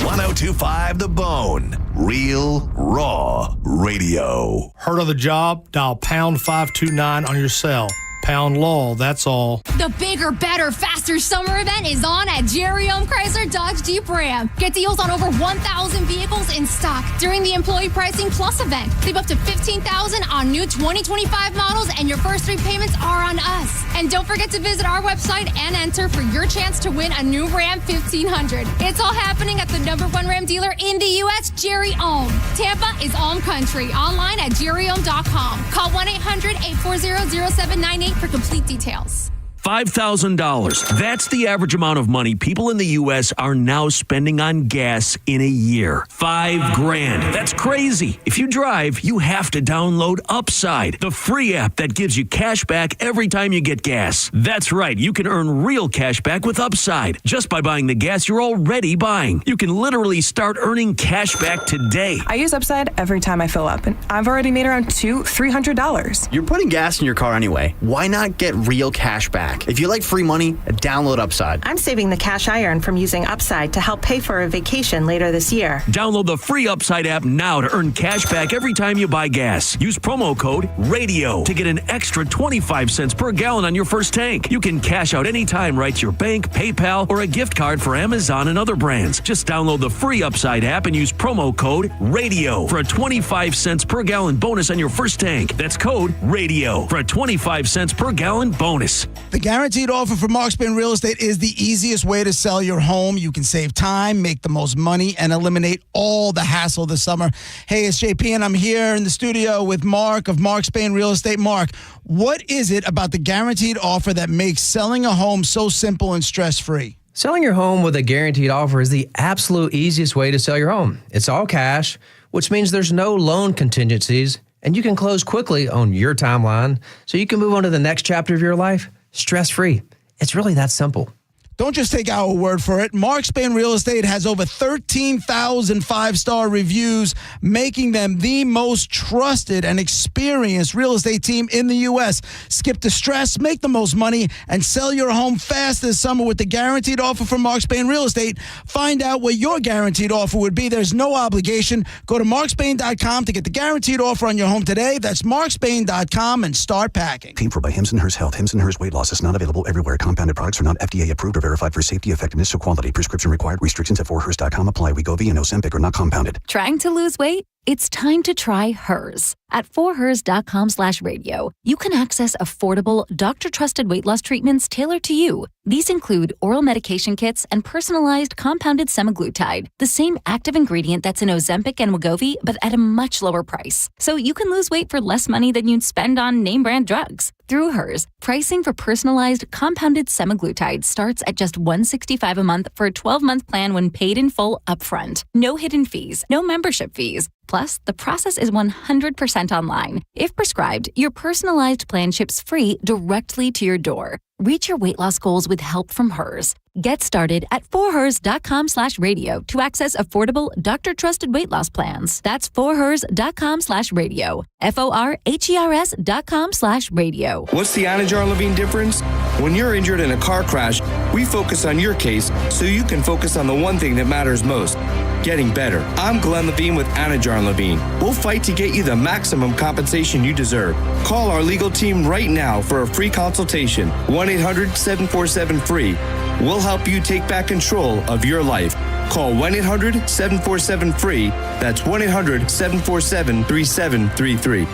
102.5 The Bone. Real, raw radio. Heard of the job? Dial pound 529 on your cell. pound lull, that's all. The bigger, better, faster summer event is on at Jerry Ohm Chrysler Dodge Jeep Ram. Get deals on over 1,000 vehicles in stock during the Employee Pricing Plus event. Save up to $15,000 on new 2025 models, and your first 3 payments are on us. And don't forget to visit our website and enter for your chance to win a new Ram 1500. It's all happening at the #1 Ram dealer in the U.S., Jerry Ohm. Tampa is Ohm Country. Online at jerryohm.com. Call 1-800-840-0798 for complete details. $5,000. That's the average amount of money people in the U.S. are now spending on gas in a year. $5,000. That's crazy. If you drive, you have to download Upside, the free app that gives you cash back every time you get gas. That's right. You can earn real cash back with Upside just by buying the gas you're already buying. You can literally start earning cash back today. I use Upside every time I fill up, and I've already made around $300. You're putting gas in your car anyway. Why not get real cash back? If you like free money, download Upside. I'm saving the cash I earn from using Upside to help pay for a vacation later this year. Download the free Upside app now to earn cash back every time you buy gas. Use promo code RADIO to get an extra 25 cents per gallon on your first tank. You can cash out anytime right to your bank, PayPal, or a gift card for Amazon and other brands. Just download the free Upside app and use promo code RADIO for a 25 cents per gallon bonus on your first tank. That's code RADIO for a 25 cents per gallon bonus. The guaranteed offer for Mark Spain Real Estate is the easiest way to sell your home. You can save time, make the most money, and eliminate all the hassle this summer. Hey, it's JP, and I'm here in the studio with Mark of Mark Spain Real Estate. Mark, what is it about the guaranteed offer that makes selling a home so simple and stress-free? Selling your home with a guaranteed offer is the absolute easiest way to sell your home. It's all cash, which means there's no loan contingencies, and you can close quickly on your timeline so you can move on to the next chapter of your life stress-free. It's really that simple. Don't just take our word for it. Mark Spain Real Estate has over 13,000 five-star reviews, making them the most trusted and experienced real estate team in the U.S. Skip the stress, make the most money, and sell your home fast this summer with the guaranteed offer from Mark Spain Real Estate. Find out what your guaranteed offer would be. There's no obligation. Go to markspain.com to get the guaranteed offer on your home today. That's markspain.com and start packing. Paid for by Hims & Hers Health. Hims & Hers Weight Loss is not available everywhere. Compounded products are not FDA approved or verified for safety, effectiveness, or quality. Prescription required. Restrictions at 4hers.com apply. Wegovy and Ozempic are not compounded. Trying to lose weight? It's time to try Hers. At 4hers.com/radio, you can access affordable, doctor-trusted weight loss treatments tailored to you. These include oral medication kits and personalized compounded semaglutide, the same active ingredient that's in Ozempic and Wegovy, but at a much lower price. So you can lose weight for less money than you'd spend on name-brand drugs. Through Hers, pricing for personalized compounded semaglutide starts at just $165 a month for a 12-month plan when paid in full upfront. No hidden fees, no membership fees. Plus, the process is 100% online. If prescribed, your personalized plan ships free directly to your door. Reach your weight loss goals with help from Hers. Get started at 4hers.com/radio to access affordable, doctor-trusted weight loss plans. That's 4hers.com/radio. FORHERS.com/radio. What's the Anajar Levine difference? When you're injured in a car crash, we focus on your case so you can focus on the one thing that matters most, getting better. I'm Glenn Levine with Anajar Levine. We'll fight to get you the maximum compensation you deserve. Call our legal team right now for a free consultation. 1-800-747-FREE. We'll help you take back control of your life. Call 1-800-747-FREE. That's 1-800-747-3733.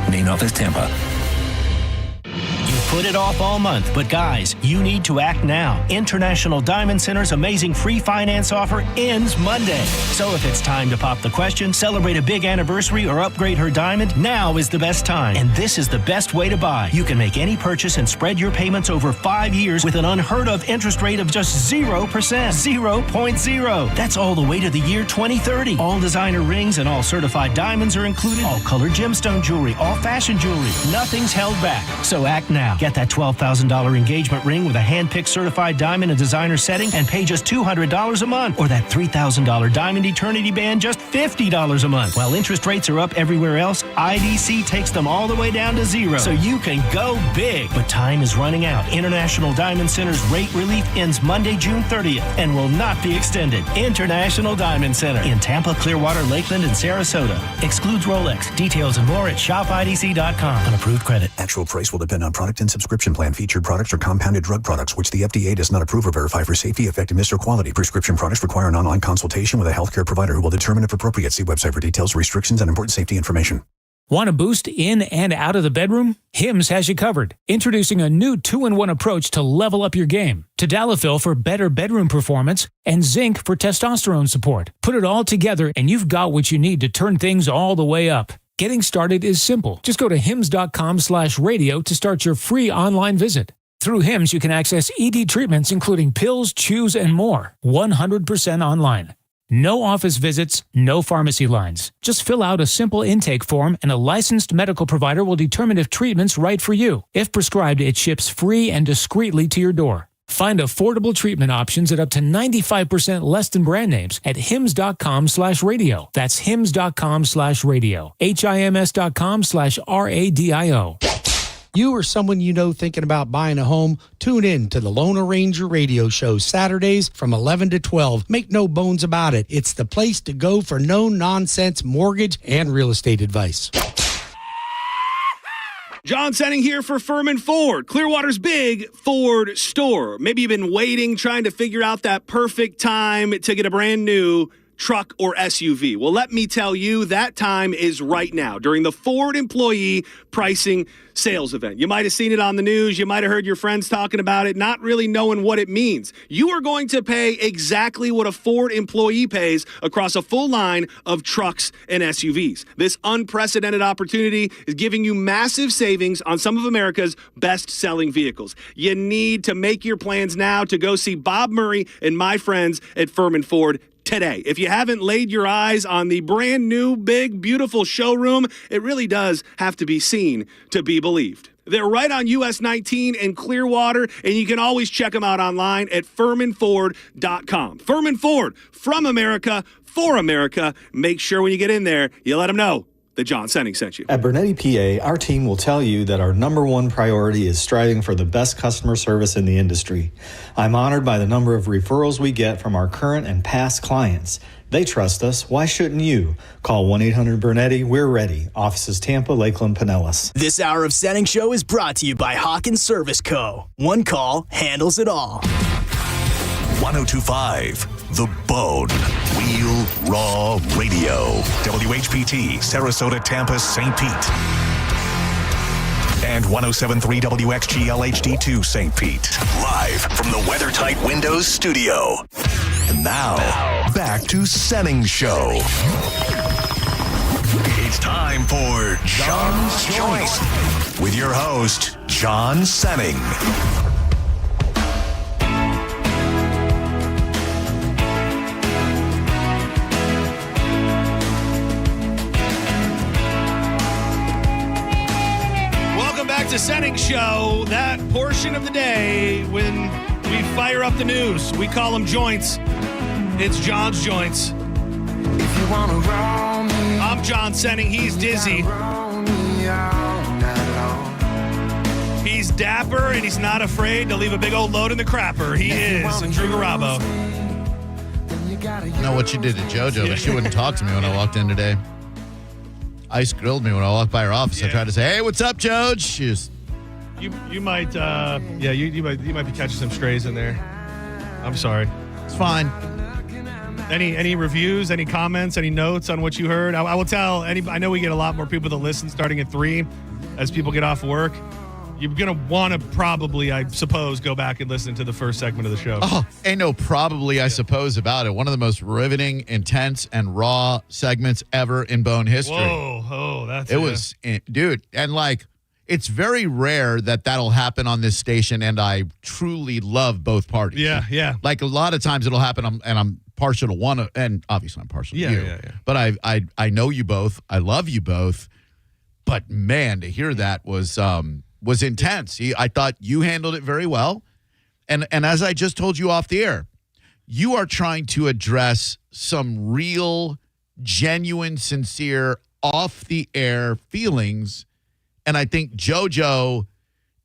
Main office, Tampa. Put it off all month, but guys, you need to act now. International Diamond Center's amazing free finance offer ends Monday. So if it's time to pop the question, celebrate a big anniversary, or upgrade her diamond, now is the best time. And this is the best way to buy. You can make any purchase and spread your payments over 5 years with an unheard of interest rate of just 0%. 0.0. That's all the way to the year 2030. All designer rings and all certified diamonds are included. All colored gemstone jewelry, all fashion jewelry. Nothing's held back. So act now. Get that $12,000 engagement ring with a hand-picked certified diamond and designer setting and pay just $200 a month. Or that $3,000 diamond eternity band, just $50 a month. While interest rates are up everywhere else, IDC takes them all the way down to 0. So you can go big. But time is running out. International Diamond Center's rate relief ends Monday, June 30th and will not be extended. International Diamond Center in Tampa, Clearwater, Lakeland, and Sarasota. Excludes Rolex. Details and more at shopidc.com. Unapproved credit. Actual price will depend on product and subscription plan. Featured products are compounded drug products, which the FDA does not approve or verify for safety, effectiveness, or quality. Prescription products require an online consultation with a healthcare provider who will determine if appropriate. See website for details, restrictions, and important safety information. Want a boost in and out of the bedroom? Hims has you covered. Introducing a new 2-in-1 approach to level up your game. Tadalafil for better bedroom performance and zinc for testosterone support. Put it all together and you've got what you need to turn things all the way up. Getting started is simple. Just go to hims.com/radio to start your free online visit. Through Hims, you can access ED treatments including pills, chews, and more. 100% online. No office visits, no pharmacy lines. Just fill out a simple intake form and a licensed medical provider will determine if treatment's right for you. If prescribed, it ships free and discreetly to your door. Find affordable treatment options at up to 95% less than brand names at hims.com/radio. That's hims.com/radio. HIMS.com/RADIO. You or someone you know thinking about buying a home, tune in to the Lone Ranger radio show Saturdays from 11 to 12. Make no bones about it. It's the place to go for no-nonsense mortgage and real estate advice. John Senning here for Furman Ford, Clearwater's big Ford store. Maybe you've been waiting, trying to figure out that perfect time to get a brand new truck or SUV. Well, let me tell you, that time is right now during the Ford Employee Pricing Sales Event. You might have seen it on the news. You might have heard your friends talking about it, not really knowing what it means. You are going to pay exactly what a Ford employee pays across a full line of trucks and SUVs. This unprecedented opportunity is giving you massive savings on some of America's best-selling vehicles. You need to make your plans now to go see Bob Murray and my friends at Furman Ford today. If you haven't laid your eyes on the brand new, big, beautiful showroom, it really does have to be seen to be believed. They're right on US 19 in Clearwater, and you can always check them out online at FurmanFord.com. Furman Ford, from America, for America. Make sure when you get in there, you let them know that John Senning sent you. At Bernetti PA, our team will tell you that our number one priority is striving for the best customer service in the industry. I'm honored by the number of referrals we get from our current and past clients. They trust us. Why shouldn't you? Call 1-800-BERNETTI. We're ready. Offices Tampa, Lakeland, Pinellas. This hour of Senning Show is brought to you by Hawkins Service Co. One call handles it all. 1025 The Bone. Real Raw Radio. WHPT, Sarasota, Tampa, St. Pete. And 1073 WXGL HD2 St. Pete. Live from the WeatherTight Windows studio. And now, back to Senning Show. It's time for John's Joint with your host, John Senning. The Senning Show, that portion of the day when we fire up the news. We call them joints. It's John's Joints. If you wanna roll me, I'm John Senning. He's Dizzy. He's dapper and he's not afraid to leave a big old load in the crapper. He is Drew Garabo. I know what you did to JoJo, but she wouldn't talk to me when I walked in today. Ice grilled me when I walked by her office. I tried to say, "Hey, what's up, Joj?" She just... You might you might be catching some strays in there. I'm sorry. It's fine. Any reviews, any comments, any notes on what you heard? I will tell I know we get a lot more people that listen starting at 3 as people get off work. You're going to want to probably, I suppose, go back and listen to the first segment of the show. Oh, ain't no probably, I suppose, about it. One of the most riveting, intense, and raw segments ever in Bone history. Whoa, that's it. Was, dude, and like, it's very rare that that'll happen on this station, and I truly love both parties. Yeah. Like, a lot of times it'll happen, and I'm partial to one, and obviously I'm partial to you. Yeah. But I know you both. I love you both. But, man, to hear that was intense. I thought you handled it very well. And as I just told you off the air, you are trying to address some real, genuine, sincere, off-the-air feelings. And I think JoJo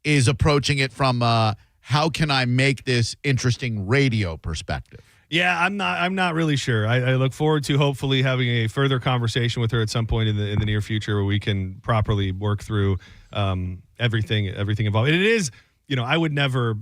is approaching it from how can I make this interesting radio perspective. Yeah, I'm not really sure. I look forward to hopefully having a further conversation with her at some point in the near future where we can properly work through everything involved. And it is, I would never.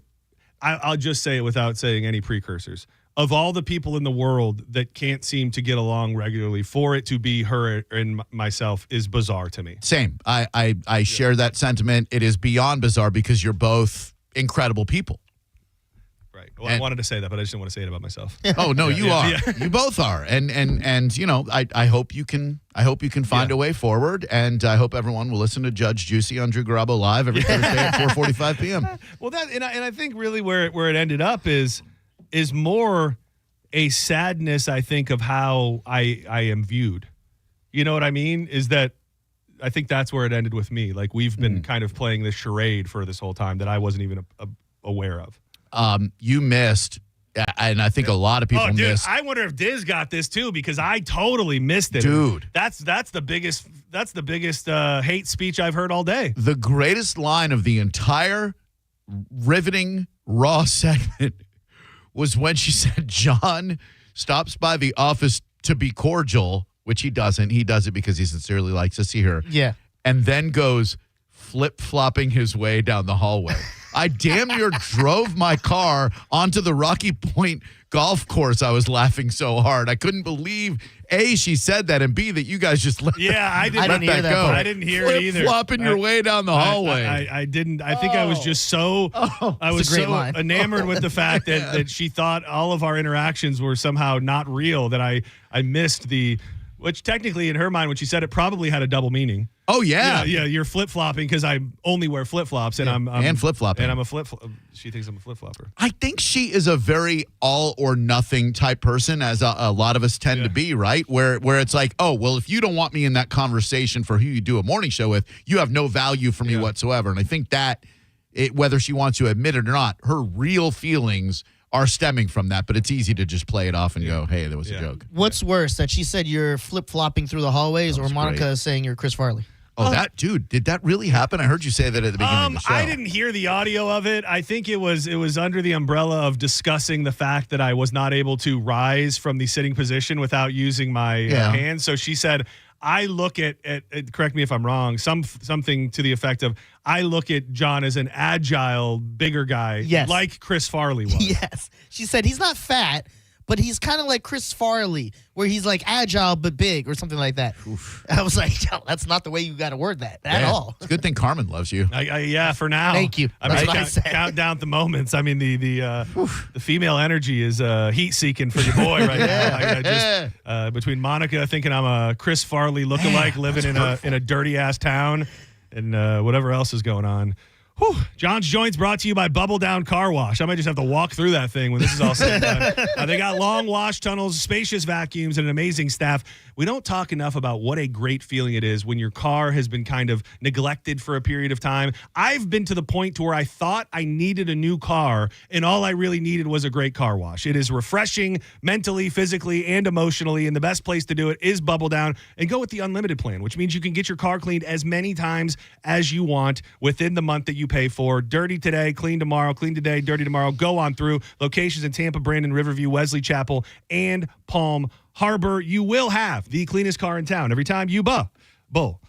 I'll just say it without saying any precursors. Of all the people in the world that can't seem to get along regularly, for it to be her and myself is bizarre to me. Same. I share that sentiment. It is beyond bizarre because you're both incredible people. Right. Well, I wanted to say that, but I just didn't want to say it about myself. Oh no, you are. Yeah. You both are. And I hope you can find a way forward, and I hope everyone will listen to Judge Juicy on Drew Garabo Live every Thursday at 4:45 p.m. Well, and I think really where it ended up is more a sadness, I think, of how I am viewed. You know what I mean? Is that I think that's where it ended with me. Like we've been kind of playing this charade for this whole time that I wasn't even aware of. You missed, and I think a lot of people missed. I wonder if Diz got this too because I totally missed it, dude. That's the biggest hate speech I've heard all day. The greatest line of the entire riveting Raw segment was when she said John stops by the office to be cordial, which he doesn't. He does it because he sincerely likes to see her. Yeah, and then goes flip-flopping his way down the hallway. I damn near drove my car onto the Rocky Point golf course. I was laughing so hard. I couldn't believe, A, she said that, and B, that you guys just let I didn't hear that go. I didn't hear it either. Flopping your way down the hallway. I didn't. I think I was just so I was so enamored with the fact that she thought all of our interactions were somehow not real, that I missed which technically in her mind when she said it probably had a double meaning. Oh yeah, you're flip flopping because I only wear flip flops and I'm flip flopping and I'm a flip. She thinks I'm a flip flopper. I think she is a very all or nothing type person, as a lot of us tend to be, right? Where it's like, oh well, if you don't want me in that conversation for who you do a morning show with, you have no value for me whatsoever. And I think that whether she wants to admit it or not, her real feelings are stemming from that, but it's easy to just play it off and go, hey, that was a joke. What's worse, that she said you're flip-flopping through the hallways or Monica saying you're Chris Farley? Oh, did that really happen? I heard you say that at the beginning of the show. I didn't hear the audio of it. I think it was under the umbrella of discussing the fact that I was not able to rise from the sitting position without using my hands. So she said, I look at correct me if I'm wrong, something to the effect of, I look at John as an agile, bigger guy, like Chris Farley was. Yes. She said he's not fat, but he's kind of like Chris Farley, where he's like agile but big or something like that. Oof. I was like, that's not the way you got to word that at all. It's a good thing Carmen loves you. For now. Thank you. I mean, count down the moments. I mean, the female energy is heat seeking for your boy right now. I just between Monica thinking I'm a Chris Farley lookalike living in a dirty ass town, and whatever else is going on. Whew. John's Joints brought to you by Bubble Down Car Wash. I might just have to walk through that thing when this is all said and done. They got long wash tunnels, spacious vacuums, and an amazing staff. We don't talk enough about what a great feeling it is when your car has been kind of neglected for a period of time. I've been to the point to where I thought I needed a new car, and all I really needed was a great car wash. It is refreshing mentally, physically, and emotionally, and the best place to do it is Bubble Down. And go with the unlimited plan, which means you can get your car cleaned as many times as you want within the month that you pay for. Dirty today, clean tomorrow, clean today, dirty tomorrow. Go on through. Locations in Tampa, Brandon, Riverview, Wesley Chapel, and Palm Harbor. You will have the cleanest car in town every time you bull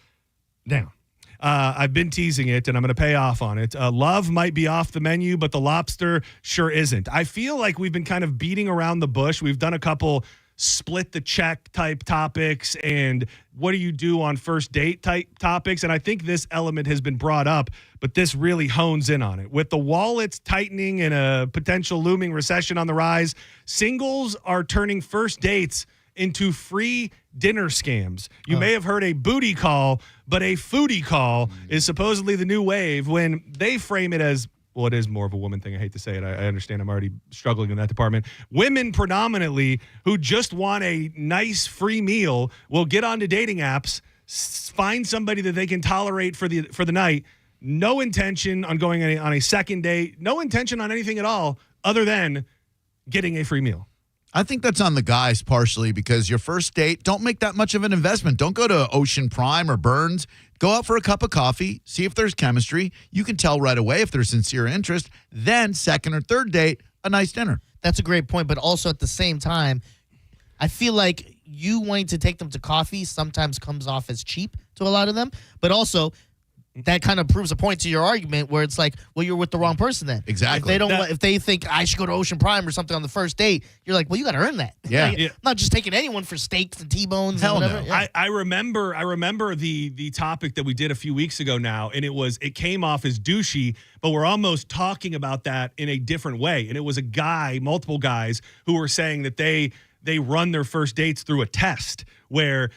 down. I've been teasing it, and I'm going to pay off on it. Love might be off the menu, but the lobster sure isn't. I feel like we've been kind of beating around the bush. We've done a couple split the check type topics and what do you do on first date type topics. And I think this element has been brought up, but this really hones in on it. With the wallets tightening and a potential looming recession on the rise, singles are turning first dates into free dinner scams. You may have heard a booty call, but a foodie call is supposedly the new wave when they frame it as, well, it is more of a woman thing. I hate to say it. I understand I'm already struggling in that department. Women predominantly who just want a nice free meal will get onto dating apps, find somebody that they can tolerate for the night. No intention on going on a second date. No intention on anything at all other than getting a free meal. I think that's on the guys partially because your first date, don't make that much of an investment. Don't go to Ocean Prime or Burns. Go out for a cup of coffee, see if there's chemistry. You can tell right away if there's sincere interest. Then second or third date, a nice dinner. that's a great point. But also at the same time, I feel like you wanting to take them to coffee sometimes comes off as cheap to a lot of them. But also, that kind of proves a point to your argument where it's like, well, you're with the wrong person then. Exactly. If they think I should go to Ocean Prime or something on the first date, you're like, well, you got to earn that. Yeah. I'm not just taking anyone for steaks and T-bones. Hell and whatever. no. Yeah. I remember the topic that we did a few weeks ago now, and it came off as douchey, but we're almost talking about that in a different way. And it was multiple guys who were saying that they run their first dates through a test where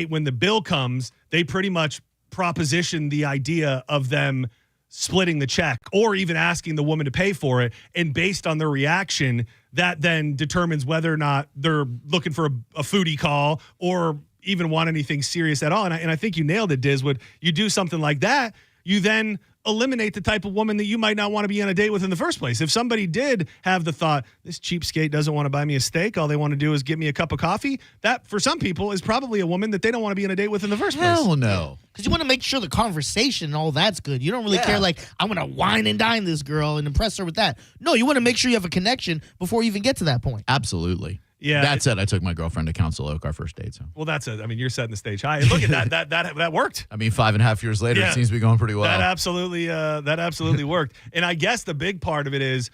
when the bill comes, they pretty much proposition the idea of them splitting the check or even asking the woman to pay for it. And based on their reaction, that then determines whether or not they're looking for a foodie call or even want anything serious at all. And I think you nailed it, Diz. Would you do something like that, you then eliminate the type of woman that you might not want to be on a date with in the first place. If somebody did have the thought, this cheapskate doesn't want to buy me a steak, all they want to do is get me a cup of coffee, that for some people is probably a woman that they don't want to be on a date with in the first place. Hell no. Because you want to make sure the conversation and all that's good. You don't really care like, I want to wine and dine this girl and impress her with that. No, you want to make sure you have a connection before you even get to that point. Absolutely. Yeah. That said, I took my girlfriend to Council Oak our first date. So. Well, that's it. I mean, you're setting the stage high. And look at that worked. I mean, 5.5 years later, it seems to be going pretty well. That absolutely worked. And I guess the big part of it is,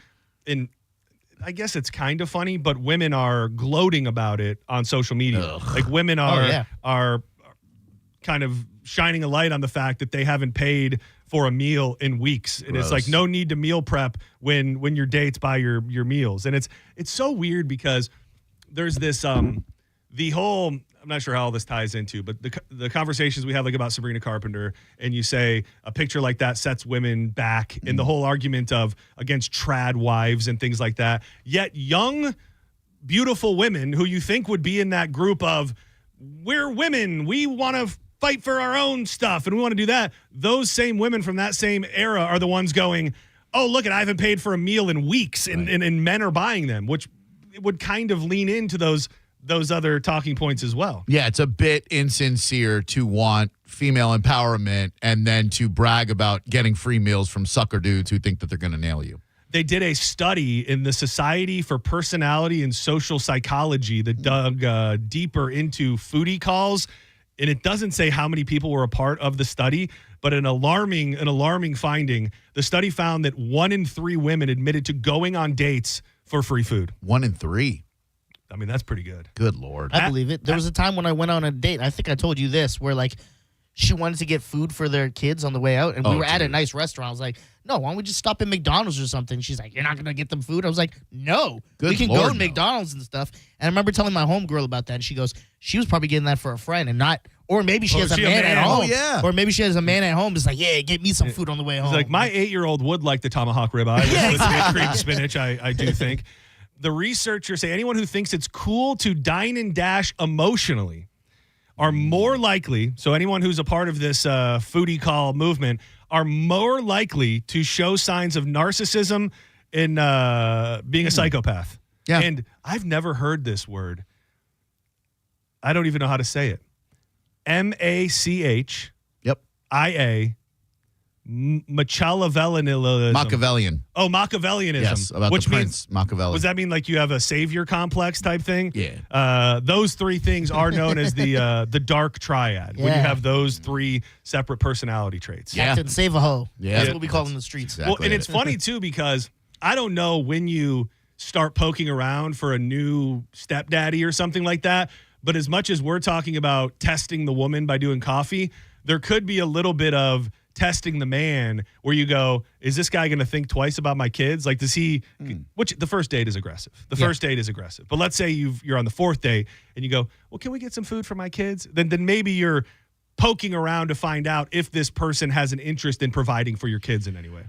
and I guess it's kind of funny, but women are gloating about it on social media. Ugh. Like women are kind of shining a light on the fact that they haven't paid for a meal in weeks. And Gross. It's like no need to meal prep when your dates buy your meals. And it's so weird because there's this the whole, I'm not sure how all this ties into, but the conversations we have like about Sabrina Carpenter, and you say a picture like that sets women back in the whole argument of against trad wives and things like that. Yet young, beautiful women who you think would be in that group of we're women, we want to fight for our own stuff and we want to do that. Those same women from that same era are the ones going, oh, look, I haven't paid for a meal in weeks, and men are buying them, which would kind of lean into those other talking points as well. Yeah, it's a bit insincere to want female empowerment and then to brag about getting free meals from sucker dudes who think that they're going to nail you. They did a study in the Society for Personality and Social Psychology that dug deeper into foodie calls, and it doesn't say how many people were a part of the study, but an alarming finding. The study found that 1 in 3 women admitted to going on dates for free food. 1 in 3. I mean, that's pretty good. Good Lord. I believe it. There was a time when I went on a date. I think I told you this, where like she wanted to get food for their kids on the way out, and we were at a nice restaurant. I was like, no, why don't we just stop at McDonald's or something? She's like, you're not going to get them food? I was like, no. We can go to McDonald's and stuff. And I remember telling my homegirl about that, and she goes, she was probably getting that for a friend and not, or maybe she has a man at home. Oh, yeah. Or maybe she has a man at home. It's like, yeah, get me some food on the way home. It's like, my 8-year-old would like the tomahawk ribeye with creamed spinach, I do think. The researchers say anyone who thinks it's cool to dine and dash emotionally are more likely, so anyone who's a part of this foodie call movement, are more likely to show signs of narcissism and being a psychopath. Yeah. And I've never heard this word. I don't even know how to say it. MACH. Yep. IA. Machiavellianism. Oh, Machiavellianism. Yes, about which the Prince Machiavelli. Does that mean like you have a savior complex type thing? Yeah. Those 3 things are known as the dark triad. When you have those 3 separate personality traits. Captain Save a Ho. Yeah. That's what we call them in the streets. Well, and it's funny too because I don't know when you start poking around for a new stepdaddy or something like that, but as much as we're talking about testing the woman by doing coffee, there could be a little bit of testing the man where you go, is this guy going to think twice about my kids? Like, does he, which the first date is aggressive. The first date is aggressive. But let's say you're on the 4th date and you go, well, can we get some food for my kids? Then maybe you're poking around to find out if this person has an interest in providing for your kids in any way.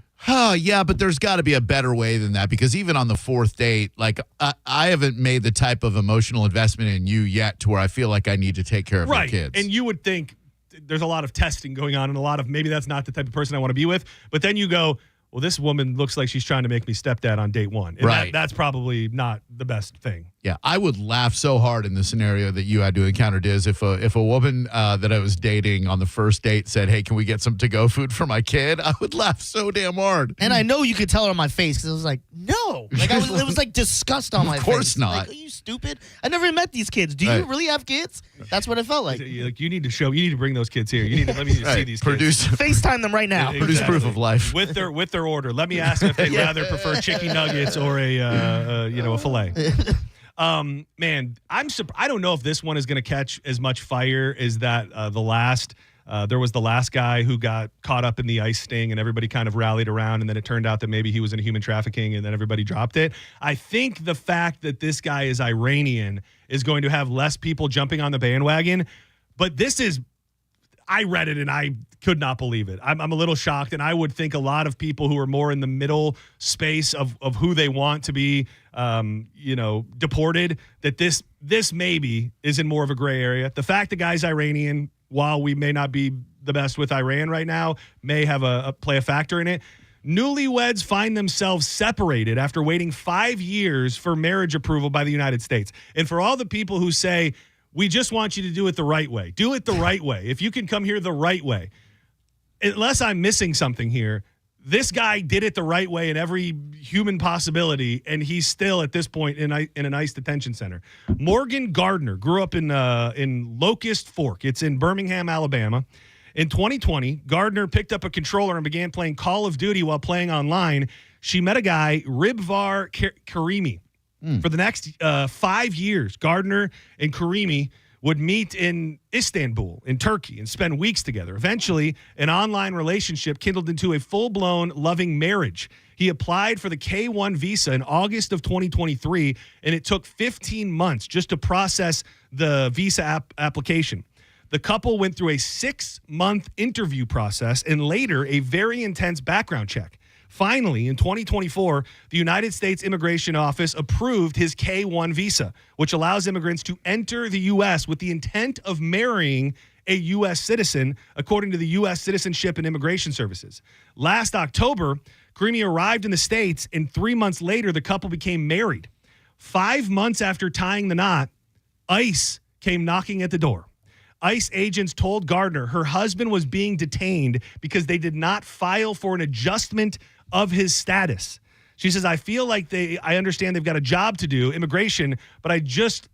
Yeah, but there's got to be a better way than that, because even on the 4th date, like I haven't made the type of emotional investment in you yet to where I feel like I need to take care of your kids. And you would think there's a lot of testing going on and a lot of maybe that's not the type of person I want to be with. But then you go, well, this woman looks like she's trying to make me stepdad on date one. And Right. that's probably not the best thing. Yeah, I would laugh so hard in the scenario that you had to encounter, Diz, if a woman that I was dating on the first date said, hey, can we get some to-go food for my kid? I would laugh so damn hard. And I know you could tell it on my face because it was like, no. Like it was like disgust on my face. Of course not. Like, are you stupid? I never met these kids. Do you really have kids? That's what it felt like. Like you need to bring those kids here. You need to let me see these Produce kids. FaceTime them right now. Produce proof of life. with their order. Let me ask them if they'd rather prefer chicken nuggets or a fillet. Man, I don't know if this one is going to catch as much fire as that there was the last guy who got caught up in the ICE sting and everybody kind of rallied around, and then it turned out that maybe he was in human trafficking and then everybody dropped it. I think the fact that this guy is Iranian is going to have less people jumping on the bandwagon, but I read it and I could not believe it. I'm a little shocked, and I would think a lot of people who are more in the middle space of who they want to be, deported, that this maybe is in more of a gray area. The fact the guy's Iranian, while we may not be the best with Iran right now, may have play a factor in it. Newlyweds find themselves separated after waiting 5 years for marriage approval by the United States. And for all the people who say, we just want you to do it the right way. Do it the right way. If you can come here the right way. Unless I'm missing something here, this guy did it the right way in every human possibility, and he's still at this point in an ICE detention center. Morgan Gardner grew up in Locust Fork. It's in Birmingham, Alabama. In 2020, Gardner picked up a controller and began playing Call of Duty while playing online. She met a guy, Ribvar Karimi. For the next 5 years, Gardner and Karimi would meet in Istanbul, in Turkey, and spend weeks together. Eventually, an online relationship kindled into a full-blown loving marriage. He applied for the K-1 visa in August of 2023, and it took 15 months just to process the visa application. The couple went through a 6-month interview process and later a very intense background check. Finally, in 2024, the United States Immigration Office approved his K-1 visa, which allows immigrants to enter the U.S. with the intent of marrying a U.S. citizen, according to the U.S. Citizenship and Immigration Services. Last October, Karimi arrived in the States, and 3 months later, the couple became married. 5 months after tying the knot, ICE came knocking at the door. ICE agents told Gardner her husband was being detained because they did not file for an adjustment of his status. She says, I feel like I understand they've got a job to do, immigration, but I just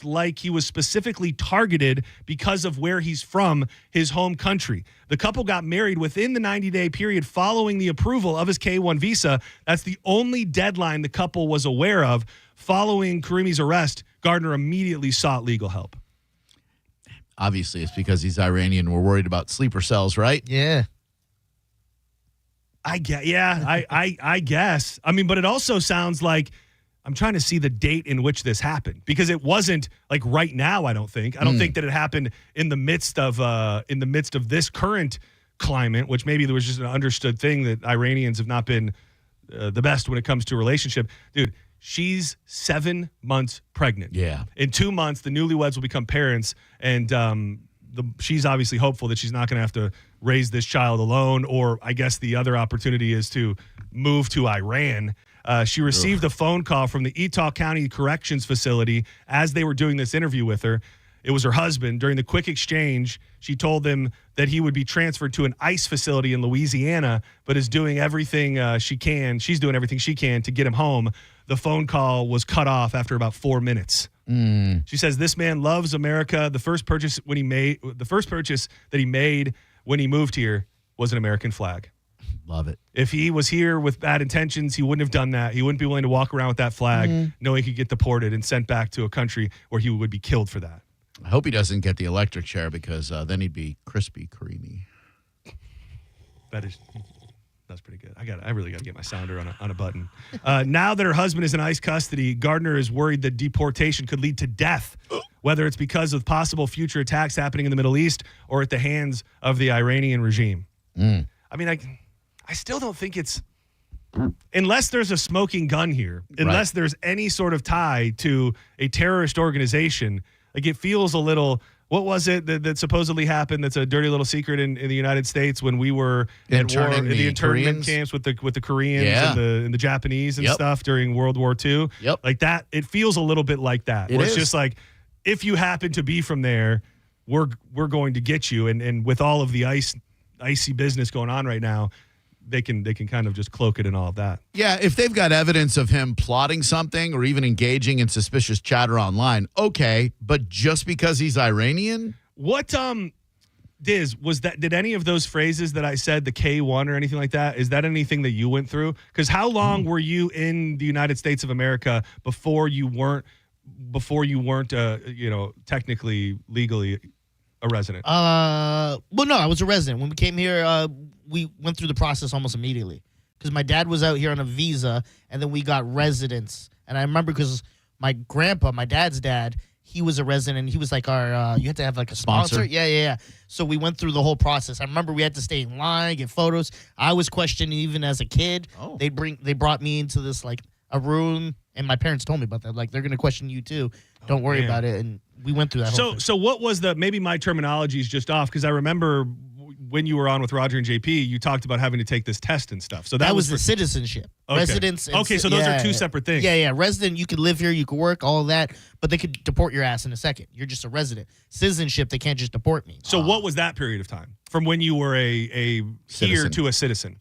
like he was specifically targeted because of where he's from, his home country. The couple got married within the 90-day period following the approval of his K-1 visa. That's the only deadline the couple was aware of. Following Karimi's arrest, Gardner immediately sought legal help. Obviously, it's because he's Iranian. We're worried about sleeper cells, right? Yeah. I guess. I mean, but it also sounds like I'm trying to see the date in which this happened, because it wasn't like right now. I don't think that it happened in the midst of this current climate, which maybe there was just an understood thing that Iranians have not been the best when it comes to a relationship. Dude, she's 7 months pregnant. Yeah. In 2 months, the newlyweds will become parents, and she's obviously hopeful that she's not going to have to raise this child alone, or I guess the other opportunity is to move to Iran. She received a phone call from the Etah County Corrections Facility as they were doing this interview with her. It was her husband. During the quick exchange, she told them that he would be transferred to an ICE facility in Louisiana, but is doing everything she can. She's doing everything she can to get him home. The phone call was cut off after about 4 minutes. She says this man loves America. The first purchase that he made when he moved here was an American flag. Love it. If he was here with bad intentions, he wouldn't have done that. He wouldn't be willing to walk around with that flag, knowing he could get deported and sent back to a country where he would be killed for that. I hope he doesn't get the electric chair, because then he'd be crispy, creamy. That's pretty good. I really got to get my sounder on a button. Now that her husband is in ICE custody, Gardner is worried that deportation could lead to death, whether it's because of possible future attacks happening in the Middle East or at the hands of the Iranian regime. I mean, I still don't think it's, unless there's a smoking gun here, unless there's any sort of tie to a terrorist organization, like it feels a little What was it that supposedly happened? That's a dirty little secret in the United States when we were at war in the internment Koreans? camps with the Koreans and the Japanese and stuff during World War II. Yep. Like that, it feels a little bit like that. Where it's just like, if you happen to be from there, we're going to get you. And with all of the icy business going on right now, they can kind of just cloak it and all of that. Yeah, if they've got evidence of him plotting something or even engaging in suspicious chatter online, okay, but just because he's Iranian? What Diz, did any of those phrases that I said, the K1 or anything like that, is that anything that you went through? Because how long were you in the United States of America before you weren't technically legally a resident? Well, no, I was a resident. When we came here, we went through the process almost immediately because my dad was out here on a visa, and then we got residence. And I remember because my grandpa, my dad's dad, he was a resident. He was like our, you had to have like a sponsor. Yeah. So we went through the whole process. I remember we had to stay in line, get photos. I was questioned even as a kid. Oh. They brought me into this like a room, and my parents told me about that. Like, they're going to question you too. Don't worry about it. And we went through that whole thing. So what was maybe my terminology is just off because I remember when you were on with Roger and JP, you talked about having to take this test and stuff. So that was the citizenship. Okay. Residence. Okay, so those are two separate things. Yeah. Resident, you could live here, you could work, all of that, but they could deport your ass in a second. You're just a resident. Citizenship, they can't just deport me. So what was that period of time from when you were a here to a citizen?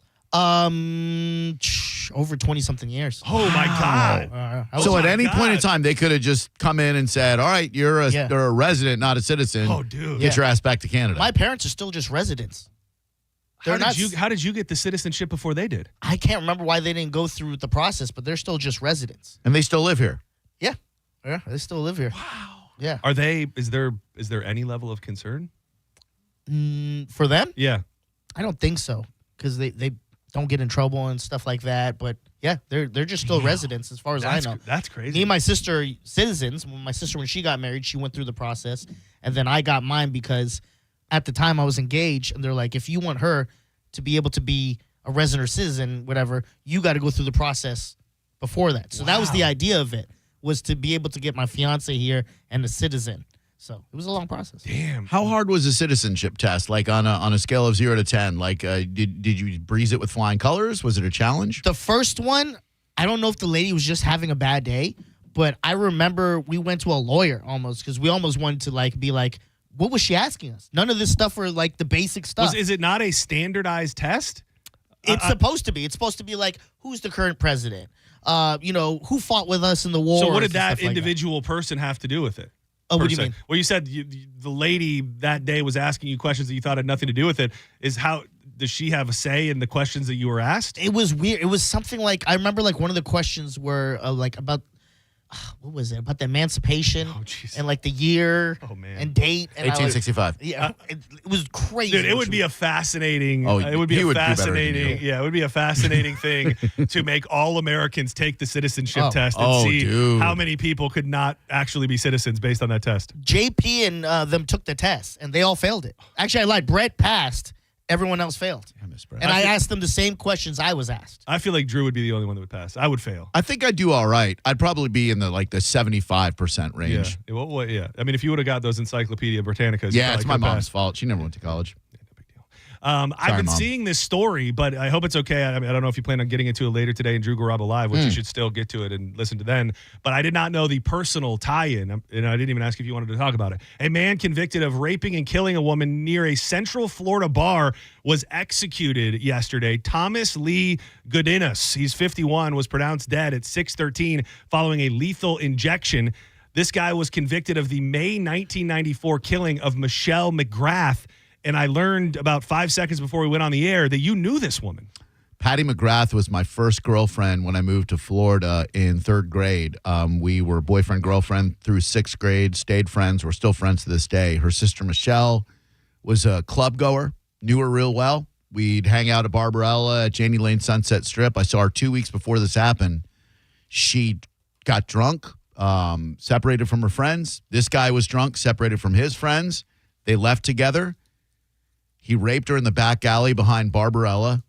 Over 20-something years. Oh, my God. So at any point in time, they could have just come in and said, all right, you're a resident, not a citizen. Oh, dude. Get your ass back to Canada. My parents are still just residents. How did you get the citizenship before they did? I can't remember why they didn't go through the process, but they're still just residents. And they still live here? Yeah, they still live here. Wow. Yeah. Is there any level of concern? For them? Yeah. I don't think so because they don't get in trouble and stuff like that. But yeah, they're just still residents as far as I know. That's crazy. Me and my sister, citizens. My sister, when she got married, she went through the process. And then I got mine because at the time I was engaged. And they're like, if you want her to be able to be a resident or citizen, whatever, you got to go through the process before that. So that was the idea of it, was to be able to get my fiance here and a citizen. So it was a long process. Damn. How hard was the citizenship test? Like on a scale of 0 to 10, like did you breeze it with flying colors? Was it a challenge? The first one, I don't know if the lady was just having a bad day, but I remember we went to a lawyer almost because we almost wanted to be like, what was she asking us? None of this stuff were like the basic stuff. Is it not a standardized test? It's supposed to be. It's supposed to be like, who's the current president? Who fought with us in the war? So what did that individual person have to do with it? Oh, what do you mean? Well, you said the lady that day was asking you questions that you thought had nothing to do with it. Does she have a say in the questions that you were asked? It was weird. It was something like, I remember like one of the questions were like about, what was it? About the emancipation and like the year and date. And 1865. It was crazy. Dude, it would be a fascinating. It would be fascinating. Yeah, it would be a fascinating thing to make all Americans take the citizenship test and see how many people could not actually be citizens based on that test. JP and them took the test and they all failed it. Actually, I lied. Brett passed. Everyone else failed. And I asked them the same questions I was asked. I feel like Drew would be the only one that would pass. I would fail. I think I'd do all right. I'd probably be in the 75% range. Yeah. Well, yeah. I mean, if you would have got those Encyclopedia Britannicas. Yeah, it's my mom's fault. She never went to college. I've been seeing this story, but I hope it's okay. I don't know if you plan on getting into it later today in Drew Garabo Live, which you should still get to it and listen to then. But I did not know the personal tie-in, and I didn't even ask if you wanted to talk about it. A man convicted of raping and killing a woman near a Central Florida bar was executed yesterday. Thomas Lee Godinez, he's 51, was pronounced dead at 6:13 following a lethal injection. This guy was convicted of the May 1994 killing of Michelle McGrath. And I learned about 5 seconds before we went on the air that you knew this woman. Patty McGrath was my first girlfriend when I moved to Florida in 3rd grade. We were boyfriend-girlfriend through 6th grade, stayed friends. We're still friends to this day. Her sister Michelle was a club goer, knew her real well. We'd hang out at Barbarella at Janie Lane Sunset Strip. I saw her 2 weeks before this happened. She got drunk, separated from her friends. This guy was drunk, separated from his friends. They left together. He raped her in the back alley behind Barbarella.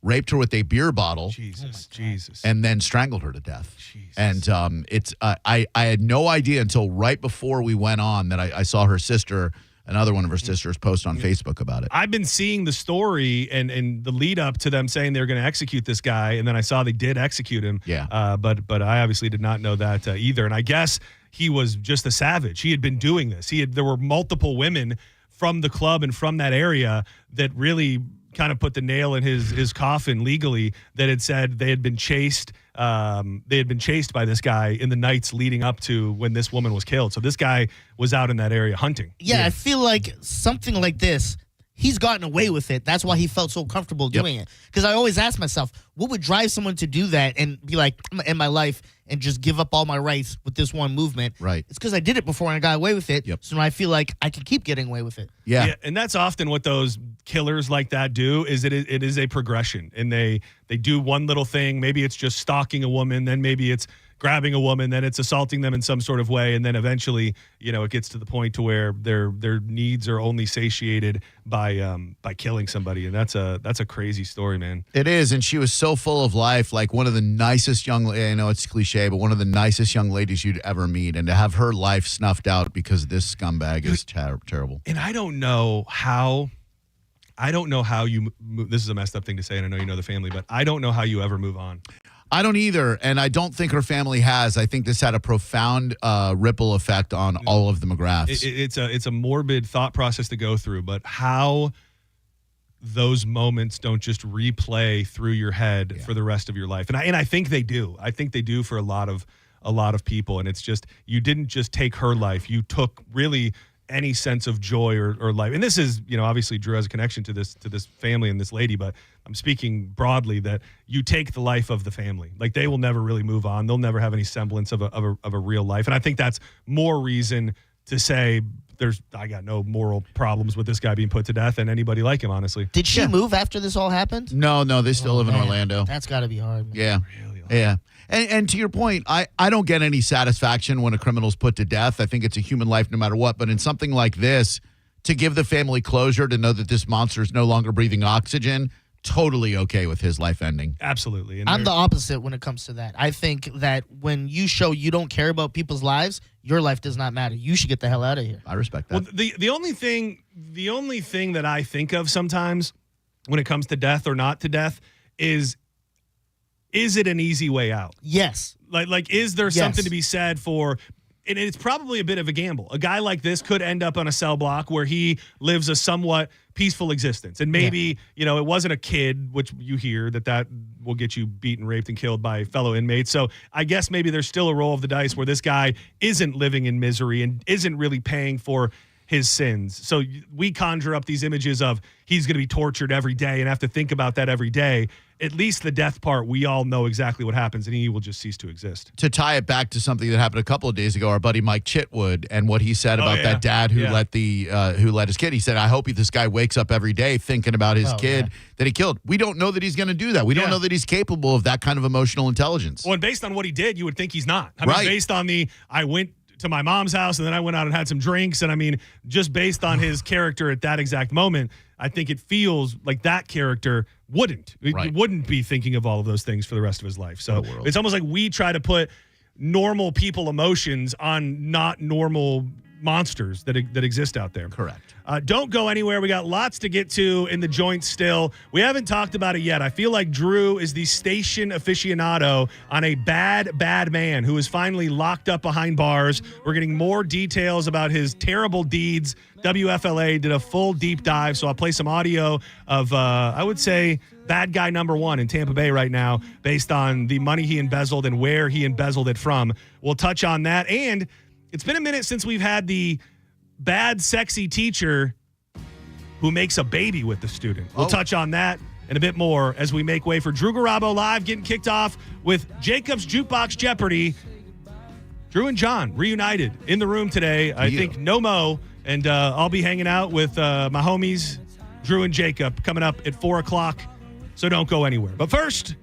raped her with a beer bottle. Jesus. And then strangled her to death. And it's I had no idea until right before we went on that I saw her sister, another one of her sisters, post on Facebook about it. I've been seeing the story and the lead up to them saying they're going to execute this guy, and then I saw they did execute him. Yeah. But I obviously did not know that either. And I guess he was just a savage. He had been doing this. There were multiple women from the club and from that area that really kind of put the nail in his coffin legally, that had said they had been chased. They had been chased by this guy in the nights leading up to when this woman was killed. So this guy was out in that area hunting. Yeah, I feel like something like this, he's gotten away with it. That's why he felt so comfortable doing it. Because I always ask myself, what would drive someone to do that and be like, I'm going to end my life and just give up all my rights with this one movement? Right. It's because I did it before and I got away with it. So now I feel like I can keep getting away with it. Yeah. And that's often what those killers like that do, is it is a progression. And they do one little thing. Maybe it's just stalking a woman. Then maybe it's grabbing a woman, then it's assaulting them in some sort of way, and then eventually, it gets to the point to where their needs are only satiated by killing somebody, and that's a crazy story, man. It is, and she was so full of life, like one of the nicest I know it's cliche, but one of the nicest young ladies you'd ever meet, and to have her life snuffed out because of this scumbag is terrible. And I don't know how you move. This is a messed up thing to say, and I know you know the family, but I don't know how you ever move on. I don't either, and I don't think her family has. I think this had a profound ripple effect on all of the McGraths. It's a morbid thought process to go through, but how those moments don't just replay through your head for the rest of your life, and I think they do. I think they do for a lot of people, and it's just, you didn't just take her life; you took really any sense of joy or life. And this is, obviously Drew has a connection to this family and this lady, but I'm speaking broadly that you take the life of the family. Like, they will never really move on. They'll never have any semblance of a real life. And I think that's more reason to say I got no moral problems with this guy being put to death and anybody like him, honestly. Did she move after this all happened? No, they still live in Orlando. That's got to be hard, man. Yeah. Really hard. Yeah. And to your point, I don't get any satisfaction when a criminal's put to death. I think it's a human life no matter what. But in something like this, to give the family closure, to know that this monster is no longer breathing oxygen, totally okay with his life ending. Absolutely. And I'm the opposite when it comes to that. I think that when you show you don't care about people's lives, your life does not matter. You should get the hell out of here. I respect that. Well, the only thing that I think of sometimes when it comes to death or not to death is it an easy way out? Yes. Like is there something to be said for, and it's probably a bit of a gamble. A guy like this could end up on a cell block where he lives a somewhat peaceful existence. And maybe, it wasn't a kid, which you hear that will get you beaten, raped, and killed by fellow inmates. So I guess maybe there's still a roll of the dice where this guy isn't living in misery and isn't really paying for his sins. So we conjure up these images of he's going to be tortured every day and have to think about that every day. At least the death part, we all know exactly what happens, and he will just cease to exist. To tie it back to something that happened a couple of days ago, our buddy Mike Chitwood and what he said about that dad who let his kid. He said, "I hope this guy wakes up every day thinking about his kid that he killed." We don't know that he's going to do that. We don't know that he's capable of that kind of emotional intelligence. Well, and based on what he did, you would think he's not. I mean, based on I went to my mom's house and then I went out and had some drinks, and I mean, just based on his character at that exact moment, I think it feels like that character wouldn't be thinking of all of those things for the rest of his life. So it's almost like we try to put normal people emotions on not normal monsters that exist out there. Correct. Don't go anywhere. We got lots to get to in the joint still. We haven't talked about it yet. I feel like Drew is the station aficionado on a bad man who is finally locked up behind bars. We're getting more details about his terrible deeds. WFLA did a full deep dive, so I'll play some audio of, I would say, bad guy number one in Tampa Bay right now based on the money he embezzled and where he embezzled it from. We'll touch on that, and it's been a minute since we've had the bad, sexy teacher who makes a baby with the student. We'll touch on that and a bit more as we make way for Drew Garabo Live, getting kicked off with Jacob's Jukebox Jeopardy. Drew and John reunited in the room today. I think no Mo, and I'll be hanging out with my homies, Drew and Jacob, coming up at 4 o'clock, so don't go anywhere. But first,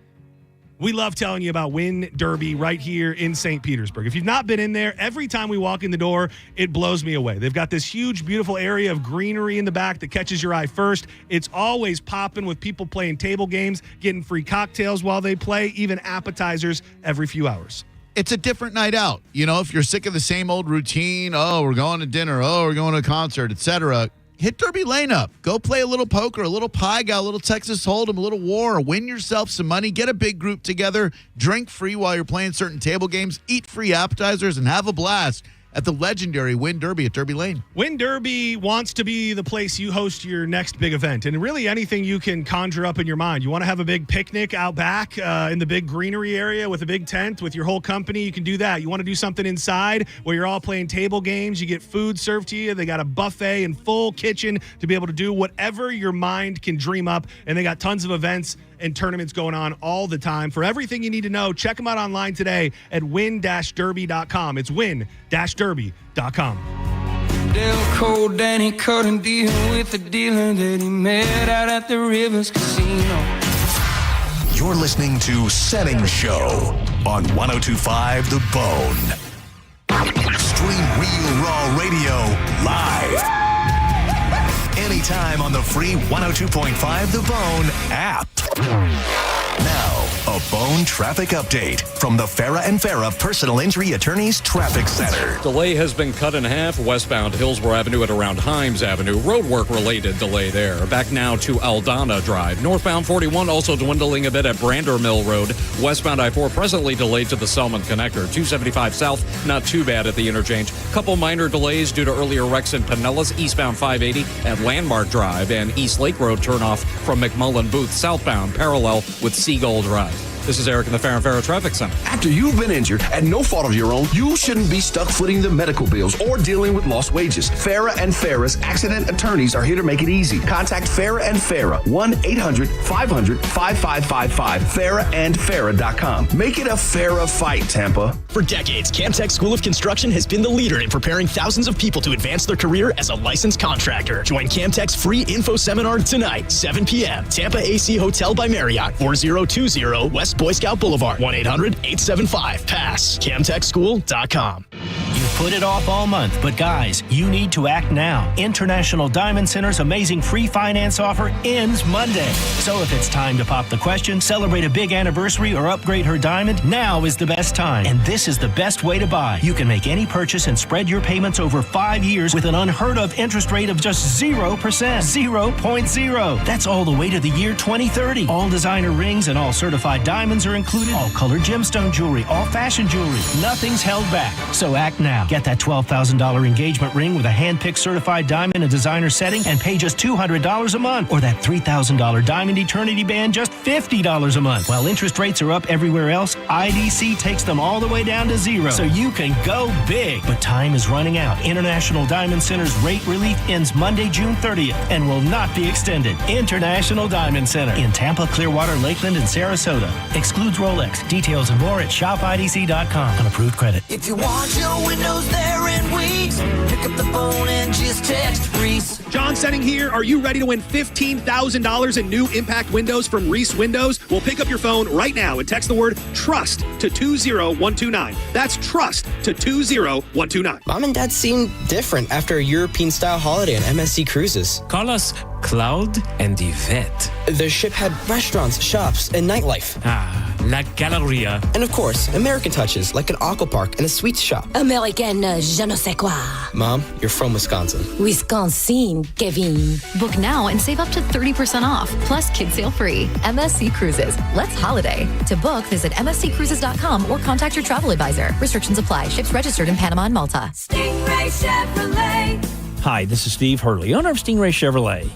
We love telling you about Win Derby right here in St. Petersburg. If you've not been in there, every time we walk in the door, it blows me away. They've got this huge, beautiful area of greenery in the back that catches your eye first. It's always popping with people playing table games, getting free cocktails while they play, even appetizers every few hours. It's a different night out. You know, if you're sick of the same old routine, oh, we're going to dinner, oh, we're going to a concert, etc., hit Derby Lane up. Go play a little poker, a little pie guy, a little Texas Hold'em, a little war. Win yourself some money. Get a big group together. Drink free while you're playing certain table games. Eat free appetizers and have a blast at the legendary Win Derby at Derby Lane. Win Derby wants to be the place you host your next big event, and really anything you can conjure up in your mind. You want to have a big picnic out back in the big greenery area with a big tent with your whole company, you can do that. You want to do something inside where you're all playing table games, you get food served to you. They got a buffet and full kitchen to be able to do whatever your mind can dream up, and they got tons of events and tournaments going on all the time. For everything you need to know, check them out online today at win-derby.com. It's win-derby.com. Del Cold Danny couldn't deal with the dealer that he met out at the Rivers Casino. You're listening to Senning Show on 102.5 The Bone. Stream Real Raw Radio live. Anytime on the free 102.5 The Bone app. Now, a Bone traffic update from the Farah and Farah Personal Injury Attorneys Traffic Center. Delay has been cut in half westbound Hillsborough Avenue at around Himes Avenue. Roadwork related delay there. Back now to Aldana Drive. Northbound 41 also dwindling a bit at Brander Mill Road. Westbound I-4 presently delayed to the Selman Connector. 275 south, not too bad at the interchange. Couple minor delays due to earlier wrecks in Pinellas. Eastbound 580 at Landmark Drive and East Lake Road turnoff from McMullen Booth southbound parallel with Seagull Drive. This is Eric in the Farah and Farah Traffic Center. After you've been injured at no fault of your own, you shouldn't be stuck footing the medical bills or dealing with lost wages. Farah and Farah's accident attorneys are here to make it easy. Contact Farah and Farah, 1-800-500-5555, farahandfarah.com. Make it a Farah fight, Tampa. For decades, Camtech School of Construction has been the leader in preparing thousands of people to advance their career as a licensed contractor. Join Camtech's free info seminar tonight, 7 p.m. Tampa AC Hotel by Marriott, 4020 West Boy Scout Boulevard, 1-800-875-PASS, camtechschool.com. You put it off all month, but guys, you need to act now. International Diamond Center's amazing free finance offer ends Monday. So if it's time to pop the question, celebrate a big anniversary, or upgrade her diamond, now is the best time. And this is the best way to buy. You can make any purchase and spread your payments over 5 years with an unheard of interest rate of just 0%. 0.0. That's all the way to the year 2030. All designer rings and all certified diamonds are included. All colored gemstone jewelry, all fashion jewelry. Nothing's held back. So act now. Get that $12,000 engagement ring with a hand-picked certified diamond and designer setting and pay just $200 a month. Or that $3,000 diamond eternity band, just $50 a month. While interest rates are up everywhere else, IDC takes them all the way down to 0. So you can go big. But time is running out. International Diamond Center's rate relief ends Monday, June 30th and will not be extended. International Diamond Center in Tampa, Clearwater, Lakeland, and Sarasota. Excludes Rolex. Details and more at shopidc.com. On approved credit. If you want your windows there in weeks, pick up the phone and just text Reese. John Senning here. Are you ready to win $15,000 in new impact windows from Reese Windows? Well, pick up your phone right now and text the word TRUST to 20129. That's TRUST to 20129. Mom and Dad seem different after a European-style holiday on MSC Cruises. Call us Cloud and Yvette. The ship had restaurants, shops, and nightlife. Ah, La Galleria. And of course, American touches like an aqua park and a sweets shop. American je ne sais quoi. Mom, you're from Wisconsin. Wisconsin, Kevin. Book now and save up to 30% off, plus kids sale free. MSC Cruises. Let's holiday. To book, visit msccruises.com or contact your travel advisor. Restrictions apply. Ships registered in Panama and Malta. Stingray Chevrolet. Hi, this is Steve Hurley, owner of Stingray Chevrolet.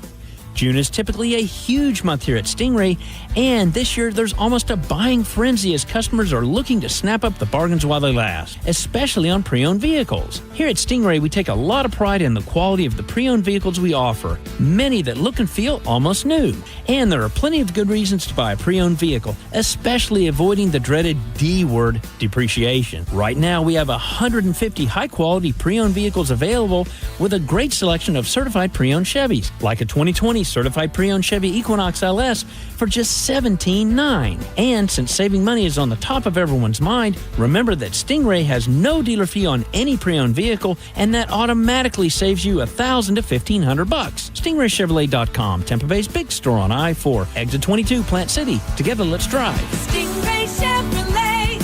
June is typically a huge month here at Stingray, and this year there's almost a buying frenzy as customers are looking to snap up the bargains while they last, especially on pre-owned vehicles. Here at Stingray, we take a lot of pride in the quality of the pre-owned vehicles we offer, many that look and feel almost new. And there are plenty of good reasons to buy a pre-owned vehicle, especially avoiding the dreaded D word, depreciation. Right now, we have 150 high-quality pre-owned vehicles available with a great selection of certified pre-owned Chevys, like a 2020 any certified pre-owned Chevy Equinox LS for just $17,900. And since saving money is on the top of everyone's mind, remember that Stingray has no dealer fee on any pre-owned vehicle, and that automatically saves you $1,000 to $1,500. StingrayChevrolet.com, Tampa Bay's big store on I-4, exit 22, Plant City. Together, let's drive. Stingray Chevrolet.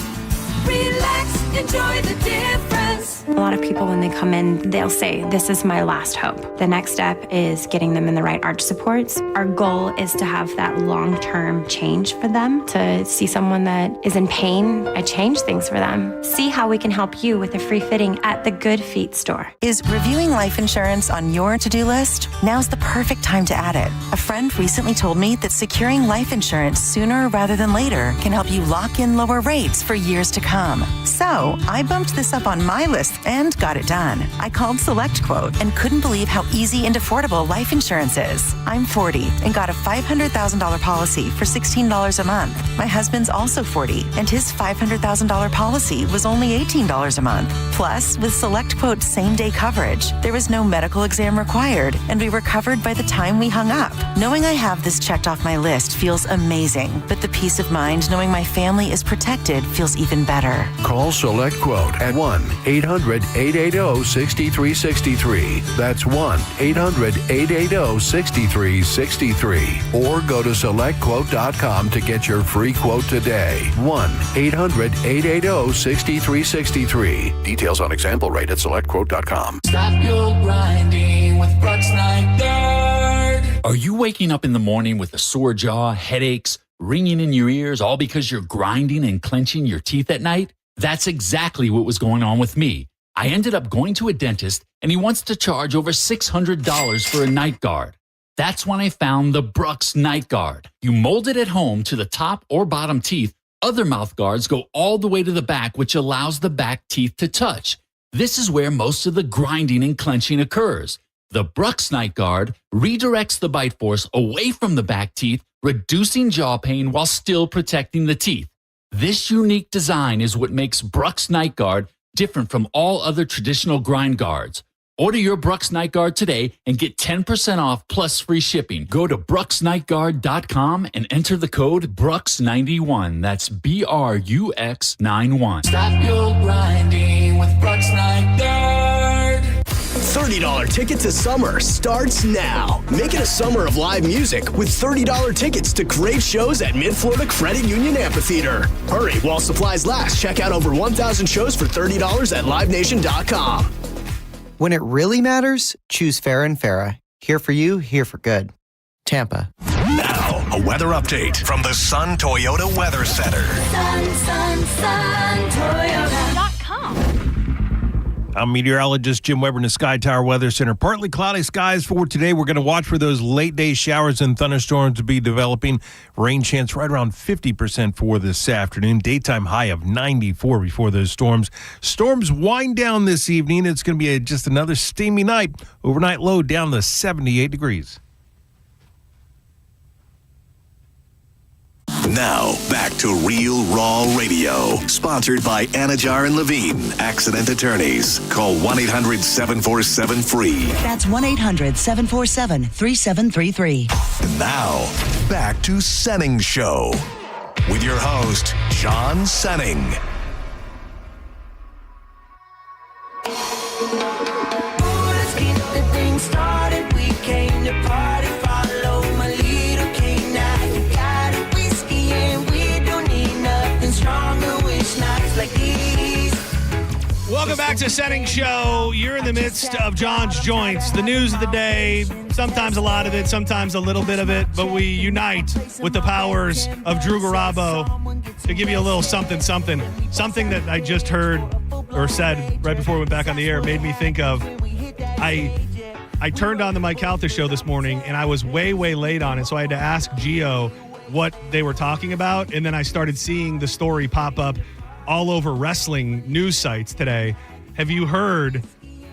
Relax, enjoy the difference. A lot of people, when they come in, they'll say, this is my last hope. The next step is getting them in the right arch supports. Our goal is to have that long-term change for them, to see someone that is in pain. I change things for them. See how we can help you with a free fitting at the Good Feet store. Is reviewing life insurance on your to-do list? Now's the perfect time to add it. A friend recently told me that securing life insurance sooner rather than later can help you lock in lower rates for years to come. So I bumped this up on my list and got it done. I called Select Quote and couldn't believe how easy and affordable life insurance is. I'm 40 and got a $500,000 policy for $16 a month. My husband's also 40 and his $500,000 policy was only $18 a month. Plus, with Select Quote's same-day coverage, there was no medical exam required and we were covered by the time we hung up. Knowing I have this checked off my list feels amazing, but the peace of mind knowing my family is protected feels even better. Call Select Quote at 1-800-880-6363. That's 1-800-880-6363. Or go to SelectQuote.com to get your free quote today. 1-800-880-6363. Details on example rate at SelectQuote.com. Stop your grinding with Brooks Night Guard. Are you waking up in the morning with a sore jaw, headaches, ringing in your ears, all because you're grinding and clenching your teeth at night? That's exactly what was going on with me. I ended up going to a dentist, and he wants to charge over $600 for a night guard. That's when I found the Brooks Night Guard. You mold it at home to the top or bottom teeth. Other mouth guards go all the way to the back, which allows the back teeth to touch. This is where most of the grinding and clenching occurs. The Brooks Night Guard redirects the bite force away from the back teeth, reducing jaw pain while still protecting the teeth. This unique design is what makes Brooks Night Guard different from all other traditional grind guards. Order your Brooks Night Guard today and get 10% off plus free shipping. Go to brooksnightguard.com and enter the code BRUX91. That's BRUX91. Stop your grinding with Brooks Night Guard. $30 ticket to summer starts now. Make it a summer of live music with $30 tickets to great shows at Mid-Florida Credit Union Amphitheater. Hurry while supplies last. Check out over 1,000 shows for $30 at livenation.com. When it really matters, choose Farrah and Farrah. Here for you, here for good. Tampa. Now, a weather update from the Sun Toyota Weather Center. Toyota.com. I'm meteorologist Jim Weber in the Sky Tower Weather Center. Partly cloudy skies for today. We're going to watch for those late day showers and thunderstorms to be developing. Rain chance right around 50% for this afternoon. Daytime high of 94 before those storms. Storms wind down this evening. It's going to be just another steamy night. Overnight low down to 78 degrees. Now, back to Real Raw Radio. Sponsored by Anajar and Levine, Accident Attorneys. Call 1-800-747-FREE. That's 1-800-747-3733. And now, back to Senning Show. With your host, John Senning. Let's get the thing started. We came to party. Follow my lead, okay? Now you got it. Whiskey and we don't need nothing stronger. Wish nights like these. Welcome back to Senning Show. You're in the midst of John's Joints, the news of the day, sometimes a lot of it, sometimes a little bit of it, but we unite with the powers of Drew Garabo to give you a little something. Something that I just heard or said right before we went back on the air made me think of, I turned on the Mike Calta show this morning, and I was way, way late on it, so I had to ask Gio what they were talking about, and then I started seeing the story pop up all over wrestling news sites today. Have you heard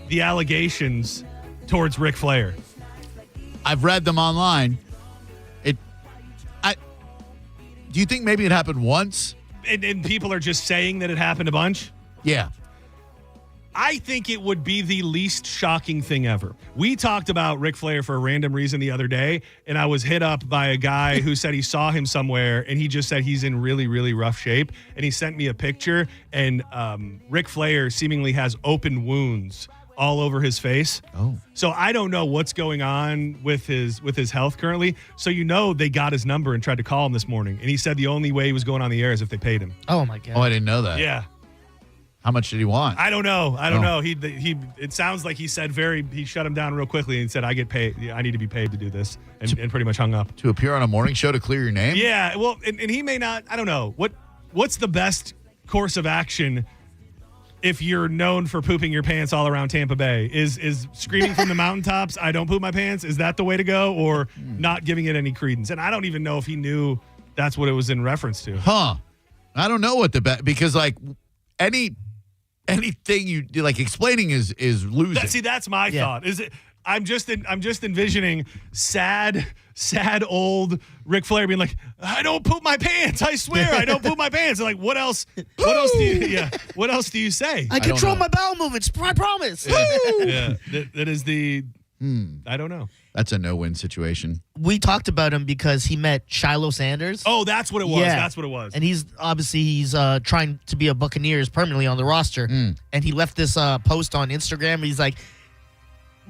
the allegations towards Ric Flair? I've read them online. Do you think maybe it happened once? And people are just saying that it happened a bunch? Yeah. I think it would be the least shocking thing ever. We talked about Ric Flair for a random reason the other day, and I was hit up by a guy who said he saw him somewhere, and he just said he's in really, really rough shape. And he sent me a picture, and Ric Flair seemingly has open wounds all over his face. Oh. So I don't know what's going on with his health currently. So they got his number and tried to call him this morning, and he said the only way he was going on the air is if they paid him. Oh, my God. Oh, I didn't know that. Yeah. How much did he want? I don't know. He it sounds like he said he shut him down real quickly and said, I get paid. I need to be paid to do this. And pretty much hung up. To appear on a morning show to clear your name? Yeah. Well, and he may not, I don't know. What's the best course of action if you're known for pooping your pants all around Tampa Bay? Is screaming from the mountaintops, I don't poop my pants? Is that the way to go, or not giving it any credence? And I don't even know if he knew that's what it was in reference to. Huh. I don't know what because like anything you do, like explaining is losing. That's my thought. Is it? I'm just envisioning sad old Ric Flair being like, I don't poop my pants. I swear I don't poop my pants. And like, what else do you say? I control my bowel movements. I promise. Yeah. That is the. I don't know. That's a no-win situation. We talked about him because he met Shiloh Sanders. Oh, that's what it was. Yeah. That's what it was. And he's trying to be a Buccaneers permanently on the roster. And he left this post on Instagram. He's like,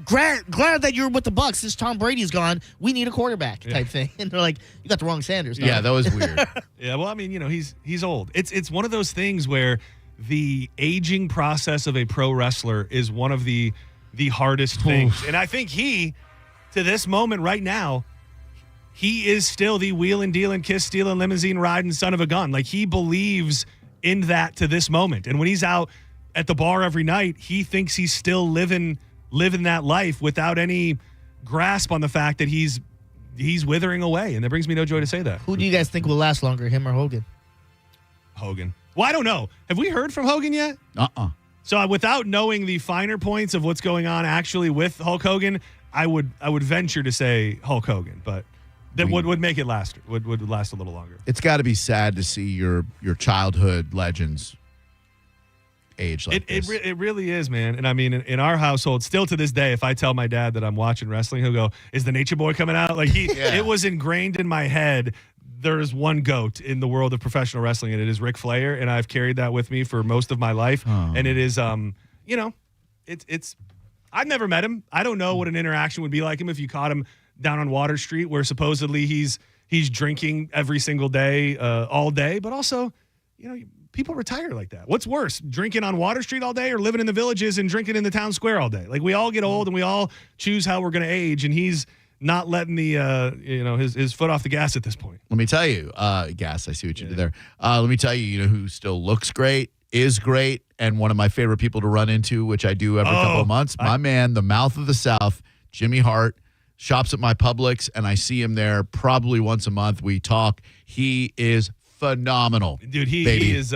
glad that you're with the Bucs. Since Tom Brady's gone, we need a quarterback type thing. And they're like, you got the wrong Sanders. Yeah, that was weird. Yeah, well, I mean, he's old. It's one of those things where the aging process of a pro wrestler is one of the hardest things. And I think to this moment right now, he is still the wheeling, dealing, kiss stealing, limousine riding son of a gun. Like, he believes in that to this moment. And when he's out at the bar every night, he thinks he's still living that life without any grasp on the fact that he's withering away. And that brings me no joy to say that. Who do you guys think will last longer, him or Hogan? Hogan. Well, I don't know. Have we heard from Hogan yet? So without knowing the finer points of what's going on actually with Hulk Hogan, I would venture to say Hulk Hogan, but that would make it last would last a little longer. It's got to be sad to see your childhood legends age like this. It really is, man. And I mean, in our household, still to this day, if I tell my dad that I'm watching wrestling, he'll go, "Is the Nature Boy coming out?" Like it was ingrained in my head. There's one GOAT in the world of professional wrestling, and it is Ric Flair, and I've carried that with me for most of my life. And it is, it's. I've never met him. I don't know what an interaction would be like him if you caught him down on Water Street, where supposedly he's drinking every single day, all day. But also, people retire like that. What's worse, drinking on Water Street all day or living in the villages and drinking in the town square all day? Like, we all get old and we all choose how we're going to age, and he's not letting his foot off the gas at this point. Let me tell you, gas. I see what you did there. Let me tell you, who still looks great, is great, and one of my favorite people to run into, which I do every couple of months. My man, the mouth of the South, Jimmy Hart, shops at my Publix, and I see him there probably once a month. We talk. He is phenomenal, dude. He is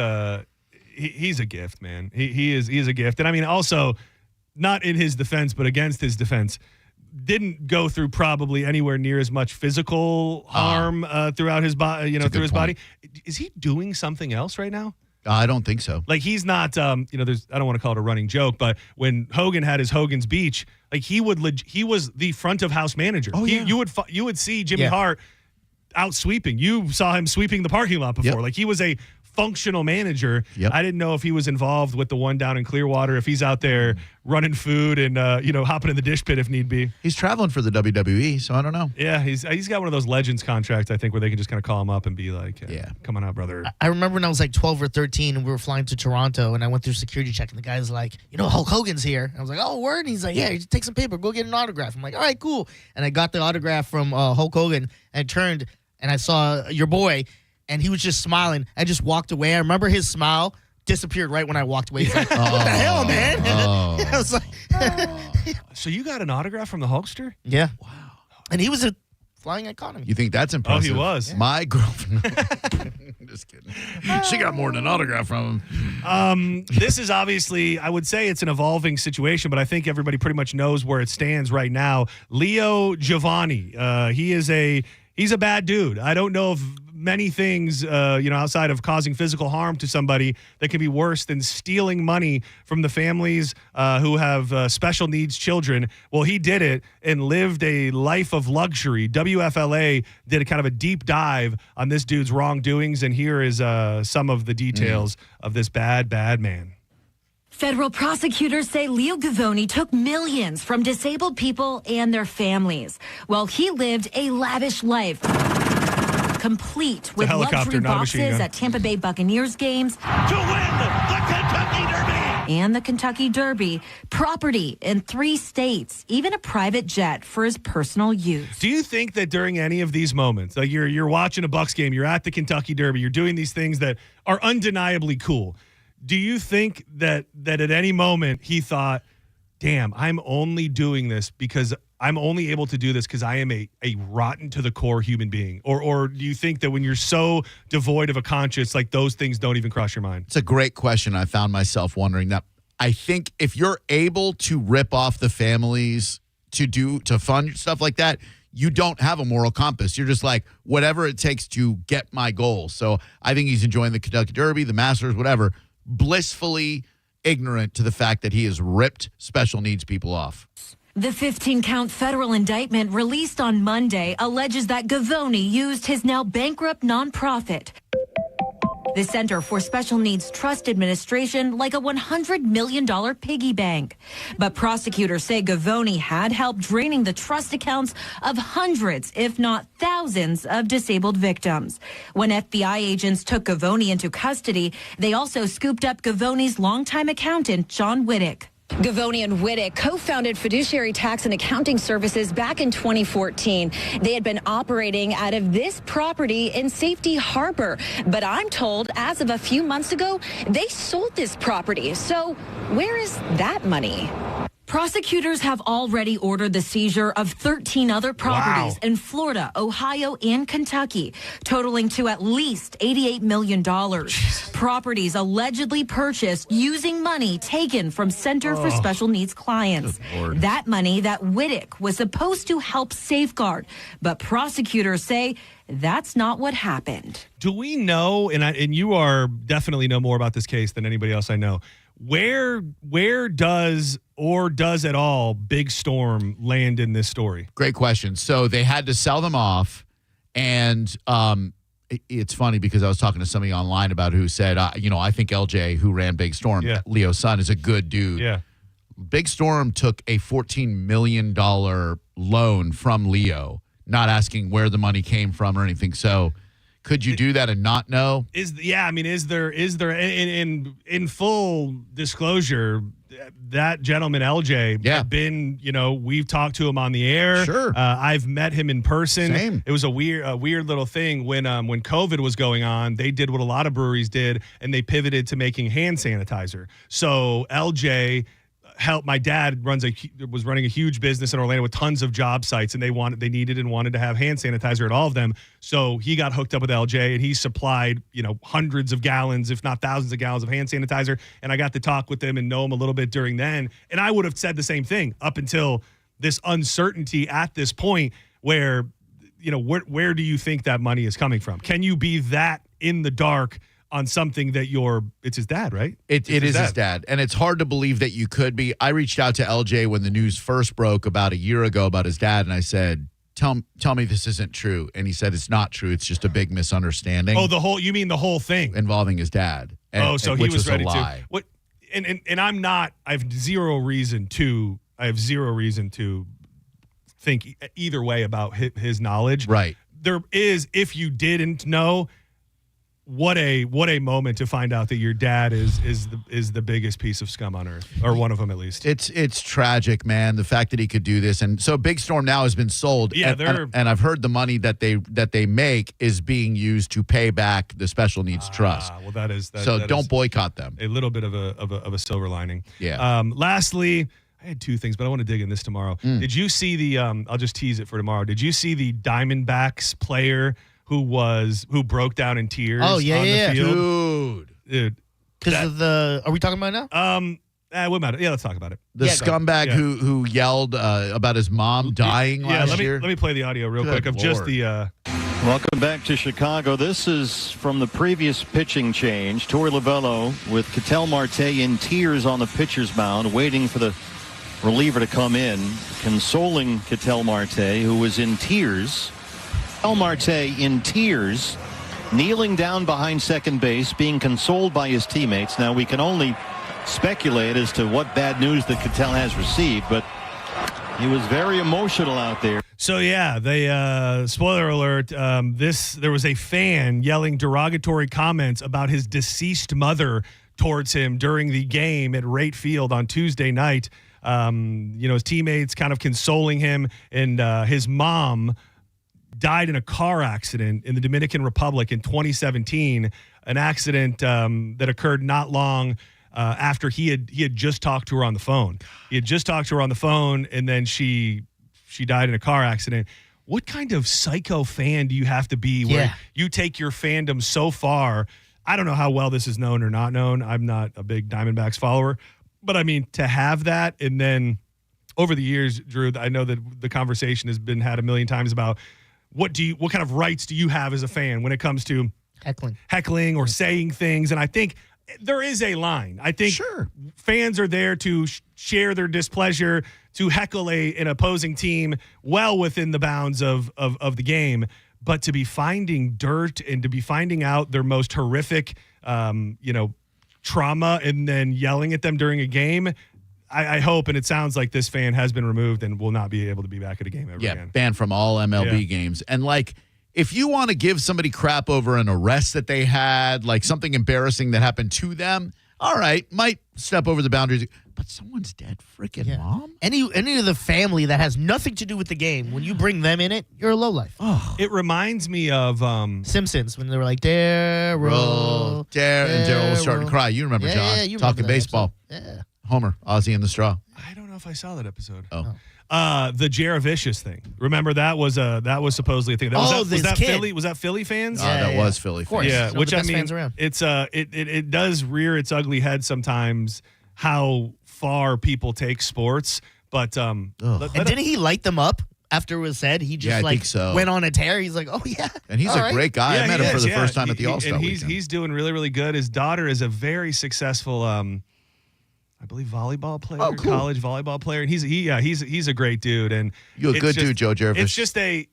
he's a gift, man. He is a gift, and I mean, also, not in his defense, but against his defense, didn't go through probably anywhere near as much physical harm throughout his body. Through his body. Is he doing something else right now? I don't think so. Like, he's not, there's, I don't want to call it a running joke, but when Hogan had his Hogan's Beach, like, he was the front of house manager. Oh, yeah. You would see Jimmy Hart out sweeping. You saw him sweeping the parking lot before. Like, he was a functional manager. I didn't know if he was involved with the one down in Clearwater, if he's out there running food and hopping in the dish pit if need be. He's traveling for the WWE, so I don't know. Yeah, he's got one of those Legends contracts, I think, where they can just kind of call him up and be like, come on out, brother. I remember when I was like 12 or 13 and we were flying to Toronto, and I went through security check, and the guy's like, Hulk Hogan's here. And I was like, oh, word? And he's like, yeah, take some paper, go get an autograph. I'm like, all right, cool. And I got the autograph from Hulk Hogan and turned, and I saw your boy, and he was just smiling. I just walked away. I remember his smile disappeared right when I walked away. He's like, what the hell, man? I was like, so you got an autograph from the Hulkster? Yeah. Wow. And he was a flying economy. You think that's impressive? Oh, he was. Yeah. My girlfriend. Just kidding. She got more than an autograph from him. This is obviously, I would say it's an evolving situation, but I think everybody pretty much knows where it stands right now. Leo Giovanni. He's a bad dude. I don't know if many things, outside of causing physical harm to somebody that can be worse than stealing money from the families who have special needs children. Well, he did it and lived a life of luxury. WFLA did a kind of a deep dive on this dude's wrongdoings, and here is some of the details of this bad, bad man. Federal prosecutors say Leo Gavoni took millions from disabled people and their families, while he lived a lavish life, complete with luxury boxes at Tampa Bay Buccaneers games to win the Kentucky Derby and the Kentucky Derby, property in 3 states, even a private jet for his personal use. Do you think that during any of these moments, like you're watching a Bucs game, you're at the Kentucky Derby, you're doing these things that are undeniably cool, do you think that at any moment he thought, damn, I'm only doing this because I'm only able to do this because I am a rotten to the core human being? Or do you think that when you're so devoid of a conscience, like those things don't even cross your mind? It's a great question. I found myself wondering that. I think if you're able to rip off the families to fund stuff like that, you don't have a moral compass. You're just like, whatever it takes to get my goal. So I think he's enjoying the Kentucky Derby, the Masters, whatever, blissfully ignorant to the fact that he has ripped special needs people off. The 15-count federal indictment released on Monday alleges that Gavoni used his now bankrupt nonprofit, the Center for Special Needs Trust Administration, like a $100 million piggy bank. But prosecutors say Gavoni had helped draining the trust accounts of hundreds, if not thousands, of disabled victims. When FBI agents took Gavoni into custody, they also scooped up Gavoni's longtime accountant, John Wittick. Gavoni and Wittick co-founded Fiduciary Tax and Accounting Services back in 2014. They had been operating out of this property in Safety Harbor. But I'm told as of a few months ago, they sold this property. So where is that money? Prosecutors have already ordered the seizure of 13 other properties in Florida, Ohio, and Kentucky, totaling to at least $88 million. Properties allegedly purchased using money taken from Center for Special Needs clients. That money that Wittick was supposed to help safeguard. But prosecutors say that's not what happened. Do we know, and you are definitely know more about this case than anybody else I know, where does at all Big Storm land in this story? Great question. So they had to sell them off, and it's funny because I was talking to somebody online about who said, I think LJ, who ran Big Storm, Leo's son, is a good dude. Yeah. Big Storm took a $14 million loan from Leo, not asking where the money came from or anything. So could you do that and not know? Is there in full disclosure, that gentleman LJ had been, we've talked to him on the air. Sure. I've met him in person. Same. It was a weird little thing when COVID was going on. They did what a lot of breweries did, and they pivoted to making hand sanitizer. So LJ helped. My dad was running a huge business in Orlando with tons of job sites, and they needed and wanted to have hand sanitizer at all of them. So he got hooked up with LJ, and he supplied hundreds of gallons, if not thousands of gallons of hand sanitizer. And I got to talk with him and know him a little bit during then. And I would have said the same thing up until this uncertainty at this point, where where do you think that money is coming from? Can you be that in the dark on something that it's his dad, right? It is his dad. And it's hard to believe that you could be. I reached out to LJ when the news first broke about a year ago about his dad, and I said, tell me this isn't true. And he said, it's not true. It's just a big misunderstanding. Oh, you mean the whole thing? Involving his dad. So he was ready to. What? And I'm not, I have zero reason to think either way about his knowledge. Right. There is, if you didn't know, what a moment to find out that your dad is the biggest piece of scum on earth, or one of them at least. It's tragic, man. The fact that he could do this, and so Big Storm now has been sold. Yeah, and I've heard the money that they make is being used to pay back the Special Needs Trust. Well, that don't boycott them. A little bit of a silver lining. Yeah. Lastly, I had two things, but I want to dig in this tomorrow. Did you see the? I'll just tease it for tomorrow. Did you see the Diamondbacks player who broke down in tears on the field? Dude. Because of the... Are we talking about it now? What matter? Yeah, let's talk about it. The scumbag who yelled about his mom dying last year. Let me play the audio real quick of just the... Welcome back to Chicago. This is from the previous pitching change. Torey Lovello with Ketel Marte in tears on the pitcher's mound, waiting for the reliever to come in, consoling Ketel Marte, who was in tears. Ketel Marte in tears, kneeling down behind second base, being consoled by his teammates. Now, we can only speculate as to what bad news that Ketel has received, but he was very emotional out there. So yeah, they spoiler alert. There was a fan yelling derogatory comments about his deceased mother towards him during the game at Rate Field on Tuesday night. His teammates kind of consoling him, and his mom died in a car accident in the Dominican Republic in 2017. An accident that occurred not long after he had just talked to her on the phone. He had just talked to her on the phone, and then she died in a car accident. What kind of psycho fan do you have to be where you take your fandom so far? I don't know how well this is known or not known. I'm not a big Diamondbacks follower. But, I mean, to have that, and then over the years, Drew, I know that the conversation has been had a million times about what kind of rights do you have as a fan when it comes to heckling or saying things. And I think there is a line. I think fans are there to share their displeasure, to heckle an opposing team well within the bounds of the game. But to be finding dirt and to be finding out their most horrific, trauma and then yelling at them during a game, I hope, and it sounds like this fan has been removed and will not be able to be back at a game ever again. Banned from all MLB games. And, if you want to give somebody crap over an arrest that they had, something embarrassing that happened to them, all right, might step over the boundaries. But someone's dead freaking mom? Any of the family that has nothing to do with the game, when you bring them in it, you're a lowlife. Oh. It reminds me of Simpsons, when they were like, Daryl. And Daryl was starting to cry. You remember, John? Yeah, you talking remember baseball. Yeah. Homer, Ozzy and the Straw. I don't know if I saw that episode. Oh. The Jaravicious thing. Remember that was supposedly a thing. Was that Philly? Was that Philly fans? That was Philly fans. Yeah, which I mean, fans around. It's it does rear its ugly head sometimes how far people take sports. But and didn't he light them up after it was said? He just I think so. went on a tear. He's like, oh yeah, and he's a great guy. Yeah, I met him for the first time at the All-Star and weekend. He's doing really, really good. His daughter is a very successful, I believe, volleyball player, college volleyball player, and he's a great dude. And you're a good dude, Joe Jervis. It's just it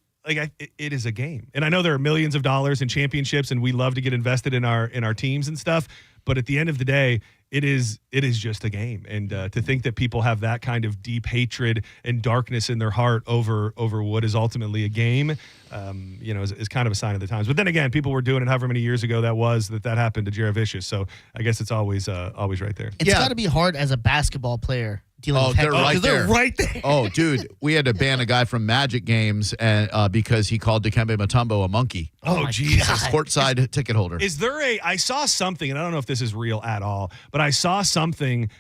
is a game, and I know there are millions of dollars in championships, and we love to get invested in our teams and stuff. But at the end of the day, it is just a game, and to think that people have that kind of deep hatred and darkness in their heart over what is ultimately a game, is kind of a sign of the times. But then again, people were doing it however many years ago that happened to Jaravicious. So I guess it's always right there. It's got to be hard as a basketball player. They're right there. They're right there. Oh, dude, we had to ban a guy from Magic games and because he called Dikembe Mutombo a monkey. Oh, Jesus. Courtside ticket holder. Is there I saw something, and I don't know if this is real at all, but I saw something.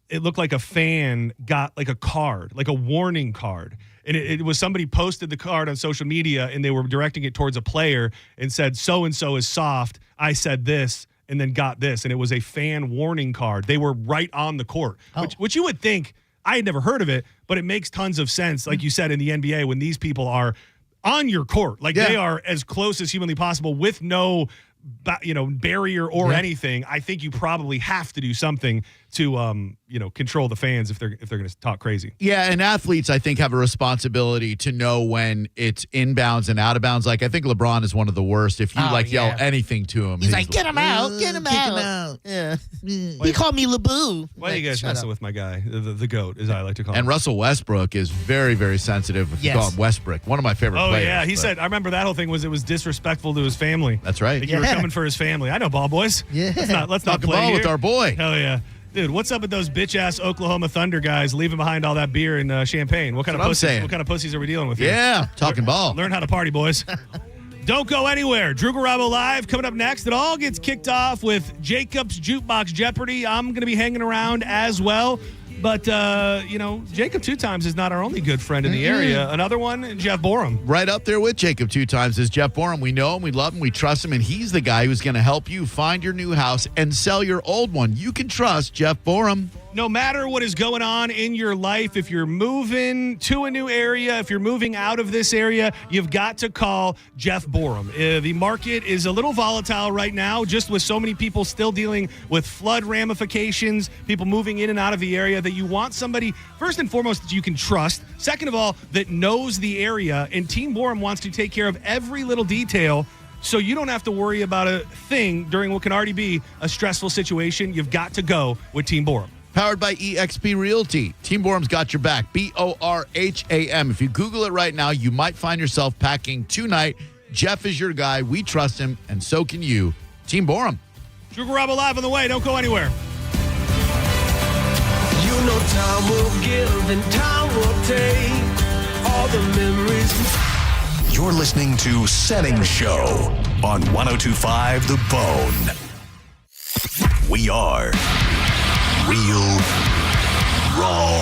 It looked like a fan got a card, like a warning card. And it was somebody posted the card on social media, and they were directing it towards a player and said, so-and-so is soft. I said this. And then got this, and it was a fan warning card. They were right on the court, which you would think, I had never heard of it, but it makes tons of sense, like you said, in the NBA, when these people are on your court. They are as close as humanly possible with no barrier or anything. I think you probably have to do something to control the fans if they're going to talk crazy. Yeah, and athletes, I think, have a responsibility to know when it's inbounds and out of bounds. I think LeBron is one of the worst. If you yell anything to him, he's like, get him out, get him out. Yeah, he called me LeBoo. Why are you guys messing with my guy, the GOAT, as I like to call him? And Russell Westbrook is very, very sensitive. If you call him Westbrook, one of my favorite players. Oh yeah, he said. I remember that whole thing was it was disrespectful to his family. That's right. You were coming for his family. I know, ball boys. Yeah, let's not play ball here with our boy. Hell yeah. Dude, what's up with those bitch-ass Oklahoma Thunder guys leaving behind all that beer and champagne? What kind of pussies are we dealing with here? Yeah, talking ball. Learn how to party, boys. Don't go anywhere. Drew Garabo Live coming up next. It all gets kicked off with Jacob's Jukebox Jeopardy. I'm going to be hanging around as well. But, Jacob 2 times is not our only good friend in the area. Another one, Jeff Borum. Right up there with Jacob 2 times is Jeff Borum. We know him, we love him, we trust him, and he's the guy who's going to help you find your new house and sell your old one. You can trust Jeff Borum. No matter what is going on in your life, if you're moving to a new area, if you're moving out of this area, you've got to call Jeff Borum. The market is a little volatile right now, just with so many people still dealing with flood ramifications, people moving in and out of the area, that you want somebody, first and foremost, that you can trust. Second of all, that knows the area. And Team Borum wants to take care of every little detail, so you don't have to worry about a thing during what can already be a stressful situation. You've got to go with Team Borum. Powered by eXp Realty. Team Borum's got your back. BORHAM. If you Google it right now, you might find yourself packing tonight. Jeff is your guy. We trust him, and so can you. Team Borum. Drew Garabo live on the way. Don't go anywhere. You know time will give and time will take all the memories. You're listening to Senning Show on 102.5 The Bone. We are Real Raw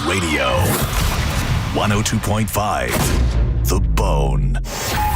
Radio. 102.5 The Bone.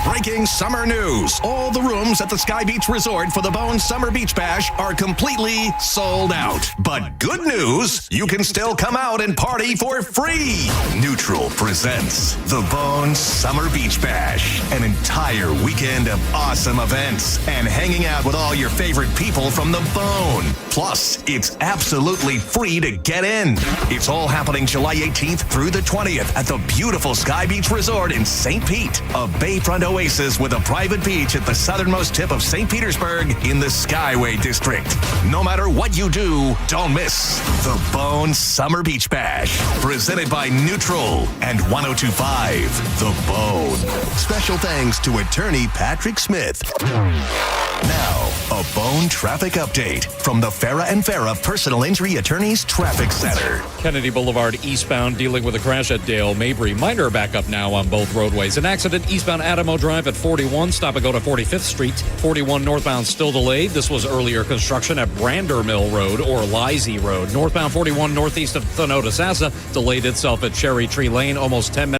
Breaking summer news. All the rooms at the Sky Beach Resort for the Bone Summer Beach Bash are completely sold out. But good news, you can still come out and party for free. Neutral presents the Bone Summer Beach Bash. An entire weekend of awesome events and hanging out with all your favorite people from the Bone. Plus, it's absolutely free to get in. It's all happening July 18th through the 20th at the beautiful Sky Beach Resort in St. Pete, a bayfront oasis with a private beach at the southernmost tip of St. Petersburg in the Skyway District. No matter what you do, don't miss the Bone Summer Beach Bash. Presented by Neutral and 102.5 The Bone. Special thanks to attorney Patrick Smith. Now, a Bone traffic update from the Farah and Farah Personal Injury Attorneys Traffic Center. Kennedy Boulevard eastbound dealing with a crash at Dale Mabry. Minor backup now on both roadways. An accident eastbound Adamo Drive at 41. Stop and go to 45th Street. 41 northbound still delayed. This was earlier construction at Brander Mill Road or Lizzie Road. Northbound 41 northeast of Thanodasassa delayed itself at Cherry Tree Lane. Almost 10 minutes.